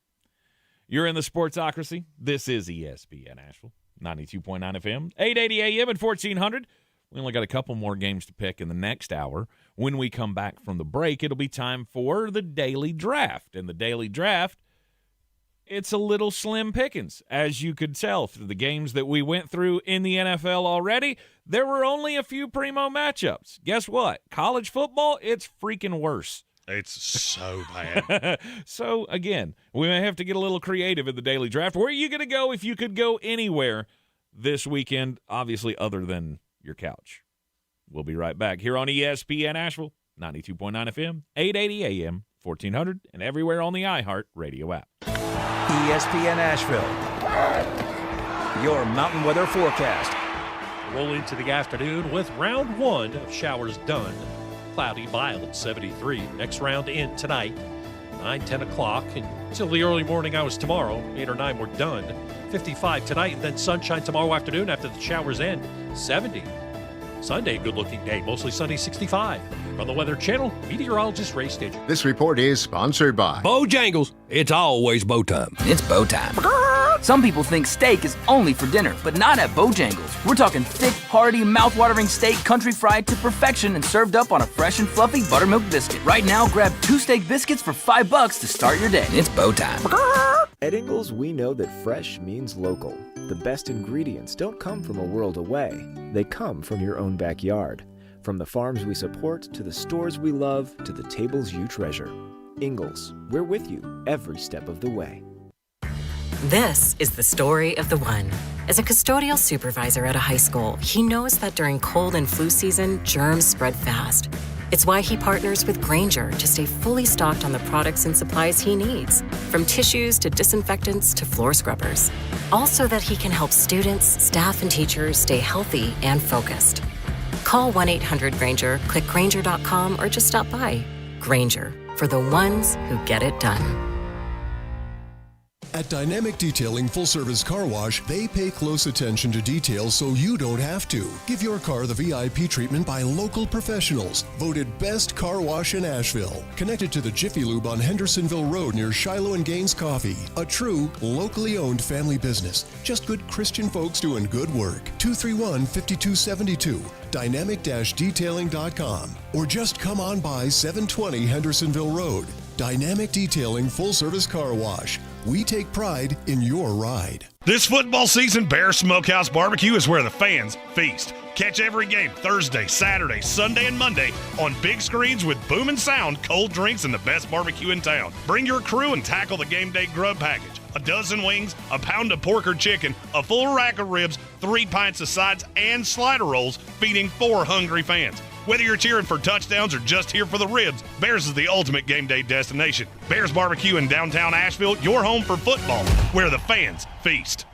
You're in the Sportsocracy. This is ESPN Asheville, 92.9 FM, 880 AM and 1400. We only got a couple more games to pick in the next hour. When we come back from the break, it'll be time for the Daily Draft. And the Daily Draft, it's a little slim pickings. As you could tell through the games that we went through in the NFL already, there were only a few primo matchups. Guess what? College football, it's freaking worse. It's so bad. So, again, we may have to get a little creative in the Daily Draft. Where are you going to go if you could go anywhere this weekend, obviously other than your couch? We'll be right back here on ESPN Asheville, 92.9 FM, 880 AM, 1400, and everywhere on the iHeart Radio app. ESPN Asheville, your mountain weather forecast. Roll into the afternoon with round one of showers done. Cloudy, mild, 73. Next round in tonight, 9, 10 o'clock. Until the early morning hours tomorrow, 8 or 9 we're done. 55 tonight, and then sunshine tomorrow afternoon after the showers end, 70. Sunday, good-looking day, mostly sunny, 65. From the Weather Channel, meteorologist Ray Stidger. This report is sponsored by Bojangles. It's always bow time. It's bow time. Some people think steak is only for dinner, but not at Bojangles. We're talking thick, hearty, mouth-watering steak, country fried to perfection and served up on a fresh and fluffy buttermilk biscuit. Right now, grab 2 steak biscuits for $5 to start your day. It's bow time. At Ingalls, we know that fresh means local. The best ingredients don't come from a world away. They come from your own backyard. From the farms we support, to the stores we love, to the tables you treasure. Ingalls, we're with you every step of the way. This is the story of the one. As a custodial supervisor at a high school, he knows that during cold and flu season, germs spread fast. It's why he partners with Grainger to stay fully stocked on the products and supplies he needs, from tissues to disinfectants to floor scrubbers. All so that he can help students, staff, and teachers stay healthy and focused. Call 1-800-GRAINGER, click Grainger.com, or just stop by. Grainger, for the ones who get it done. At Dynamic Detailing Full Service Car Wash, they pay close attention to details so you don't have to. Give your car the VIP treatment by local professionals. Voted best car wash in Asheville. Connected to the Jiffy Lube on Hendersonville Road near Shiloh and Gaines Coffee. A true, locally owned family business. Just good Christian folks doing good work. 231-5272. Dynamic-detailing.com. Or just come on by 720 Hendersonville Road. Dynamic Detailing Full Service Car Wash. We take pride in your ride. This football season, Bear Smokehouse Barbecue is where the fans feast. Catch every game Thursday, Saturday, Sunday, and Monday on big screens with booming sound, cold drinks, and the best barbecue in town. Bring your crew and tackle the game day grub package. A dozen wings, a pound of pork or chicken, a full rack of ribs, 3 pints of sides, and slider rolls, feeding 4 hungry fans. Whether you're cheering for touchdowns or just here for the ribs, Bears is the ultimate game day destination. Bears Barbecue in downtown Asheville, your home for football, where the fans feast.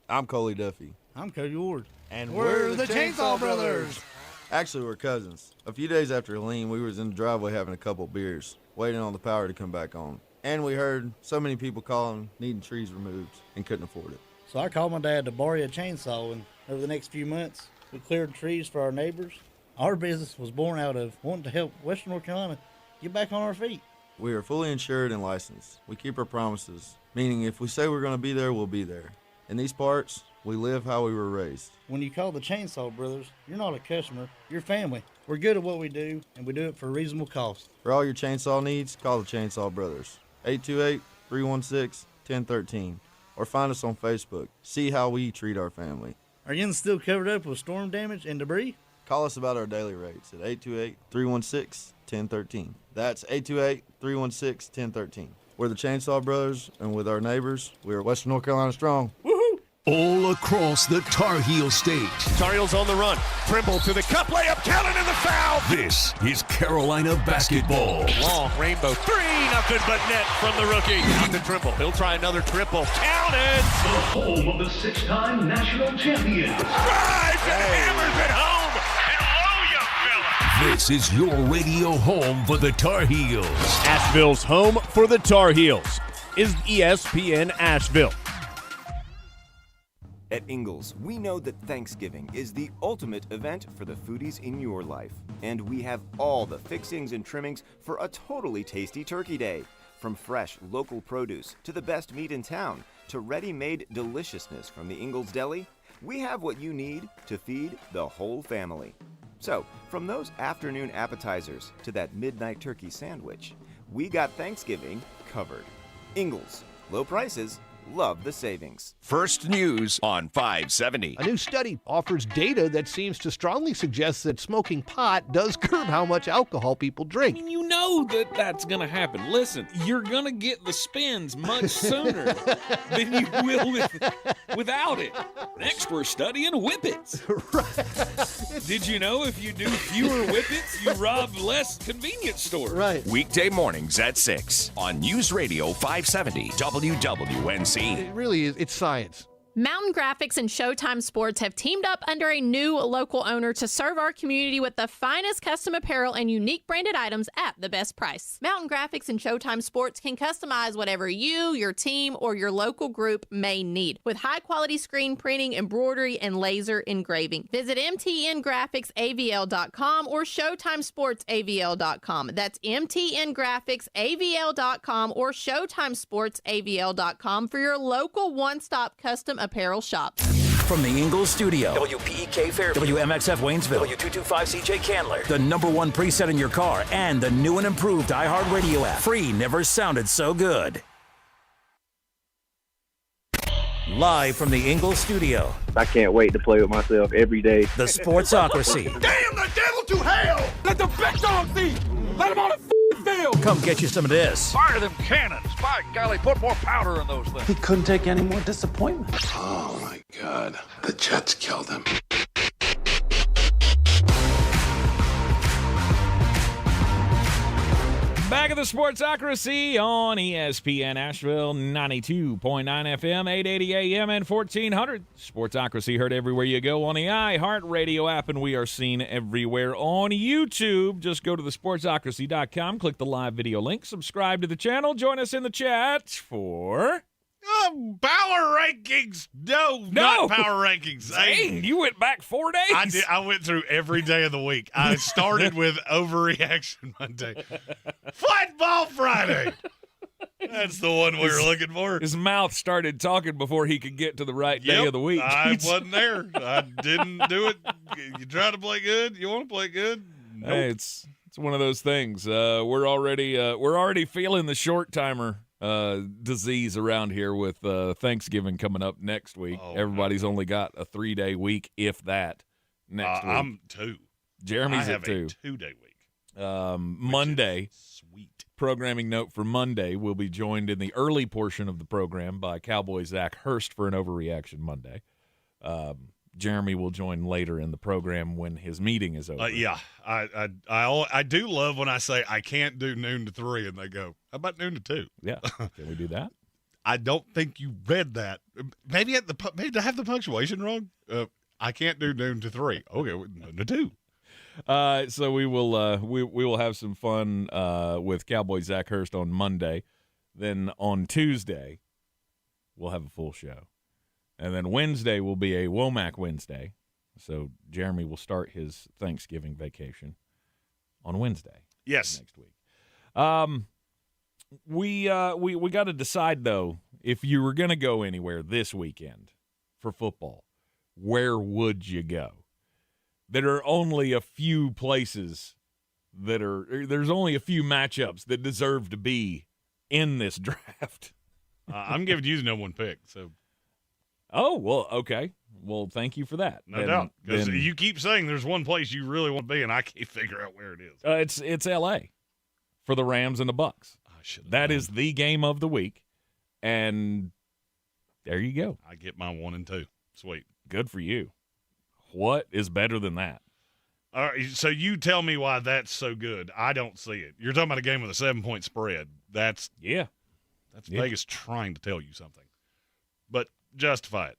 I'm Coley Duffy. I'm Cody Ward. And we're the Chainsaw Brothers. Actually, we're cousins. A few days after Helene, we was in the driveway having a couple beers, waiting on the power to come back on. And we heard so many people calling, needing trees removed, and couldn't afford it. So I called my dad to borrow a chainsaw, and over the next few months, we cleared trees for our neighbors. Our business was born out of wanting to help Western North Carolina get back on our feet. We are fully insured and licensed. We keep our promises, meaning if we say we're going to be there, we'll be there. In these parts, we live how we were raised. When you call the Chainsaw Brothers, you're not a customer, you're family. We're good at what we do, and we do it for a reasonable cost. For all your chainsaw needs, call the Chainsaw Brothers. 828-316-1013. Or find us on Facebook. See how we treat our family. Are you still covered up with storm damage and debris? Call us about our daily rates at 828-316-1013. That's 828-316-1013. We're the Chainsaw Brothers, and with our neighbors, we're Western North Carolina strong. Woohoo! All across the Tar Heel state. Tar Heels on the run. Trimble to the cup layup. Count in the foul. This is Carolina basketball. Long rainbow 3, nothing but net from the rookie. Out to Trimble. He'll try another triple. Counted. The home of the 6-time national champions. Drives and hammers it home. This is your radio home for the Tar Heels. Asheville's home for the Tar Heels is ESPN Asheville. At Ingalls, we know that Thanksgiving is the ultimate event for the foodies in your life. And we have all the fixings and trimmings for a totally tasty turkey day. From fresh, local produce to the best meat in town to ready-made deliciousness from the Ingalls Deli, we have what you need to feed the whole family. So, from those afternoon appetizers to that midnight turkey sandwich, we got Thanksgiving covered. Ingalls, low prices, love the savings. First News on 570. A new study offers data that seems to strongly suggest that smoking pot does curb how much alcohol people drink. I mean, you know that that's going to happen. Listen, you're going to get the spins much sooner than you will without it. Next, we're studying whippets. Right. Did you know if you do fewer whippets, you rob less convenience stores? Right. Weekday mornings at 6 on News Radio 570 WWNC. It really is. It's science. Mountain Graphics and Showtime Sports have teamed up under a new local owner to serve our community with the finest custom apparel and unique branded items at the best price. Mountain Graphics and Showtime Sports can customize whatever you, your team, or your local group may need with high-quality screen printing, embroidery, and laser engraving. Visit mtngraphicavl.com or showtimesportsavl.com. That's mtngraphicavl.com or showtimesportsavl.com for your local one-stop custom apparel shop. From the Ingalls studio, WPEK Fairview, WMXF Waynesville, W225CJ Candler, the #1 preset in your car, and the new and improved iHeartRadio app. Free never sounded so good. Live from the Ingalls studio, I can't wait to play with myself every day. the Sportsocracy. Damn the devil to hell! Let the big dog see! Let him on the field! Come get you some of this. Fire them cannons! By golly, put more powder in those things. He couldn't take any more disappointment. Oh my God, the Jets killed him. Back at the Sportsocracy on ESPN Asheville, 92.9 FM, 880 AM, and 1400. Sportsocracy heard everywhere you go on the iHeartRadio app, and we are seen everywhere on YouTube. Just go to thesportsocracy.com, click the live video link, subscribe to the channel, join us in the chat for... Power rankings. No, not power rankings. Dang, you went back 4 days. I did. I went through every day of the week. I started with Overreaction Monday. Football Friday. That's the one we were looking for. His mouth started talking before he could get to the right day of the week. I wasn't there. I didn't do it. You try to play good. You want to play good. Nope. Hey, it's one of those things. We're already feeling the short timer disease around here with Thanksgiving coming up next week. Everybody's only got a 3-day week, if that, next week. I'm 2. Jeremy's I have at 2. a 2-day week. Monday, sweet. Programming note for Monday, we'll be joined in the early portion of the program by Cowboy Zach Hurst for an Overreaction Monday. Jeremy will join later in the program when his meeting is over. Yeah, I do love when I say I can't do noon to 3, and they go, "How about noon to 2?" Yeah, can we do that? I don't think you read that. Maybe maybe I have the punctuation wrong. I can't do noon to 3. Okay, noon to 2. So we will have some fun with Cowboy Zach Hurst on Monday. Then on Tuesday, we'll have a full show. And then Wednesday will be a Womack Wednesday. So Jeremy will start his Thanksgiving vacation on Wednesday. Yes. Next week. We got to decide, though, if you were going to go anywhere this weekend for football, where would you go? There are only a few places there's only a few matchups that deserve to be in this draft. I'm giving you the number 1 pick, so. Oh, well, okay. Well, thank you for that. No doubt. Because you keep saying there's one place you really want to be, and I can't figure out where it is. It's L.A. for the Rams and the Bucks. That is the game of the week, and there you go. I get my 1 and 2. Sweet. Good for you. What is better than that? All right, so you tell me why that's so good. I don't see it. You're talking about a game with a 7-point spread. That's Vegas trying to tell you something. But justify it.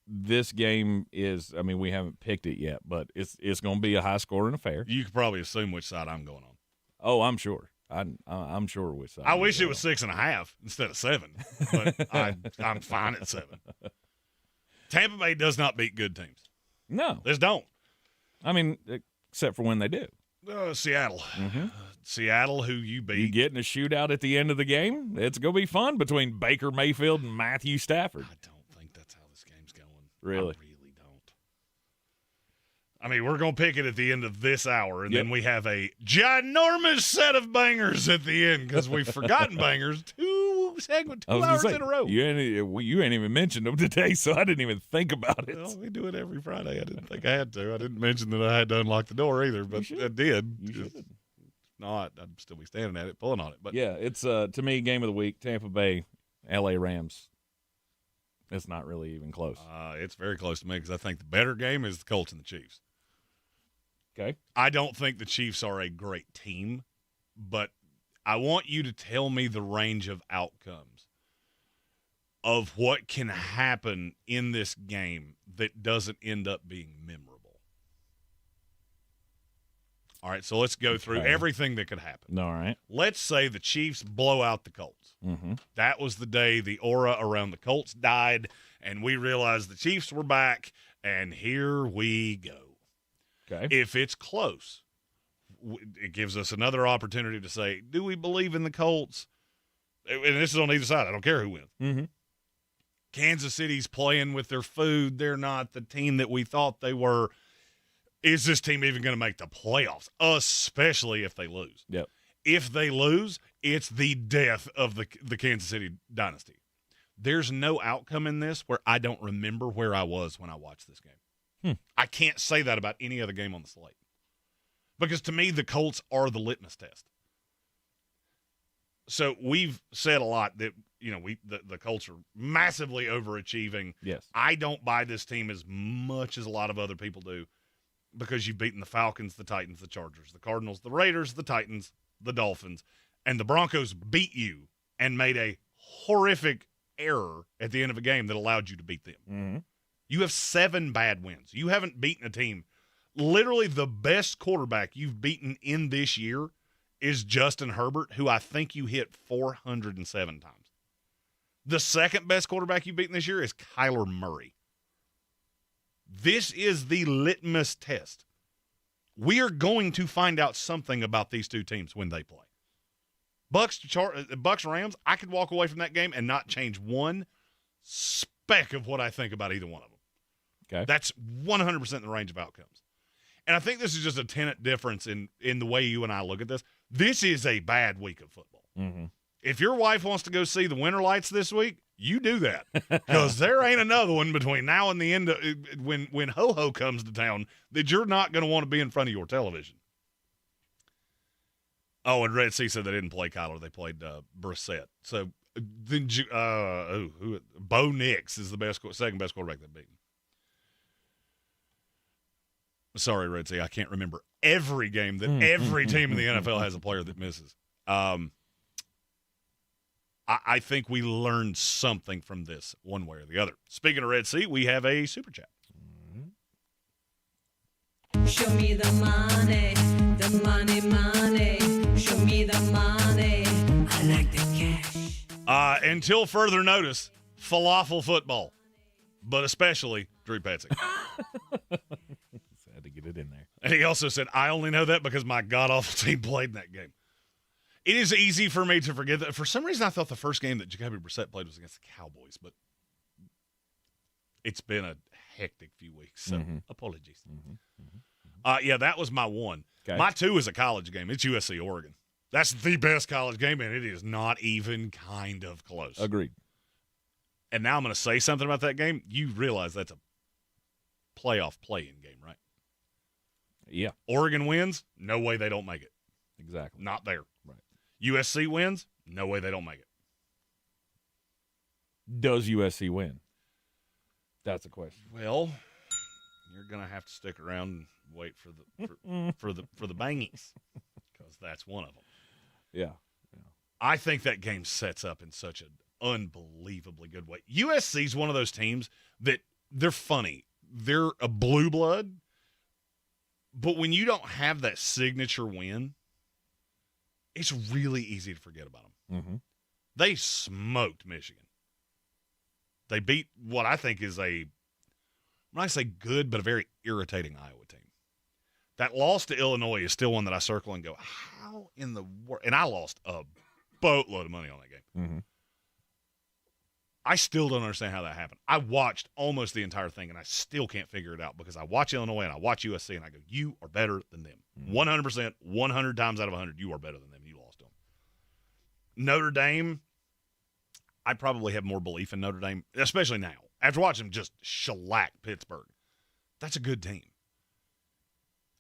This game is, we haven't picked it yet, but it's going to be a high-scoring affair. You could probably assume which side I'm going on. Oh, I'm sure. I'm sure which side. I wish it was 6.5 instead of 7, but I'm fine at 7. Tampa Bay does not beat good teams. No. They just don't. Except for when they do. Seattle. Seattle, who you beat. You get in a shootout at the end of the game? It's going to be fun between Baker Mayfield and Matthew Stafford. I don't think that's how this game's going. Really? I really don't. I mean, we're going to pick it at the end of this hour, and then we have a ginormous set of bangers at the end because we've forgotten bangers 2 hours in a row. You ain't even mentioned them today, so I didn't even think about it. Well, we do it every Friday. I didn't think I had to. I didn't mention that I had to unlock the door either, but I did. You should. Not, I'd still be standing at it, pulling on it. But yeah, it's to me game of the week. Tampa Bay, L.A. Rams. It's not really even close. It's very close to me because I think the better game is the Colts and the Chiefs. Okay. I don't think the Chiefs are a great team, but I want you to tell me the range of outcomes of what can happen in this game that doesn't end up being memorable. All right, so let's go through everything that could happen. All right. Let's say the Chiefs blow out the Colts. That was the day the aura around the Colts died, and we realized the Chiefs were back, and here we go. Okay. If it's close, it gives us another opportunity to say, do we believe in the Colts? And this is on either side. I don't care who wins. Kansas City's playing with their food. They're not the team that we thought they were. Is this team even going to make the playoffs, especially if they lose? Yep. If they lose, it's the death of the Kansas City dynasty. There's no outcome in this where I don't remember where I was when I watched this game. I can't say that about any other game on the slate. Because to me, the Colts are the litmus test. So we've said a lot that, the Colts are massively overachieving. Yes. I don't buy this team as much as a lot of other people do. Because you've beaten the Falcons, the Titans, the Chargers, the Cardinals, the Raiders, the Titans, the Dolphins, and the Broncos beat you and made a horrific error at the end of a game that allowed you to beat them. You have 7 bad wins. You haven't beaten a team. Literally the best quarterback you've beaten in this year is Justin Herbert, who I think you hit 407 times. The second best quarterback you've beaten this year is Kyler Murray. This is the litmus test. We are going to find out something about these two teams when they play. Bucks Rams, I could walk away from that game and not change one speck of what I think about either one of them. Okay. That's 100% the range of outcomes. And I think this is just a tenet difference in the way you and I look at this. This is a bad week of football. If your wife wants to go see the Winter Lights this week, you do that, because there ain't another one between now and the end of when Ho-Ho comes to town that you're not going to want to be in front of your television. Oh, and Red Sea said they didn't play Kyler. They played Brissett. So then Bo Nix is the second best quarterback they've beaten. Sorry, Red Sea, I can't remember every game that every team in the NFL has a player that misses. I think we learned something from this one way or the other. Speaking of Red Sea, we have a super chat. Show me the money, the money, money. Show me the money. I like the cash. Until further notice, falafel football, but especially Drew Petzing. Had to get it in there. And he also said, I only know that because my god-awful team played in that game. It is easy for me to forget that. For some reason, I thought the first game that Jacoby Brissett played was against the Cowboys, but it's been a hectic few weeks, so apologies. Yeah, that was my one. Okay. My two is a college game. It's USC Oregon. That's the best college game, and it is not even kind of close. Agreed. And now I'm going to say something about that game. You realize that's a playoff play-in game, right? Yeah. Oregon wins, no way they don't make it. Exactly. Not there. Right. USC wins, no way they don't make it. Does USC win? That's a question. Well, you're going to have to stick around and wait for the bangies, because that's one of them. Yeah. I think that game sets up in such an unbelievably good way. USC's one of those teams that they're funny. They're a blue blood, but when you don't have that signature win, it's really easy to forget about them. They smoked Michigan. They beat what I think is I'm not going to say good, but a very irritating Iowa team. That loss to Illinois is still one that I circle and go, how in the world? And I lost a boatload of money on that game. Mm-hmm. I still don't understand how that happened. I watched almost the entire thing, and I still can't figure it out because I watch Illinois and I watch USC, and I go, you are better than them. 100%, 100 times out of 100, you are better than them. You lost them. Notre Dame, I probably have more belief in Notre Dame, especially now. After watching them just shellac Pittsburgh, that's a good team.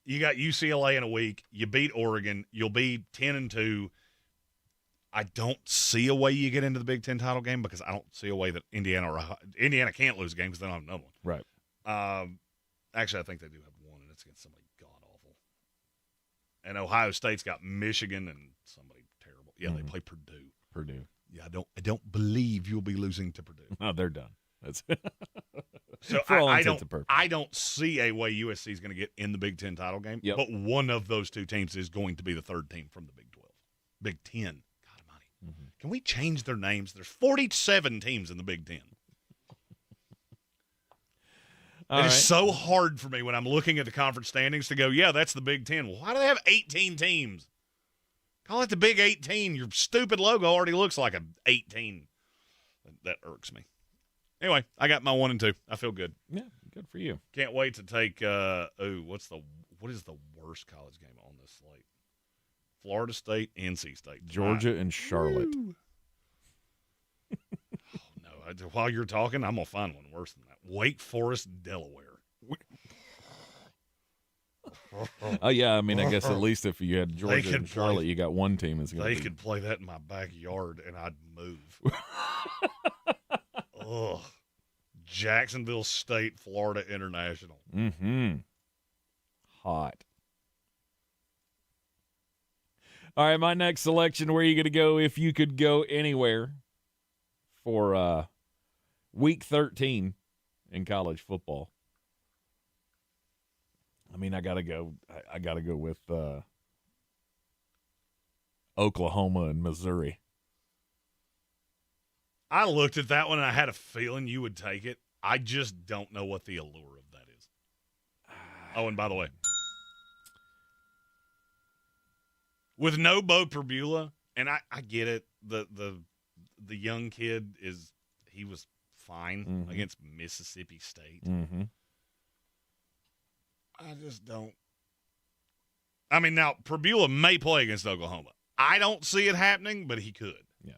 You got UCLA in a week. You beat Oregon. You'll be 10-2. I don't see a way you get into the Big Ten title game because I don't see a way that Indiana can't lose a game because they don't have another one. Right. Actually, I think they do have one, and it's against somebody god-awful. And Ohio State's got Michigan and somebody terrible. Yeah, they play Purdue. Yeah, I don't believe you'll be losing to Purdue. No, they're done. That's so for all I intents and purposes. I don't see a way USC is going to get in the Big Ten title game. Yep. But one of those two teams is going to be the third team from the Big 12. Big Ten. God almighty. Mm-hmm. Can we change their names? There's 47 teams in the Big Ten. It is so hard for me when I'm looking at the conference standings to go, yeah, that's the Big Ten. Well, why do they have 18 teams? Call it the Big 18. Your stupid logo already looks like an 18. That irks me. Anyway, I got my 1 and 2. I feel good. Yeah, good for you. Can't wait to take what is the worst college game on this slate? Florida State, NC State. Georgia and Charlotte. No, while you're talking, I'm going to find one worse than that. Wake Forest, Delaware. Oh, yeah, I mean, I guess at least if you had Georgia and Charlotte, you got one team that's going to They could play that in my backyard, and I'd move. Ugh. Jacksonville State, Florida International. Mm-hmm. Hot. All right, my next selection, where are you going to go if you could go anywhere for Week 13 in college football? I mean, I got to go with Oklahoma and Missouri. I looked at that one, and I had a feeling you would take it. I just don't know what the allure of that is. Oh, and by the way, with no Bo Perbula, and I get it, the young kid he was fine against Mississippi State. Mm-hmm. I just don't. I mean, now, Perbula may play against Oklahoma. I don't see it happening, but he could. Yeah.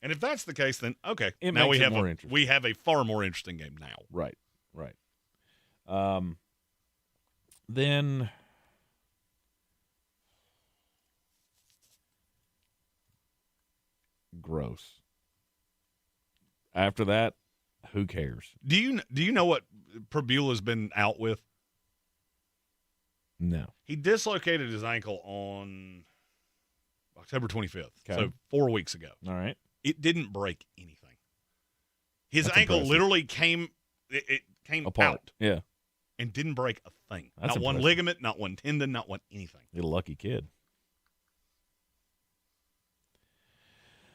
And if that's the case, then okay. It now makes it more interesting. We have a far more interesting game now. Right. Then gross. After that, who cares? Do you know what Perbula's been out with? No. He dislocated his ankle on October 25th, okay. So 4 weeks ago. All right. It didn't break anything. His That's ankle impressive. literally came Apart. out. Yeah. And didn't break a thing. That's not one impressive. ligament, not one tendon, not one anything. You're a lucky kid.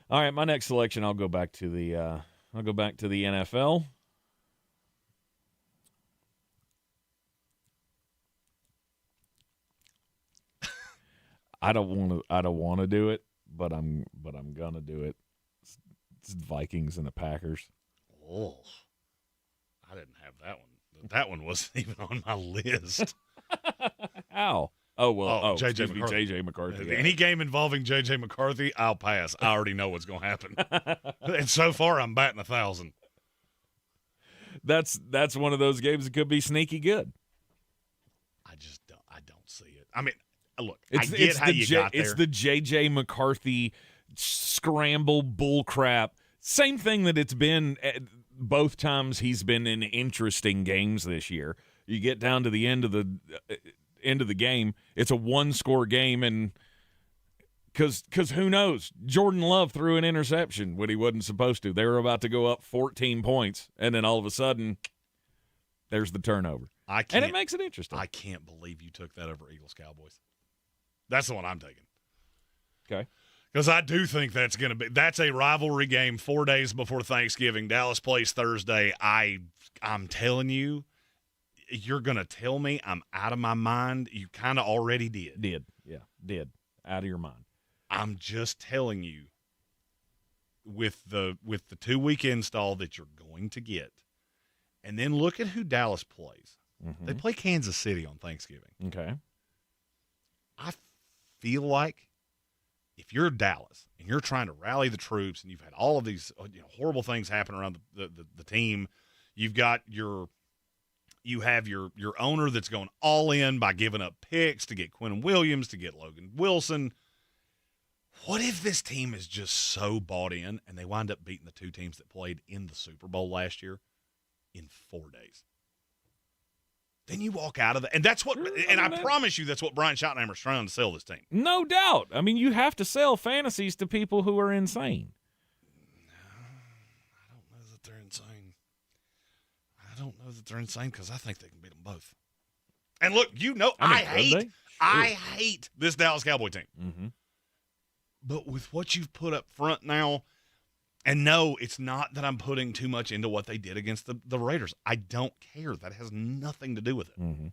All right, my next selection, I'll go back to the NFL. I don't want to do it, but I'm gonna do it. It's Vikings and the Packers. Oh, I didn't have that one. That one wasn't even on my list. How? Oh, J.J. excuse me, McCarthy. J.J. McCarthy. Any game involving J.J. McCarthy, I'll pass. I already know what's going to happen. And so far, I'm batting 1,000. That's one of those games that could be sneaky good. I don't see it. I mean, look, I get how you got there. It's the J.J. McCarthy scramble bull crap. Same thing that it's been both times he's been in interesting games this year. You get down to the end of the game, it's a one-score game, and because who knows? Jordan Love threw an interception when he wasn't supposed to. They were about to go up 14 points, and then all of a sudden, there's the turnover. And it makes it interesting. I can't believe you took that over Eagles-Cowboys. That's the one I'm taking. Okay. Because I do think that's a rivalry game 4 days before Thanksgiving. Dallas plays Thursday. I'm telling you, you're going to tell me I'm out of my mind? You kind of already did. Did. Out of your mind. I'm just telling you, with the 2-week install that you're going to get, and then look at who Dallas plays. Mm-hmm. They play Kansas City on Thanksgiving. Okay. I feel like if you're Dallas and you're trying to rally the troops and you've had all of these horrible things happen around the team, you have your owner that's going all in by giving up picks to get Quentin Williams, to get Logan Wilson. What if this team is just so bought in and they wind up beating the 2 teams that played in the Super Bowl last year in 4 days? Then you walk out of and that's what, and I promise you that's what Brian Schottenheimer's trying to sell this team. No doubt. I mean, you have to sell fantasies to people who are insane. I don't know that they're insane. I don't know that they're insane because I think they can beat them both. And look, I hate this Dallas Cowboy team. Mm-hmm. But with what you've put up front now, and no, it's not that I'm putting too much into what they did against the Raiders. I don't care. That has nothing to do with it. Mm-hmm.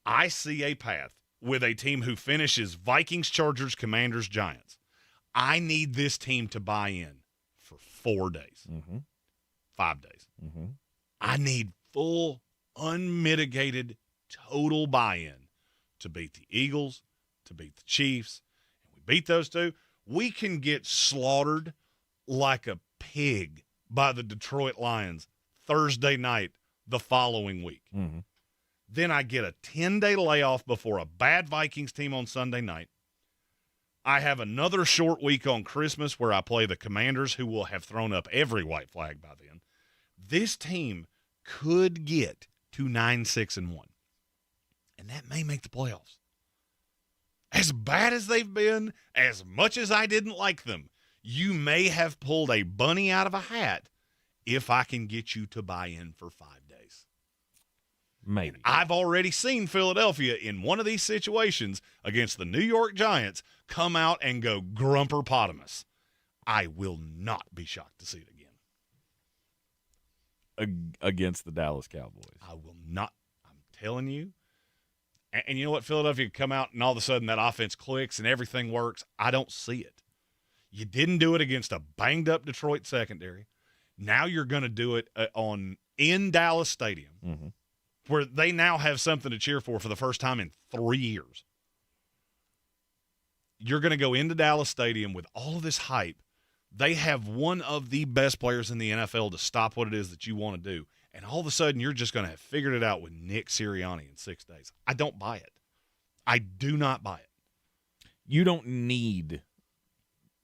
I see a path with a team who finishes Vikings, Chargers, Commanders, Giants. I need this team to buy in for 4 days, 5 days. Mm-hmm. I need full, unmitigated, total buy-in to beat the Eagles, to beat the Chiefs. And we beat those 2. We can get slaughtered like a pig by the Detroit Lions Thursday night the following week. Mm-hmm. Then I get a 10-day layoff before a bad Vikings team on Sunday night. I have another short week on Christmas where I play the Commanders, who will have thrown up every white flag by then. This team could get to 9-6-1, and that may make the playoffs. As bad as they've been, as much as I didn't like them, you may have pulled a bunny out of a hat if I can get you to buy in for 5 days. Maybe. And I've already seen Philadelphia in one of these situations against the New York Giants come out and go grumperpotamus. I will not be shocked to see it again. Against the Dallas Cowboys. I will not. I'm telling you. And you know what? Philadelphia could come out and all of a sudden that offense clicks and everything works. I don't see it. You didn't do it against a banged-up Detroit secondary. Now you're going to do it in Dallas Stadium, where they now have something to cheer for the first time in 3 years. You're going to go into Dallas Stadium with all of this hype. They have one of the best players in the NFL to stop what it is that you want to do. And all of a sudden, you're just going to have figured it out with Nick Sirianni in 6 days. I don't buy it. I do not buy it. You don't need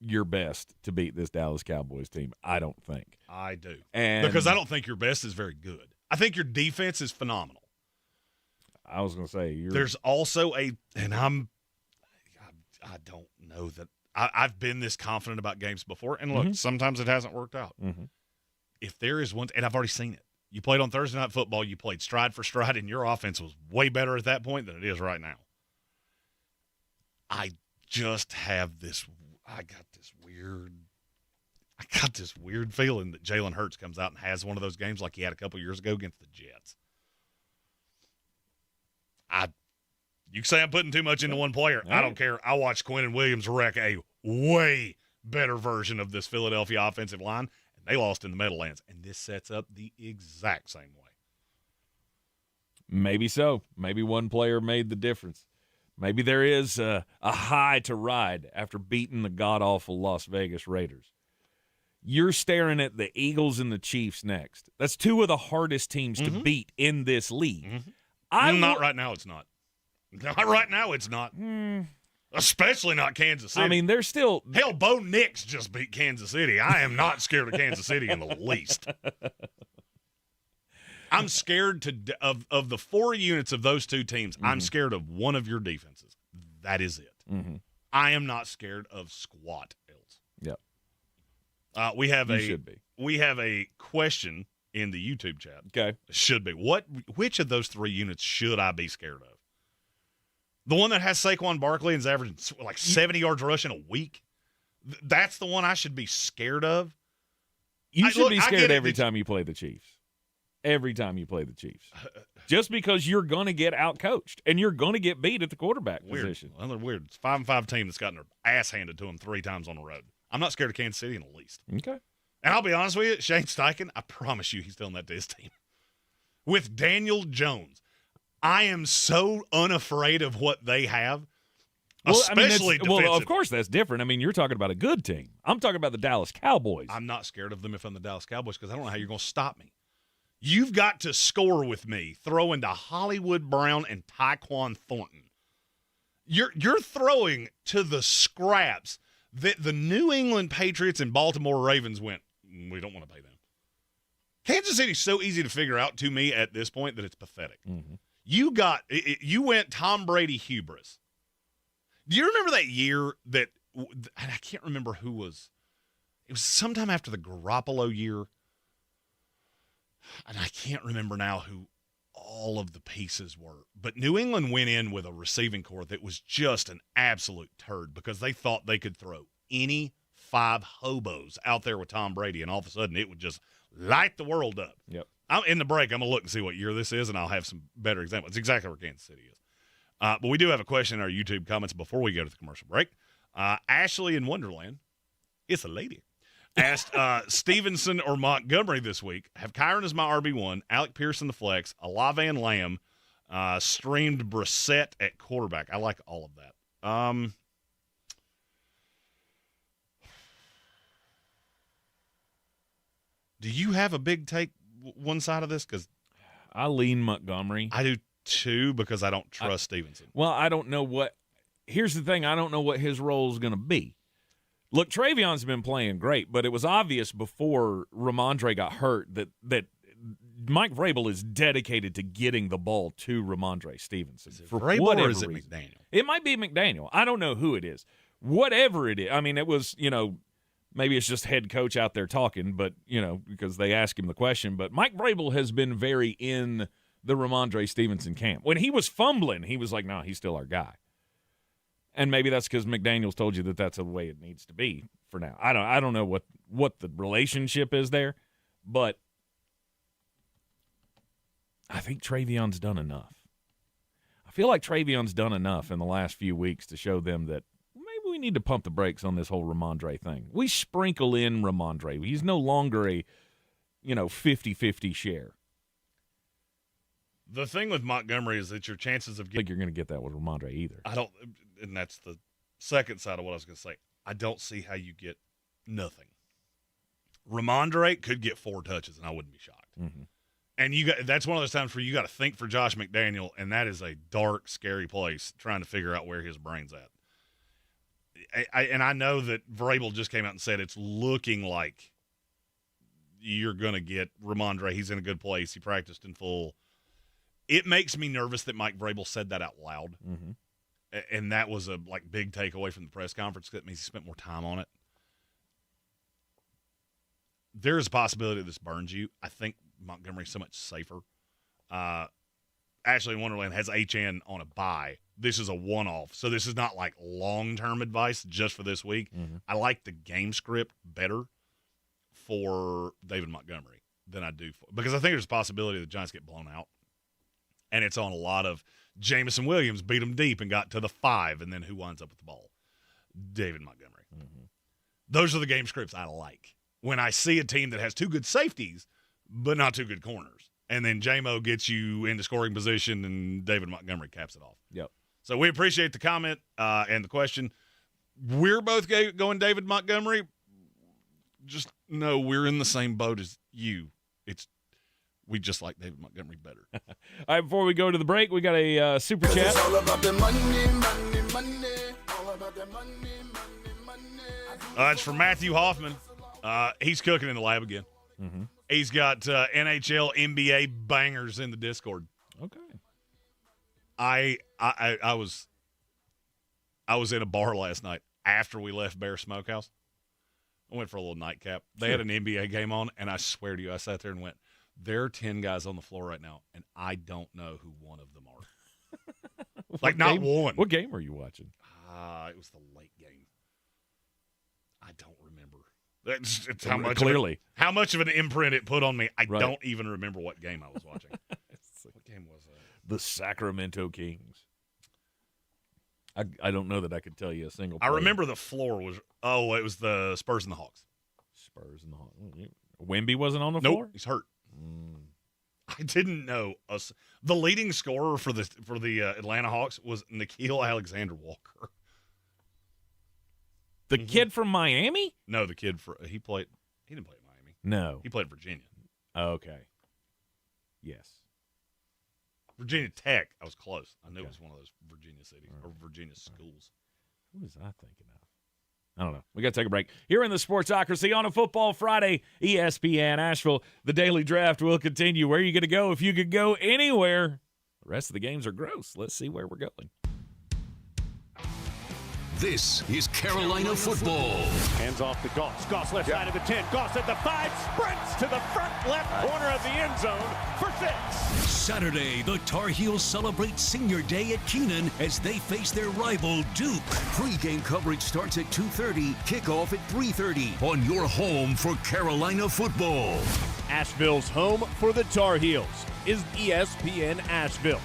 your best to beat this Dallas Cowboys team, I don't think. I do. Because I don't think your best is very good. I think your defense is phenomenal. I was going to say. There's also I don't know that. I've been this confident about games before. And look, sometimes it hasn't worked out. If there is one, and I've already seen it. You played on Thursday Night Football. You played stride for stride, and your offense was way better at that point than it is right now. I just have this. I got this weird feeling that Jalen Hurts comes out and has one of those games like he had a couple years ago against the Jets. You say I'm putting too much into one player. I don't care. I watched Quentin Williams wreck a way better version of this Philadelphia offensive line. They lost in the Meadowlands, and this sets up the exact same way. Maybe so. Maybe one player made the difference. Maybe there is a high to ride after beating the god-awful Las Vegas Raiders. You're staring at the Eagles and the Chiefs next. That's 2 of the hardest teams to beat in this league. Not right now, it's not. Not right now, it's not. Especially not Kansas City. I mean, they're still – hell, Bo Nix just beat Kansas City. I am not scared of Kansas City in the least. I'm scared of the 4 units of those 2 teams. I'm scared of one of your defenses. That is it. I am not scared of squat else. Yep. We have a question in the YouTube chat. Okay. Should be. Which of those 3 units should I be scared of? The one that has Saquon Barkley and is averaging like 70 yards rushing a week? That's the one I should be scared of? You should be scared every time you play the Chiefs. every time you play the Chiefs. Just because you're going to get outcoached and you're going to get beat at the quarterback position. Another weird. It's 5-5 team that's gotten their ass handed to them 3 times on the road. I'm not scared of Kansas City in the least. Okay. And I'll be honest with you, Shane Steichen, I promise you he's telling that to his team. With Daniel Jones, I am so unafraid of what they have, especially defensively. Well, of course that's different. I mean, you're talking about a good team. I'm talking about the Dallas Cowboys. I'm not scared of them if I'm the Dallas Cowboys because I don't know how you're going to stop me. You've got to score with me throwing to Hollywood Brown and Tyquan Thornton. You're throwing to the scraps that the New England Patriots and Baltimore Ravens went, we don't want to pay them. Kansas City's so easy to figure out to me at this point that it's pathetic. Mm-hmm. You went Tom Brady hubris. Do you remember that year that I can't remember who was – it was sometime after the Garoppolo year, and I can't remember now who all of the pieces were. But New England went in with a receiving corps that was just an absolute turd because they thought they could throw any 5 hobos out there with Tom Brady, and all of a sudden it would just light the world up. Yep. In the break, I'm going to look and see what year this is, and I'll have some better examples. It's exactly where Kansas City is. But we do have a question in our YouTube comments before we go to the commercial break. Ashley in Wonderland, it's a lady, asked Stevenson or Montgomery this week. Have Kyron as my RB1, Alec Pierce in the flex, Olave and Lamb, streamed Brissett at quarterback. I like all of that. Do you have a big take one side of this? Because I lean Montgomery. I do too because I don't trust Stevenson. Well, I don't know what – here's the thing. I don't know what his role is going to be. Look, Travion's been playing great, but it was obvious before Ramondre got hurt that Mike Vrabel is dedicated to getting the ball to Ramondre Stevenson. Is it Vrabel or is it reason. McDaniel? It might be McDaniel. I don't know who it is. Whatever it is. I mean, it was, maybe it's just head coach out there talking, but, because they asked him the question. But Mike Vrabel has been very in the Ramondre Stevenson camp. When he was fumbling, he was like, no, he's still our guy. And maybe that's because McDaniel's told you that that's the way it needs to be for now. I don't know what the relationship is there, but I think Travion's done enough. I feel like Travion's done enough in the last few weeks to show them that maybe we need to pump the brakes on this whole Ramondre thing. We sprinkle in Ramondre. He's no longer a 50-50 share. The thing with Montgomery is that your chances of I think you're going to get that with Ramondre either. I don't, and that's the second side of what I was going to say. I don't see how you get nothing. Ramondre could get 4 touches, and I wouldn't be shocked. Mm-hmm. And that's one of those times where you got to think for Josh McDaniel, and that is a dark, scary place trying to figure out where his brain's at. I know that Vrabel just came out and said it's looking like you're going to get Ramondre. He's in a good place. He practiced in full. It makes me nervous that Mike Vrabel said that out loud, mm-hmm. And that was a big takeaway from the press conference. That means he spent more time on it. There is a possibility this burns you. I think Montgomery's so much safer. Ashley in Wonderland has HN on a bye. This is a one-off, so this is not like long-term advice just for this week. Mm-hmm. I like the game script better for David Montgomery than I do because I think there's a possibility the Giants get blown out. And it's on a lot of Jameson Williams beat them deep and got to the 5, and then who winds up with the ball? David Montgomery. Mm-hmm. Those are the game scripts I like. When I see a team that has 2 good safeties, but not 2 good corners, and then J-Mo gets you into scoring position, and David Montgomery caps it off. Yep. So we appreciate the comment and the question. We're both going David Montgomery. Just know we're in the same boat as you. We just like David Montgomery better. All right, before we go to the break, we got a super chat. It's all about the money. All about the money. It's from Matthew Hoffman. He's cooking in the lab again. Mm-hmm. He's got NHL, NBA bangers in the Discord. Okay. I was in a bar last night after we left Bear Smokehouse. I went for a little nightcap. They had an NBA game on, and I swear to you, I sat there and went, there are 10 guys on the floor right now, and I don't know who one of them are. Not one. What game were you watching? It was the late game. I don't remember. It's how much clearly how much of an imprint it put on me. I don't even remember what game I was watching. What game was that? The Sacramento Kings. I don't know that I could tell you a single play. I remember the floor was it was the Spurs and the Hawks. Spurs and the Hawks. Wemby wasn't on the nope, floor? He's hurt. I didn't know the leading scorer for the Atlanta Hawks was Nickeil Alexander-Walker. The kid from Miami? No, the kid he didn't play at Miami. No. He played at Virginia. Okay. Yes. Virginia Tech. I was close. I knew it was one of those Virginia cities or Virginia schools. Who was I thinking of? I don't know. We got to take a break. Here in the Sportsocracy on a Football Friday, ESPN Asheville. The Daily Draft will continue. Where are you going to go if you could go anywhere? The rest of the games are gross. Let's see where we're going. This is Carolina football. Hands off to Goss. Goss left side of the 10. Goss at the 5. Sprints to the front left corner of the end zone for 6. Saturday, the Tar Heels celebrate Senior Day at Keenan as they face their rival Duke. Pre-game coverage starts at 2:30. Kickoff at 3:30 on your home for Carolina football. Asheville's home for the Tar Heels is ESPN Asheville.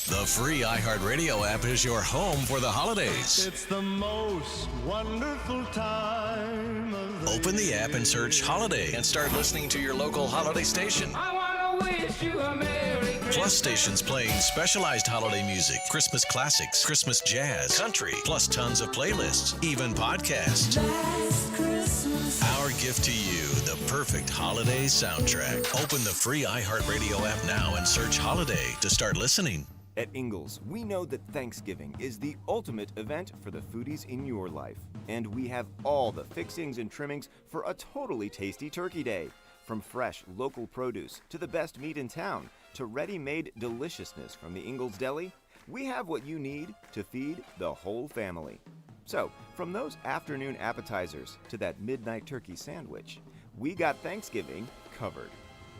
The free iHeartRadio app is your home for the holidays. It's the most wonderful time of the Open the app and search Holiday and start listening to your local holiday station. I want to wish you a Merry Christmas. Plus stations playing specialized holiday music, Christmas classics, Christmas jazz, country, plus tons of playlists, even podcasts. Our gift to you, the perfect holiday soundtrack. Open the free iHeartRadio app now and search Holiday to start listening. At Ingalls, we know that Thanksgiving is the ultimate event for the foodies in your life. And we have all the fixings and trimmings for a totally tasty turkey day. From fresh, local produce to the best meat in town to ready-made deliciousness from the Ingalls Deli, we have what you need to feed the whole family. So, from those afternoon appetizers to that midnight turkey sandwich, we got Thanksgiving covered.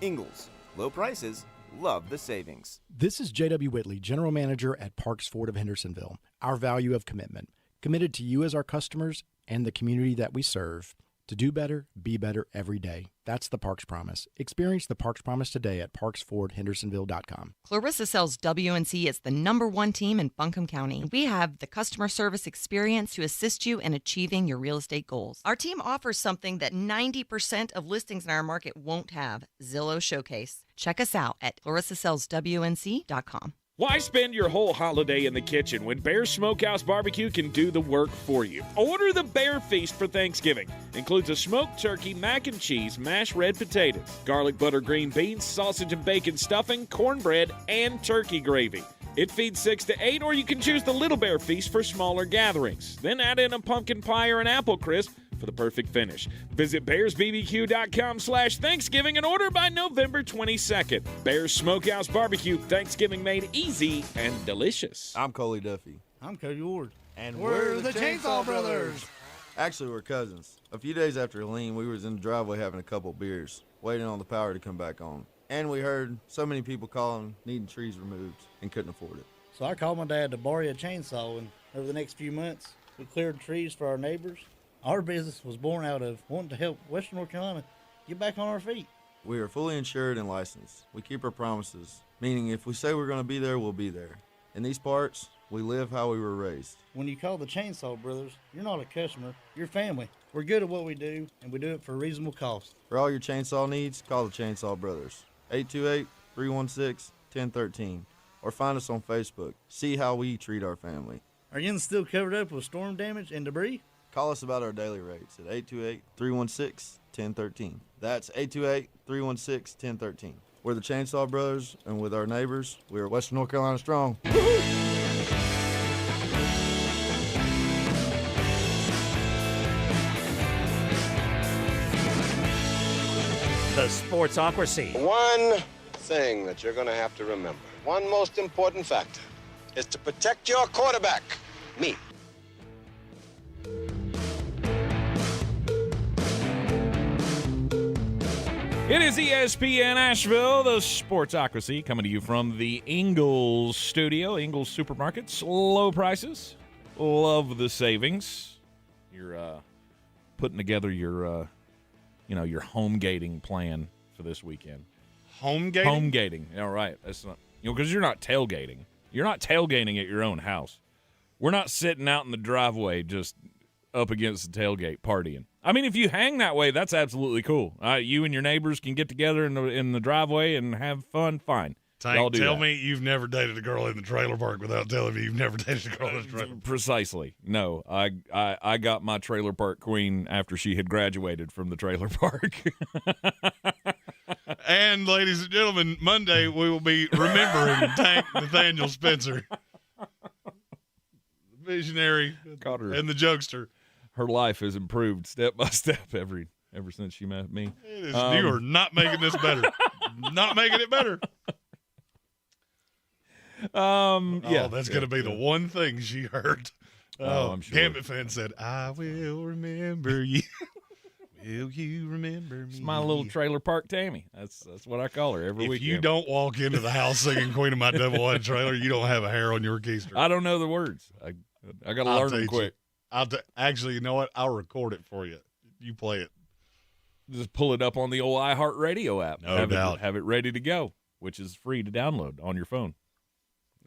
Ingalls, low prices, love the savings. This is J.W. Whitley, General Manager at Parks Ford of Hendersonville. Our value of commitment. Committed to you as our customers and the community that we serve. To do better, be better every day. That's the Parks Promise. Experience the Parks Promise today at parksfordhendersonville.com. Clarissa sells WNC as the #1 team in Buncombe County. We have the customer service experience to assist you in achieving your real estate goals. Our team offers something that 90% of listings in our market won't have, Zillow Showcase. Check us out at clarissasellswnc.com. Why spend your whole holiday in the kitchen when Bear Smokehouse Barbecue can do the work for you? Order the Bear Feast for Thanksgiving. Includes a smoked turkey, mac and cheese, mashed red potatoes, garlic butter green beans, sausage and bacon stuffing, cornbread, and turkey gravy. It feeds 6 to 8, or you can choose the Little Bear Feast for smaller gatherings. Then add in a pumpkin pie or an apple crisp for the perfect finish. Visit bearsbbq.com/Thanksgiving and order by November 22nd. Bears Smokehouse Barbecue, Thanksgiving made easy and delicious. I'm Coley Duffy. I'm Cody Ward. And we're the Chainsaw Brothers. Actually, we're cousins. A few days after Helene, we was in the driveway having a couple beers, waiting on the power to come back on. And we heard so many people calling, needing trees removed, and couldn't afford it. So I called my dad to borrow a chainsaw, and over the next few months, we cleared trees for our neighbors. Our business was born out of wanting to help Western North Carolina get back on our feet. We are fully insured and licensed. We keep our promises, meaning if we say we're going to be there, we'll be there. In these parts, we live how we were raised. When you call the Chainsaw Brothers, you're not a customer, you're family. We're good at what we do, and we do it for a reasonable cost. For all your chainsaw needs, call the Chainsaw Brothers. 828-316-1013. Or find us on Facebook. See how we treat our family. Are you still covered up with storm damage and debris? Call us about our daily rates at 828-316-1013. That's 828-316-1013. We're the Chainsaw Brothers, and with our neighbors, we're Western North Carolina strong. The Sportsocracy. One thing that you're going to have to remember, one most important factor, is to protect your quarterback, me. It is ESPN Asheville, the Sportsocracy, coming to you from the Ingalls studio. Ingalls Supermarkets, low prices, love the savings. You're putting together your your home gating plan for this weekend. Home gating? Home gating. All right. That's not, because you're not tailgating. You're not tailgating at your own house. We're not sitting out in the driveway just up against the tailgate partying. I mean, if you hang that way, that's absolutely cool. You and your neighbors can get together in the driveway and have fun. Fine. Tank, tell me you've never dated a girl in the trailer park without telling me you've never dated a girl in the trailer park. Precisely. No, I got my trailer park queen after she had graduated from the trailer park. And, ladies and gentlemen, Monday we will be remembering Tank Nathaniel Spencer, the visionary and the jokester. Her life has improved step by step ever since she met me. You are not making this better. Not making it better. That's going to be the one thing she heard. I'm sure. Gambit fan said, "I will remember you." Will you remember me? It's my little trailer park Tammy. That's what I call her every weekend. If you don't walk into the house singing "Queen of My Double-Wide Trailer," you don't have a hair on your keister. I don't know the words. I got to learn them quick. Actually, you know what? I'll record it for you. You play it. Just pull it up on the old iHeartRadio app. No doubt. Have it ready to go, which is free to download on your phone.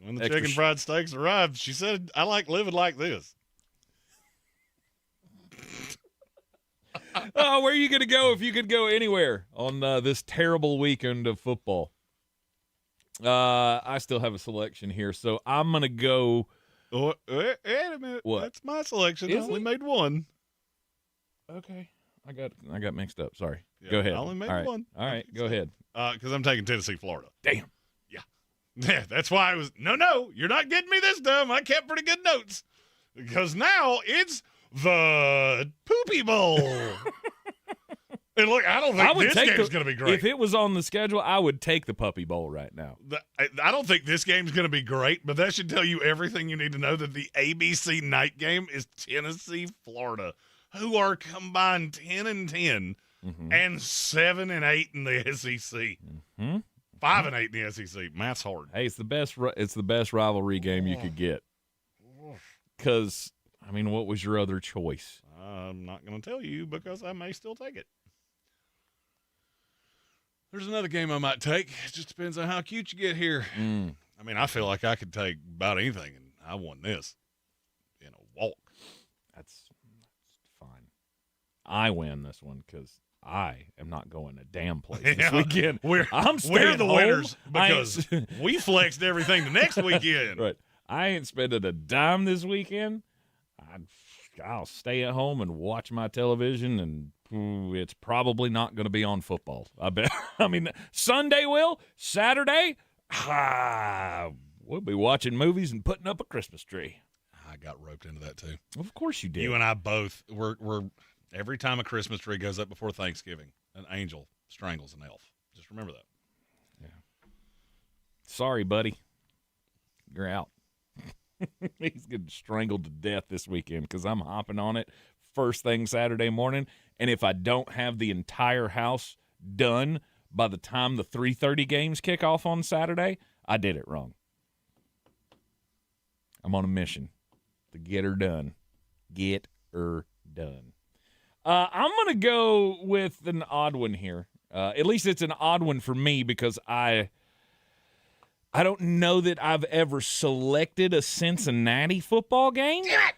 When the chicken fried steaks arrived, she said, "I like living like this." Where are you going to go if you could go anywhere on this terrible weekend of football? I still have a selection here, so I'm going to go. Oh, wait a minute. What? That's my selection. I only made one. Okay. I got mixed up. Sorry. Yeah, go ahead. I only made one. All right. Go ahead. Because I'm taking Tennessee, Florida. Damn. Yeah, that's why I was, no, you're not getting me this time. I kept pretty good notes. Because now it's the Poopy Bowl. And look, I don't think this game's going to be great. If it was on the schedule, I would take the Puppy Bowl right now. I don't think this game's going to be great, but that should tell you everything you need to know that the ABC night game is Tennessee, Florida, who are combined 10-10 and 7-8 in the SEC. 5-8 in the SEC. Math's hard. Hey, it's the best rivalry game you could get. Because, I mean, what was your other choice? I'm not going to tell you because I may still take it. There's another game I might take. It just depends on how cute you get here. I mean, I feel like I could take about anything, and I won this in a walk. That's fine. I win this one because I am not going a damn place this weekend. We're the winners because we flexed everything the next weekend. Right. I ain't spending a dime this weekend. I'll stay at home and watch my television, and it's probably not going to be on football. I bet. I mean, Sunday will. Saturday, we'll be watching movies and putting up a Christmas tree. I got roped into that too. Of course you did. You and I both. We're every time a Christmas tree goes up before Thanksgiving, an angel strangles an elf. Just remember that. Yeah. Sorry, buddy. You're out. He's getting strangled to death this weekend because I'm hopping on it first thing Saturday morning. And if I don't have the entire house done by the time the 3:30 games kick off on Saturday, I did it wrong. I'm on a mission to get her done. Get her done. I'm going to go with an odd one here. At least it's an odd one for me because I don't know that I've ever selected a Cincinnati football game. Damn it!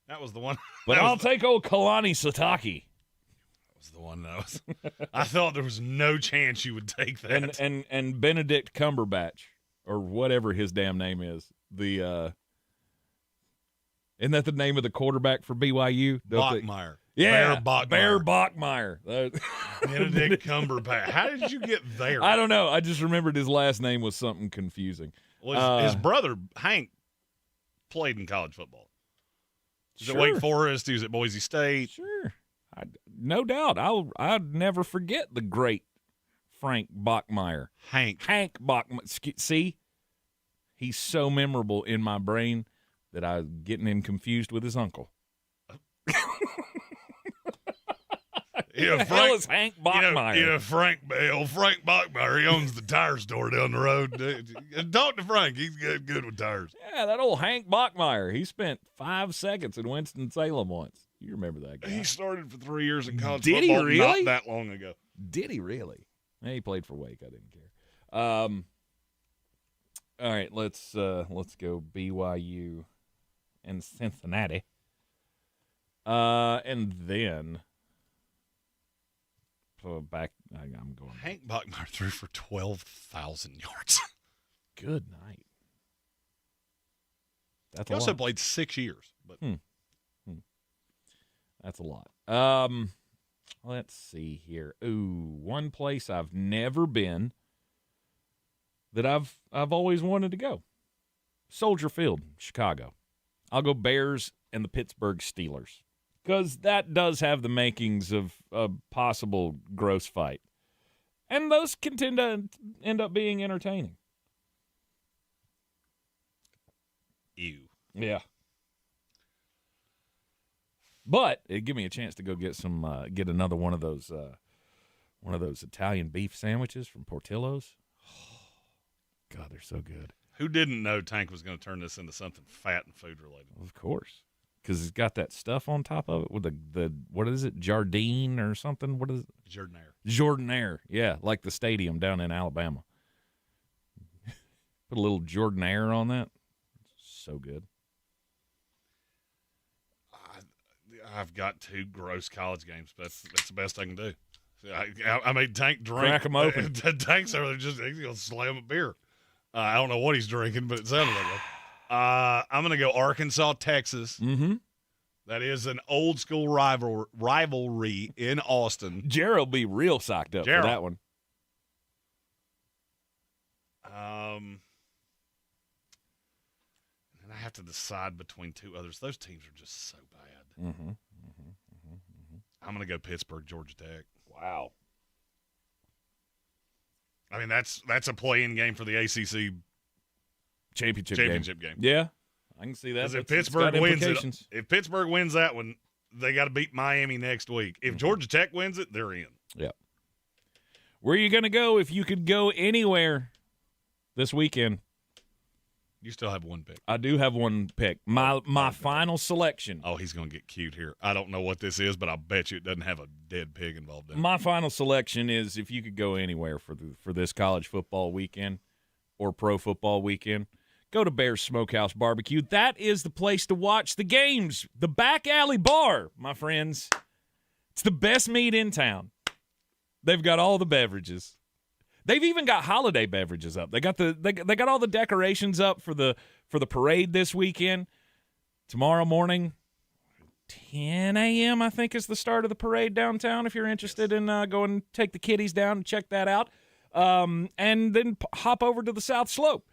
That was the one. But I'll take old Kalani Sataki. That was the one that I thought there was no chance you would take that. And Benedict Cumberbatch, or whatever his damn name is. Isn't that the name of the quarterback for BYU? Bachmeier. Yeah, Bear Bachmeier. Benedict Cumberbatch. How did you get there? I don't know. I just remembered his last name was something confusing. Well, his brother, Hank, played in college football. He was at Wake Forest. He was at Boise State. Sure. No doubt. I'd never forget the great Frank Bachmeier. Hank Bachmeier. See? He's so memorable in my brain that I'm getting him confused with his uncle. Hell is Hank Bachmeier? Frank Bachmeier. He owns the tire store down the road. Talk to Frank. He's good with tires. Yeah, that old Hank Bachmeier. He spent 5 seconds in Winston-Salem once. You remember that guy. He started for 3 years in college Did football he really? not that long ago. Did he really? He played for Wake. I didn't care. All right, let's go BYU and Cincinnati. And then back. I'm going. Hank Bachmeier threw for 12,000 yards. Good night. That's he also played 6 years. But That's a lot. Let's see here. Ooh, one place I've never been that I've always wanted to go. Soldier Field, Chicago. I'll go Bears and the Pittsburgh Steelers because that does have the makings of a possible gross fight. And those can tend to end up being entertaining. Ew. Yeah. But it give me a chance to go get get another one of those Italian beef sandwiches from Portillo's. Oh, God, they're so good. Who didn't know Tank was going to turn this into something fat and food related? Of course, because it's got that stuff on top of it with the what is it, Jardine or something? What is it? Jordanaire. Yeah, like the stadium down in Alabama. Put a little Jordanaire on that. So good. I've got 2 gross college games, but that's the best I can do. I made Tank drink. Crack them open. Tank's over there he's going to slam a beer. I don't know what he's drinking, but it sounded like it. I'm going to go Arkansas, Texas. Mm-hmm. That is an old school rivalry in Austin. Jared will be real socked up for that one. And I have to decide between 2 others. Those teams are just so bad. Mm-hmm. I'm going to go Pittsburgh, Georgia Tech. Wow. I mean, that's a play-in game for the ACC championship game. Yeah, I can see that. Because if Pittsburgh wins that one, they got to beat Miami next week. If Georgia Tech wins it, they're in. Yeah. Where are you going to go if you could go anywhere this weekend? You still have one pick. I do have one pick. My final selection. Oh, he's going to get cute here. I don't know what this is, but I bet you it doesn't have a dead pig involved in it. My final selection is if you could go anywhere for this college football weekend or pro football weekend, go to Bears Smokehouse Barbecue. That is the place to watch the games. The Back Alley Bar, my friends. It's the best meat in town. They've got all the beverages. They've even got holiday beverages up. They got all the decorations up for the parade this weekend. Tomorrow morning, 10 a.m. I think is the start of the parade downtown. If you're interested in going and take the kiddies down and check that out, and then hop over to the South Slope.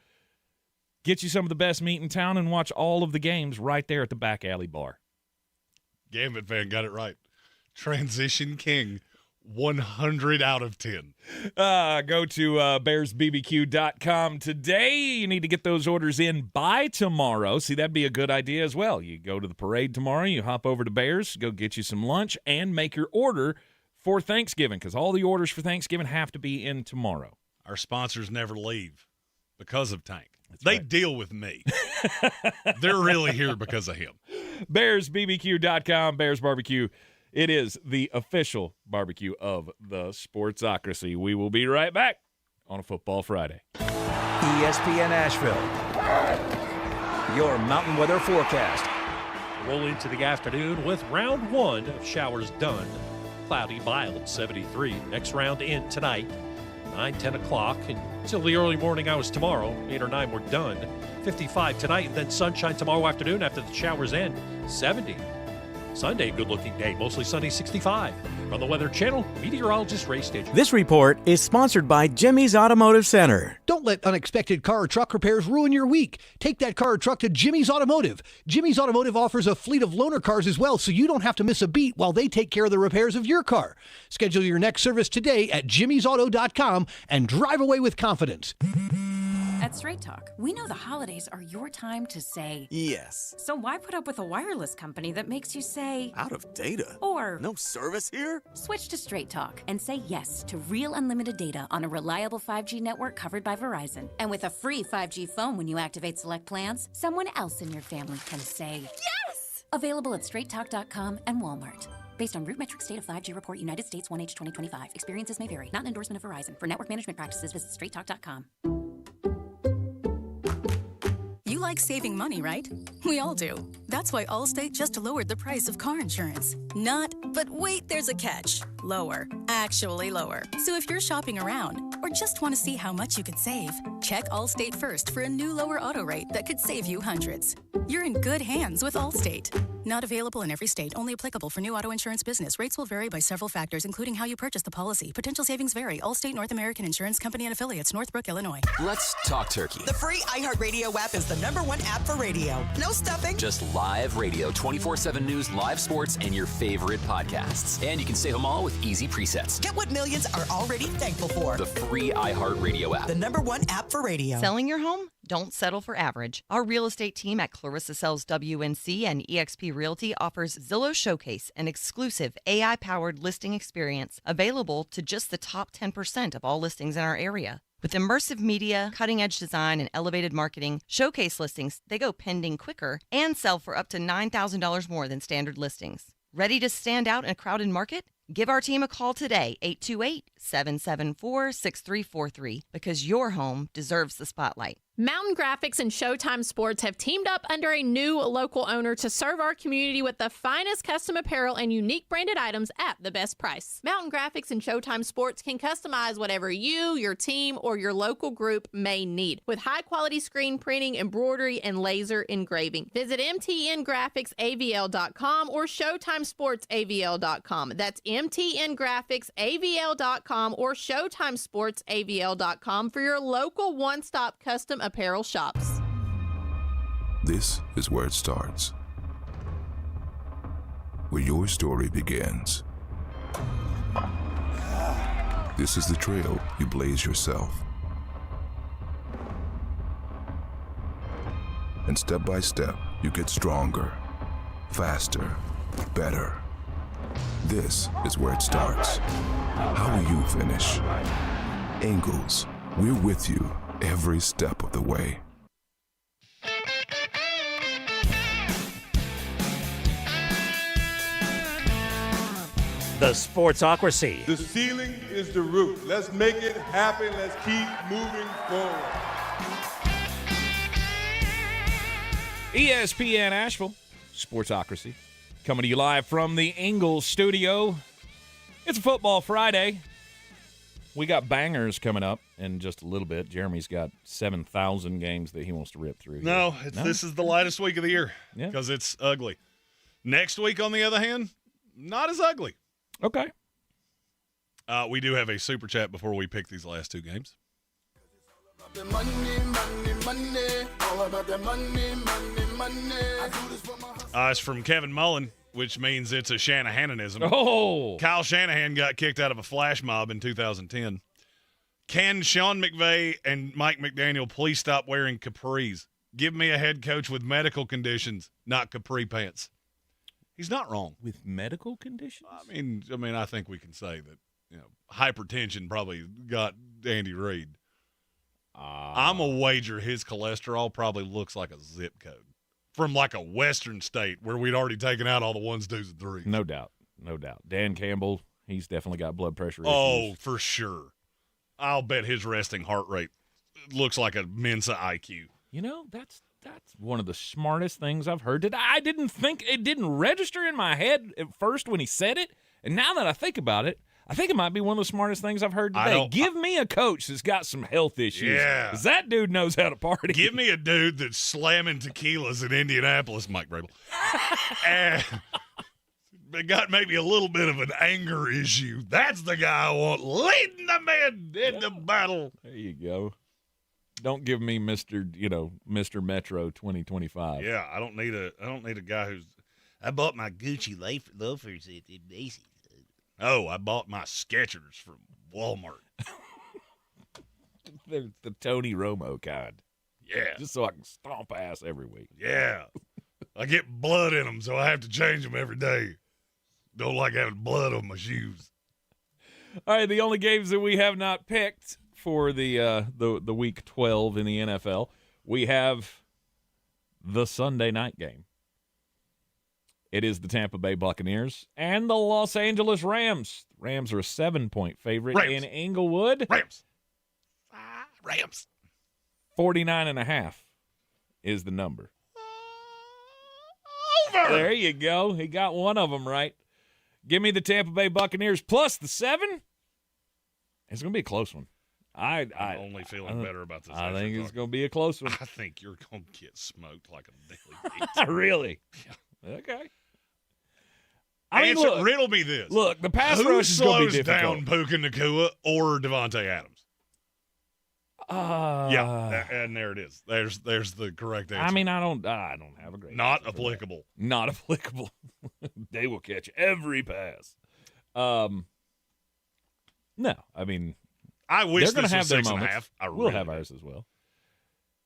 Get you some of the best meat in town and watch all of the games right there at the Back Alley Bar. Gambit fan got it right. Transition King. 100 out of 10. Go to bearsbbq.com today. You need to get those orders in by tomorrow. See, that'd be a good idea as well. You go to the parade tomorrow, you hop over to Bears, go get you some lunch, and make your order for Thanksgiving because all the orders for Thanksgiving have to be in tomorrow. Our sponsors never leave because of Tank. They deal with me. They're really here because of him. BearsBBQ.com, Bears Barbecue. It is the official barbecue of the Sportsocracy. We will be right back on a Football Friday. ESPN Asheville, your mountain weather forecast. Roll into the afternoon with round 1 of showers done. Cloudy, mild, 73. Next round in tonight, 9, 10 o'clock, until the early morning hours tomorrow. 8 or 9 we're done. 55 tonight, and then sunshine tomorrow afternoon after the showers end. 70. Sunday, good-looking day, mostly sunny, 65. From the Weather Channel, meteorologist Ray Stage. This report is sponsored by Jimmy's Automotive Center. Don't let unexpected car or truck repairs ruin your week. Take that car or truck to Jimmy's Automotive. Jimmy's Automotive offers a fleet of loaner cars as well, so you don't have to miss a beat while they take care of the repairs of your car. Schedule your next service today at jimmysauto.com and drive away with confidence. At Straight Talk, we know the holidays are your time to say yes. So why put up with a wireless company that makes you say out of data? Or no service here? Switch to Straight Talk and say yes to real unlimited data on a reliable 5G network covered by Verizon. And with a free 5G phone when you activate select plans, someone else in your family can say yes! Available at straighttalk.com and Walmart. Based on RootMetrics State of 5G Report, United States 1H 2025. Experiences may vary. Not an endorsement of Verizon. For network management practices, visit straighttalk.com. You like saving money, right? We all do. That's why Allstate just lowered the price of car insurance. Not, but wait, there's a catch. Lower. Actually lower. So if you're shopping around or just want to see how much you could save, check Allstate first for a new lower auto rate that could save you hundreds. You're in good hands with Allstate. Not available in every state. Only applicable for new auto insurance business. Rates will vary by several factors, including how you purchase the policy. Potential savings vary. Allstate North American Insurance Company and affiliates. Northbrook, Illinois. Let's talk turkey. The free iHeartRadio app is the #1 app for radio. No stuffing. Just live radio, 24/7 news, live sports, and your favorite podcasts. And you can save them all with easy presets. Get what millions are already thankful for. The free iHeartRadio app. The #1 app for radio. Selling your home? Don't settle for average. Our real estate team at Clarissa Sells WNC and eXp Realty offers Zillow Showcase, an exclusive AI-powered listing experience available to just the top 10% of all listings in our area. With immersive media, cutting-edge design, and elevated marketing, Showcase listings, they go pending quicker and sell for up to $9,000 more than standard listings. Ready to stand out in a crowded market? Give our team a call today, 828-774-6343, because your home deserves the spotlight. Mountain Graphics and Showtime Sports have teamed up under a new local owner to serve our community with the finest custom apparel and unique branded items at the best price. Mountain Graphics and Showtime Sports can customize whatever you, your team, or your local group may need with high-quality screen printing, embroidery, and laser engraving. Visit mtngraphicsavl.com or showtimesportsavl.com. That's mtngraphicsavl.com or showtimesportsavl.com for your local one-stop custom apparel shops. This is where it starts, where your story begins. This is the trail you blaze yourself. And step by step, you get stronger, faster, better. This is where it starts. How will you finish? Angles, we're with you every step of the way. The Sportsocracy. The ceiling is the roof. Let's make it happen. Let's keep moving forward. ESPN Asheville, Sportsocracy, coming to you live from the Ingles studio. It's a football Friday. We got bangers coming up in just a little bit. Jeremy's got 7,000 games that he wants to rip through. No, this is the lightest week of the year because it's ugly. Next week, on the other hand, not as ugly. Okay. We do have a super chat before we pick these last two games. It's from Kevin Mullen, which means it's a Shanahananism. Oh! Kyle Shanahan got kicked out of a flash mob in 2010. Can Sean McVay and Mike McDaniel please stop wearing capris? Give me a head coach with medical conditions, not capri pants. He's not wrong. With medical conditions? I mean, I think we can say that hypertension probably got Andy Reid. I'm a wager his cholesterol probably looks like a zip code from like a western state where we'd already taken out all the 1s, 2s, and 3s. No doubt. Dan Campbell, he's definitely got blood pressure issues. Oh, for sure. I'll bet his resting heart rate looks like a Mensa IQ. That's one of the smartest things I've heard today. I didn't think it didn't register in my head at first when he said it, and now that I think about it, I think it might be one of the smartest things I've heard today. Give me a coach that's got some health issues. Yeah. Because that dude knows how to party. Give me a dude that's slamming tequilas in Indianapolis, Mike Vrabel. And they got maybe a little bit of an anger issue. That's the guy I want leading the men into battle. There you go. Don't give me Mr. Metro 2025. Yeah, I don't need a guy who's. I bought my Gucci loafers at Macy's. Oh, I bought my Skechers from Walmart. They're the Tony Romo kind. Yeah. Just so I can stomp ass every week. Yeah. I get blood in them, so I have to change them every day. Don't like having blood on my shoes. All right, the only games that we have not picked for the week 12 in the NFL, we have the Sunday night game. It is the Tampa Bay Buccaneers and the Los Angeles Rams. Rams are a 7-point favorite in Inglewood. Rams. 49.5 is the number. Over. There you go. He got one of them right. Give me the Tampa Bay Buccaneers plus the 7. It's going to be a close one. I'm only feeling better about this. I think it's going to be a close one. I think you're going to get smoked like a daily beat. Really? Yeah. Okay. Riddle me this. Look, the pass rush is going to be difficult. Who slows down Puka Nacua or Devontae Adams? Yeah, and there it is. There's the correct answer. I mean, I don't have a great Not applicable. Not applicable. They will catch every pass. No, I mean, I wish they're going to have their 6.5. moments. We'll have ours as well.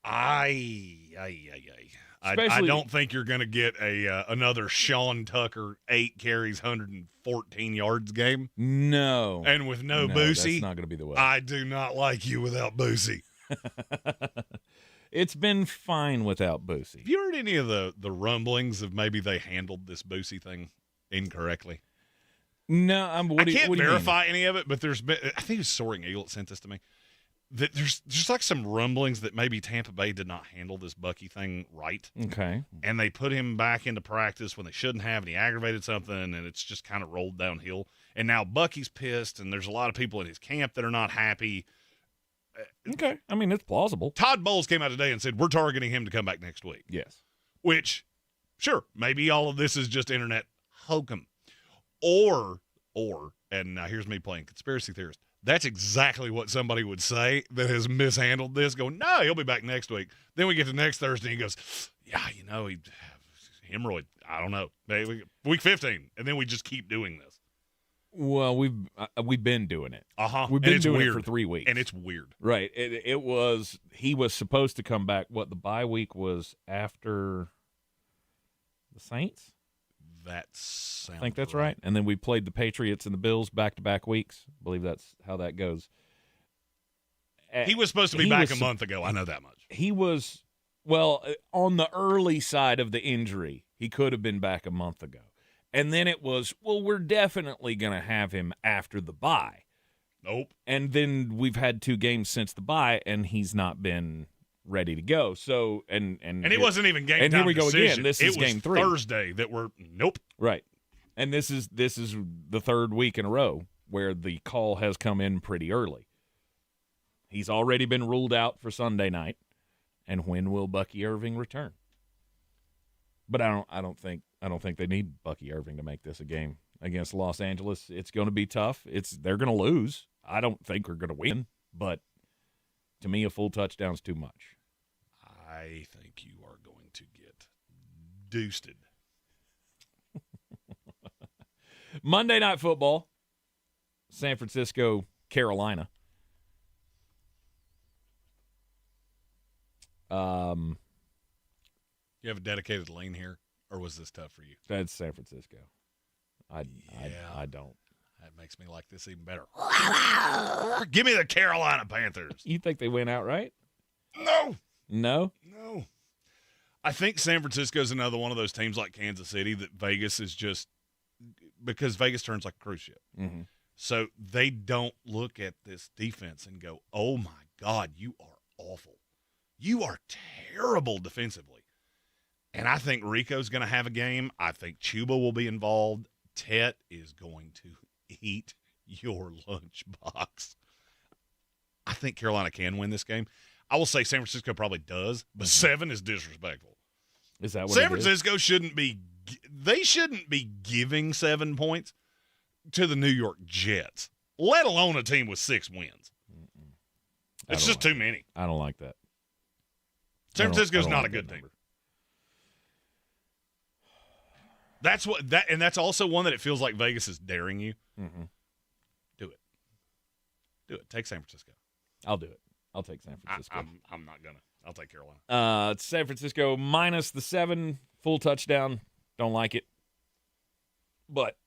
I don't think you're going to get another Sean Tucker 8 carries, 114 yards game. No. And with no Boosie, that's not going to be the way. I do not like you without Boosie. It's been fine without Boosie. Have you heard any of the rumblings of maybe they handled this Boosie thing incorrectly? No, I can't verify any of it, but there's been, I think it was Soaring Eagle that sent this to me. That there's like some rumblings that maybe Tampa Bay did not handle this Bucky thing right. Okay. And they put him back into practice when they shouldn't have, and he aggravated something, and it's just kind of rolled downhill. And now Bucky's pissed, and there's a lot of people in his camp that are not happy. Okay. I mean, it's plausible. Todd Bowles came out today and said, we're targeting him to come back next week. Yes. Which, sure, maybe all of this is just internet hokum. Or, and now here's me playing conspiracy theorist, that's exactly what somebody would say that has mishandled this, going, no, he'll be back next week. Then we get to next Thursday, and he goes, yeah, he hemorrhoid. I don't know. Week 15, and then we just keep doing this. Well, we've been doing it. We've been doing it for 3 weeks. And it's weird. Right. He was supposed to come back, the bye week was after the Saints? That sounds I think that's right. And then we played the Patriots and the Bills back-to-back weeks. I believe that's how that goes. He was supposed to be back a month ago. I know that much. He was, on the early side of the injury, he could have been back a month ago. And then it was, we're definitely going to have him after the bye. Nope. And then we've had 2 games since the bye, and he's not been ready to go. So and it wasn't even game time. And here we go decision. again. This is game 3. Thursday that we're nope. Right. And this is the 3rd week in a row where the call has come in pretty early. He's already been ruled out for Sunday night. And when will Bucky Irving return? But I don't think they need Bucky Irving to make this a game against Los Angeles. It's going to be tough. They're going to lose. I don't think we're going to win, but to me, a full touchdown's too much. I think you are going to get deuced. Monday Night Football, San Francisco, Carolina. You have a dedicated lane here, or was this tough for you? That's San Francisco. I don't. That makes me like this even better. Give me the Carolina Panthers. You think they win outright? No. No? No. I think San Francisco is another one of those teams like Kansas City that Vegas is just – because Vegas turns like a cruise ship. Mm-hmm. So they don't look at this defense and go, oh, my God, you are awful. You are terrible defensively. And I think Rico's going to have a game. I think Chuba will be involved. Tet is going to eat your lunchbox. I think Carolina can win this game. I will say San Francisco probably does, but 7 is disrespectful. Is that what San Francisco shouldn't be – they shouldn't be giving 7 points to the New York Jets, let alone a team with 6 wins. It's just too many. I don't like that. San Francisco's not a good team. That's what that, and that's also one that it feels like Vegas is daring you. Mm-hmm. Do it. Take San Francisco. I'll do it. I'll take San Francisco. I'm not gonna. I'll take Carolina. It's San Francisco minus the 7, full touchdown. Don't like it, but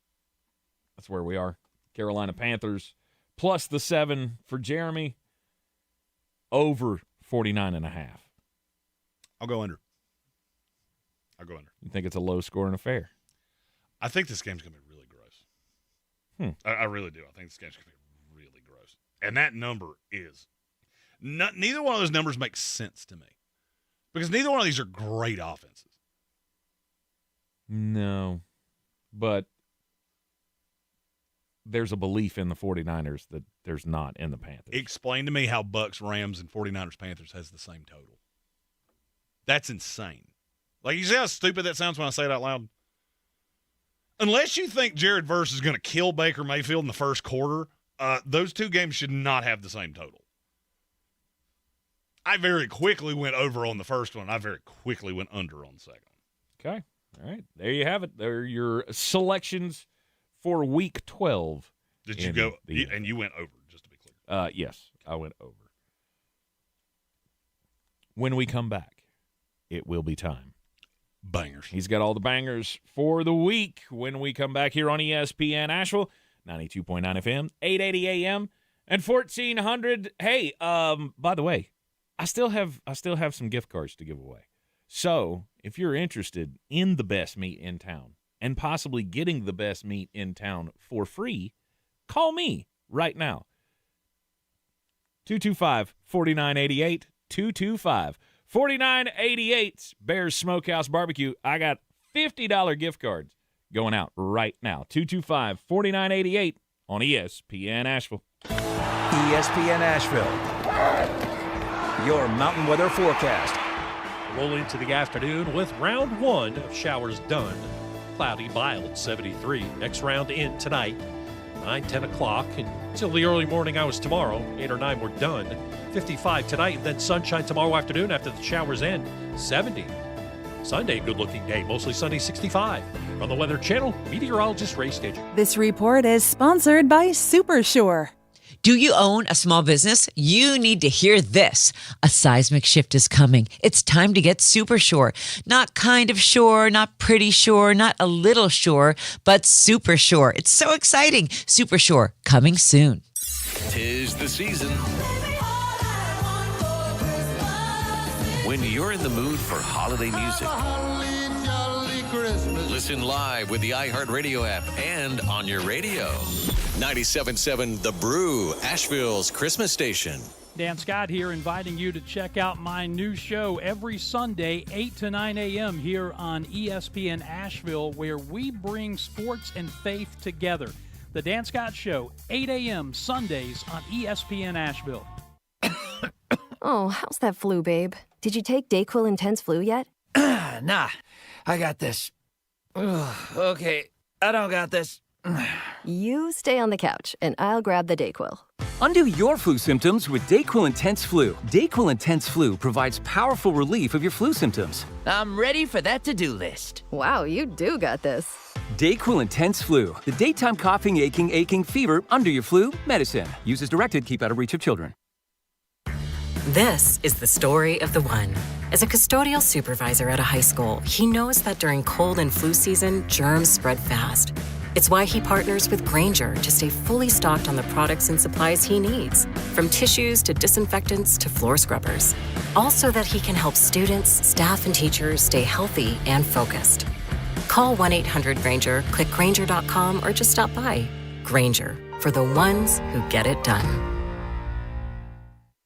that's where we are. Carolina Panthers plus the 7 for Jeremy. Over 49.5. I'll go under. You think it's a low-scoring affair? I think this game's going to be really gross. I really do. I think this game's going to be really gross. And that number is neither one of those numbers makes sense to me because neither one of these are great offenses. No, but there's a belief in the 49ers that there's not in the Panthers. Explain to me how Bucks, Rams, and 49ers, Panthers has the same total. That's insane. Like, you see how stupid that sounds when I say it out loud? Unless you think Jared Verse is going to kill Baker Mayfield in the first quarter, those two games should not have the same total. I very quickly went over on the first one. I very quickly went under on the second one. Okay. All right. There you have it. There are your selections for Week 12. Did you go? And you went over, just to be clear. Yes, I went over. When we come back, it will be time. Bangers. He's got all the bangers for the week when we come back here on ESPN Asheville, 92.9 FM, 880 AM, and 1400. Hey, by the way, I still have some gift cards to give away. So if you're interested in the best meat in town and possibly getting the best meat in town for free, call me right now. 225-4988, 225-4988, Bears Smokehouse Barbecue. I got $50 gift cards going out right now. 225-4988 on ESPN Asheville. ESPN Asheville. Your mountain weather forecast. Roll into the afternoon with round one of showers done. Cloudy, mild, 73. Next round in tonight, 9, 10 o'clock. Until the early morning hours tomorrow, 8 or 9 we're done. 55 tonight, and then sunshine tomorrow afternoon after the showers end, 70. Sunday, good-looking day, mostly sunny, 65. From the Weather Channel, meteorologist Ray Stidger. This report is sponsored by Supersure. Do you own a small business? You need to hear this. A seismic shift is coming. It's time to get super sure. Not kind of sure, not pretty sure, not a little sure, but super sure. It's so exciting. Super sure, coming soon. 'Tis the season. When you're in the mood for holiday music, listen live with the iHeartRadio app and on your radio. 97.7 The Brew, Asheville's Christmas station. Dan Scott here, inviting you to check out my new show every Sunday, 8 to 9 a.m. here on ESPN Asheville, where we bring sports and faith together. The Dan Scott Show, 8 a.m. Sundays on ESPN Asheville. Oh, how's that flu, babe? Did you take DayQuil Intense Flu yet? Nah, I got this. Ugh, okay, I don't got this. You stay on the couch, and I'll grab the DayQuil. Undo your flu symptoms with DayQuil Intense Flu. DayQuil Intense Flu provides powerful relief of your flu symptoms. I'm ready for that to-do list. Wow, you do got this. DayQuil Intense Flu. The daytime coughing, aching, fever, under your flu, medicine. Use as directed, keep out of reach of children. This is the story of the one. As a custodial supervisor at a high school, he knows that during cold and flu season, germs spread fast. It's why he partners with Grainger to stay fully stocked on the products and supplies he needs, from tissues to disinfectants to floor scrubbers. All so that he can help students, staff, and teachers stay healthy and focused. Call 1-800-GRAINGER, click Grainger.com, or just stop by. Grainger, for the ones who get it done.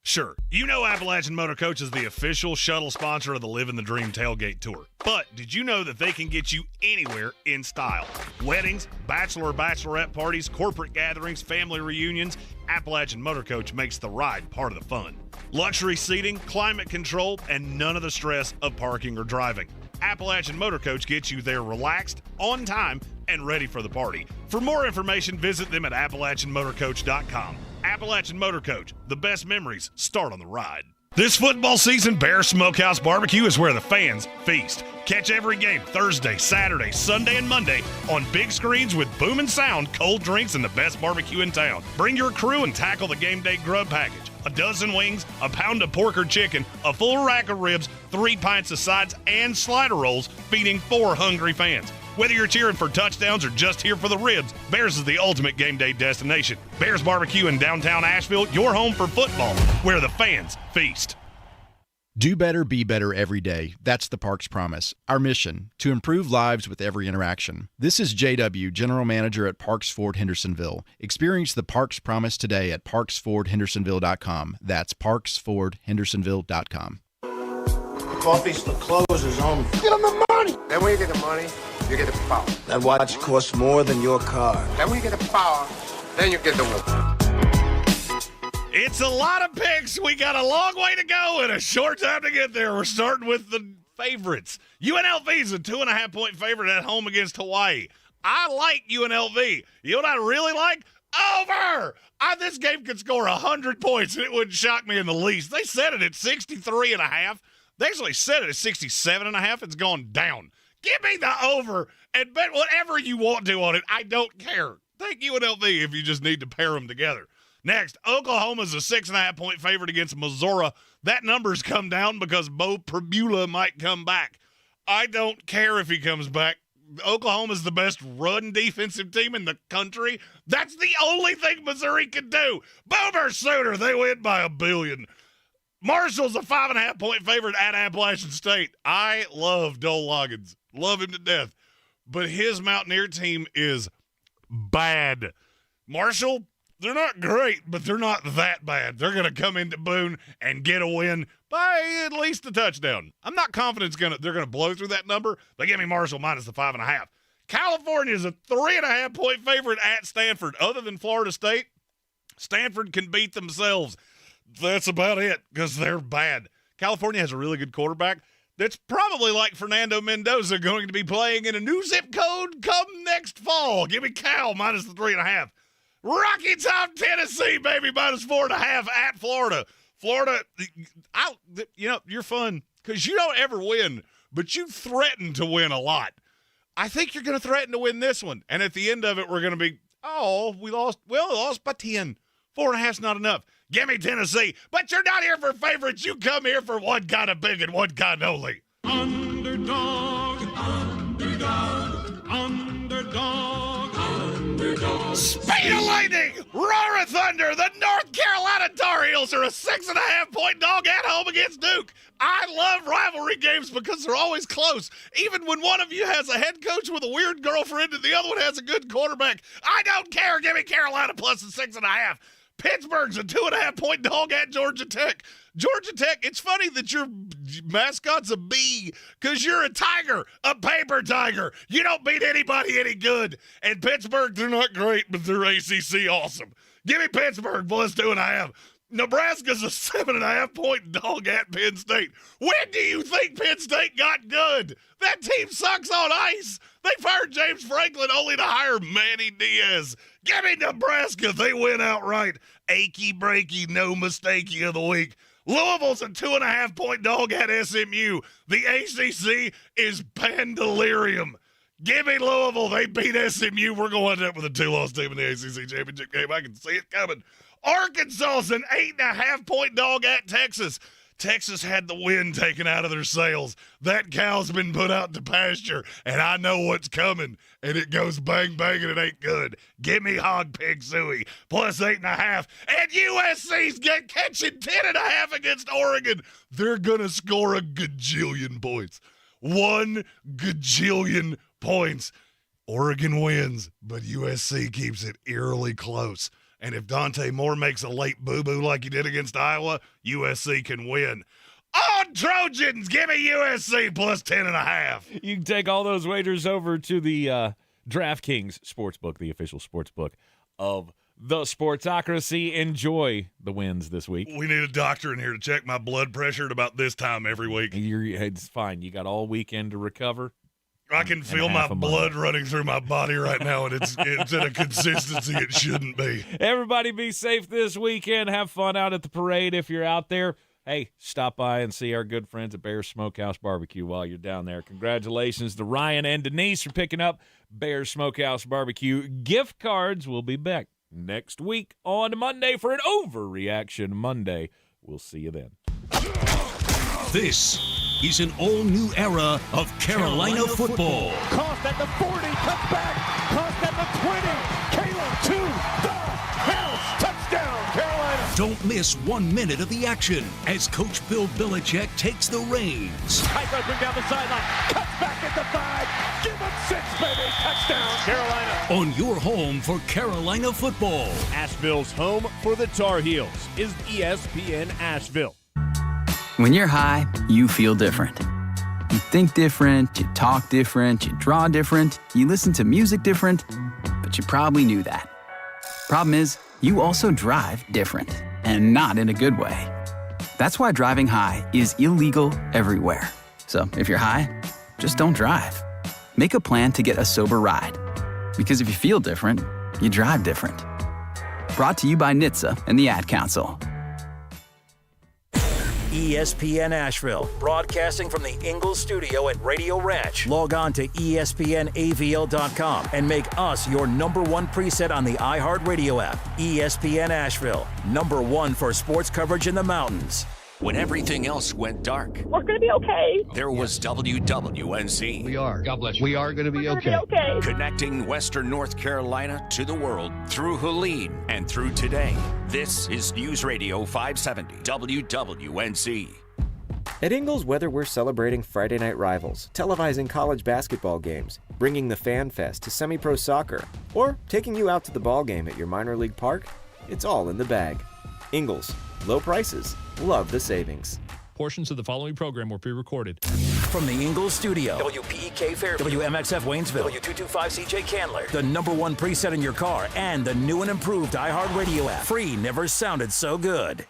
Sure, you know Appalachian Motor Coach is the official shuttle sponsor of the Living the Dream Tailgate Tour. But did you know that they can get you anywhere in style? Weddings, bachelorette parties, corporate gatherings, family reunions, Appalachian Motor Coach makes the ride part of the fun. Luxury seating, climate control, and none of the stress of parking or driving. Appalachian Motor Coach gets you there relaxed, on time, and ready for the party. For more information, visit them at AppalachianMotorCoach.com. Appalachian Motor Coach, the best memories start on the ride. This football season, Bears Smokehouse Barbecue is where the fans feast. Catch every game Thursday, Saturday, Sunday, and Monday on big screens with booming sound, cold drinks, and the best barbecue in town. Bring your crew and tackle the game day grub package. A dozen wings, a pound of pork or chicken, a full rack of ribs, 3 pints of sides, and slider rolls, feeding 4 hungry fans. Whether you're cheering for touchdowns or just here for the ribs, Bears is the ultimate game day destination. Bears Barbecue in downtown Asheville, your home for football, where the fans feast. Do better, be better every day. That's the Parks Promise. Our mission, to improve lives with every interaction. This is JW, General Manager at Parks Ford Hendersonville. Experience the Parks Promise today at parksfordhendersonville.com. That's parksfordhendersonville.com. Coffee store closes on. Get them the money. Then when you get the money, you get the power. That watch costs more than your car. Then when you get the power, then you get the woman. It's a lot of picks. We got a long way to go and a short time to get there. We're starting with the favorites. UNLV is a 2.5-point favorite at home against Hawaii. I like UNLV. You know what I really like? Over! This game could score 100 points, and it wouldn't shock me in the least. They set it at 63.5. They actually set it at 67.5. It's gone down. Give me the over and bet whatever you want to on it. I don't care. Take UNLV if you just need to pair them together. Next, Oklahoma's a 6.5-point favorite against Missouri. That number's come down because Bo Pribula might come back. I don't care if he comes back. Oklahoma's the best run defensive team in the country. That's the only thing Missouri can do. Boomer Sooner, they win by 1 billion. Marshall's a 5.5-point favorite at Appalachian State. I love Dole Loggins. Love him to death. But his Mountaineer team is bad. Marshall, they're not great, but they're not that bad. They're going to come into Boone and get a win by at least a touchdown. I'm not confident they're going to blow through that number, but give me Marshall minus the 5.5. California is a 3.5-point favorite at Stanford. Other than Florida State, Stanford can beat themselves. That's about it because they're bad. California has a really good quarterback that's probably like Fernando Mendoza going to be playing in a new zip code come next fall. Give me Cal minus the 3.5. Rocky Top, Tennessee, baby, minus 4.5 at Florida. Florida, you're fun because you don't ever win, but you threaten to win a lot. I think you're going to threaten to win this one. And at the end of it, we're going to be, we lost. Well, we lost by 10. 4.5's not enough. Give me Tennessee. But you're not here for favorites. You come here for one kind of big and one kind only. Underdog, underdog, underdog, underdog. Speed of lightning, roar of thunder. The North Carolina Tar Heels are a 6.5-point dog at home against Duke. I love rivalry games because they're always close. Even when one of you has a head coach with a weird girlfriend and the other one has a good quarterback. I don't care. Give me Carolina plus the 6.5. Pittsburgh's a 2.5-point dog at Georgia Tech. Georgia Tech, it's funny that your mascot's a bee because you're a tiger, a paper tiger. You don't beat anybody any good. And Pittsburgh, they're not great, but they're ACC awesome. Give me Pittsburgh plus 2.5. Nebraska's a 7.5-point dog at Penn State. When do you think Penn State got good? That team sucks on ice. They fired James Franklin only to hire Manny Diaz. Give me Nebraska. They win outright. Achy breaky, no mistakey of the week. Louisville's a 2.5-point dog at SMU. The ACC is pandalirium. Give me Louisville. They beat SMU. We're going to end up with a 2-loss team in the ACC championship game. I can see it coming. Arkansas's an 8.5-point dog at Texas. Texas had the wind taken out of their sails. That cow's been put out to pasture, and I know what's coming, and it goes bang, bang, and it ain't good. Give me Hog Pig Suey, plus 8.5. And USC's catching 10.5 against Oregon. They're going to score a gajillion points. 1 gajillion points. Oregon wins, but USC keeps it eerily close. And if Dante Moore makes a late boo-boo like he did against Iowa, USC can win. On Trojans, give me USC plus 10.5. You can take all those wagers over to the DraftKings Sportsbook, the official sportsbook of the Sportsocracy. Enjoy the wins this week. We need a doctor in here to check my blood pressure at about this time every week. It's fine. You got all weekend to recover. I can feel my blood running through my body right now, and it's at a consistency it shouldn't be. Everybody be safe this weekend. Have fun out at the parade if you're out there. Hey, stop by and see our good friends at Bear's Smokehouse Barbecue while you're down there. Congratulations to Ryan and Denise for picking up Bear's Smokehouse Barbecue. Gift cards will be back next week on Monday for an Overreaction Monday. We'll see you then. This is an all-new era of Carolina football. Cost at the 40, cuts back. Cost at the 20. Caleb to the house. Touchdown, Carolina. Don't miss 1 minute of the action as Coach Bill Belichick takes the reins. Type open down the sideline. Cuts back at the 5. Give him 6, baby. Touchdown, Carolina. On your home for Carolina football. Asheville's home for the Tar Heels is ESPN Asheville. When you're high, you feel different. You think different, you talk different, you draw different, you listen to music different, but you probably knew that. Problem is, you also drive different, and not in a good way. That's why driving high is illegal everywhere. So if you're high, just don't drive. Make a plan to get a sober ride. Because if you feel different, you drive different. Brought to you by NHTSA and the Ad Council. ESPN Asheville, broadcasting from the Ingles studio at Radio Ranch. Log on to ESPNAVL.com and make us your #1 preset on the iHeartRadio app. ESPN Asheville, #1 for sports coverage in the mountains. When everything else went dark, we're going to be okay. There was WWNC. We are. God bless you. We are going to be okay. Connecting Western North Carolina to the world through Helene and through today. This is News Radio 570 WWNC. At Ingles, whether we're celebrating Friday night rivals, televising college basketball games, bringing the Fan Fest to semi-pro soccer, or taking you out to the ball game at your minor league park, it's all in the bag. Ingles, low prices, love the savings. Portions of the following program were pre-recorded. From the Ingles studio, WPEK Fairview, WMXF Waynesville, W225CJ Candler, the #1 preset in your car, and the new and improved iHeartRadio app. Free never sounded so good.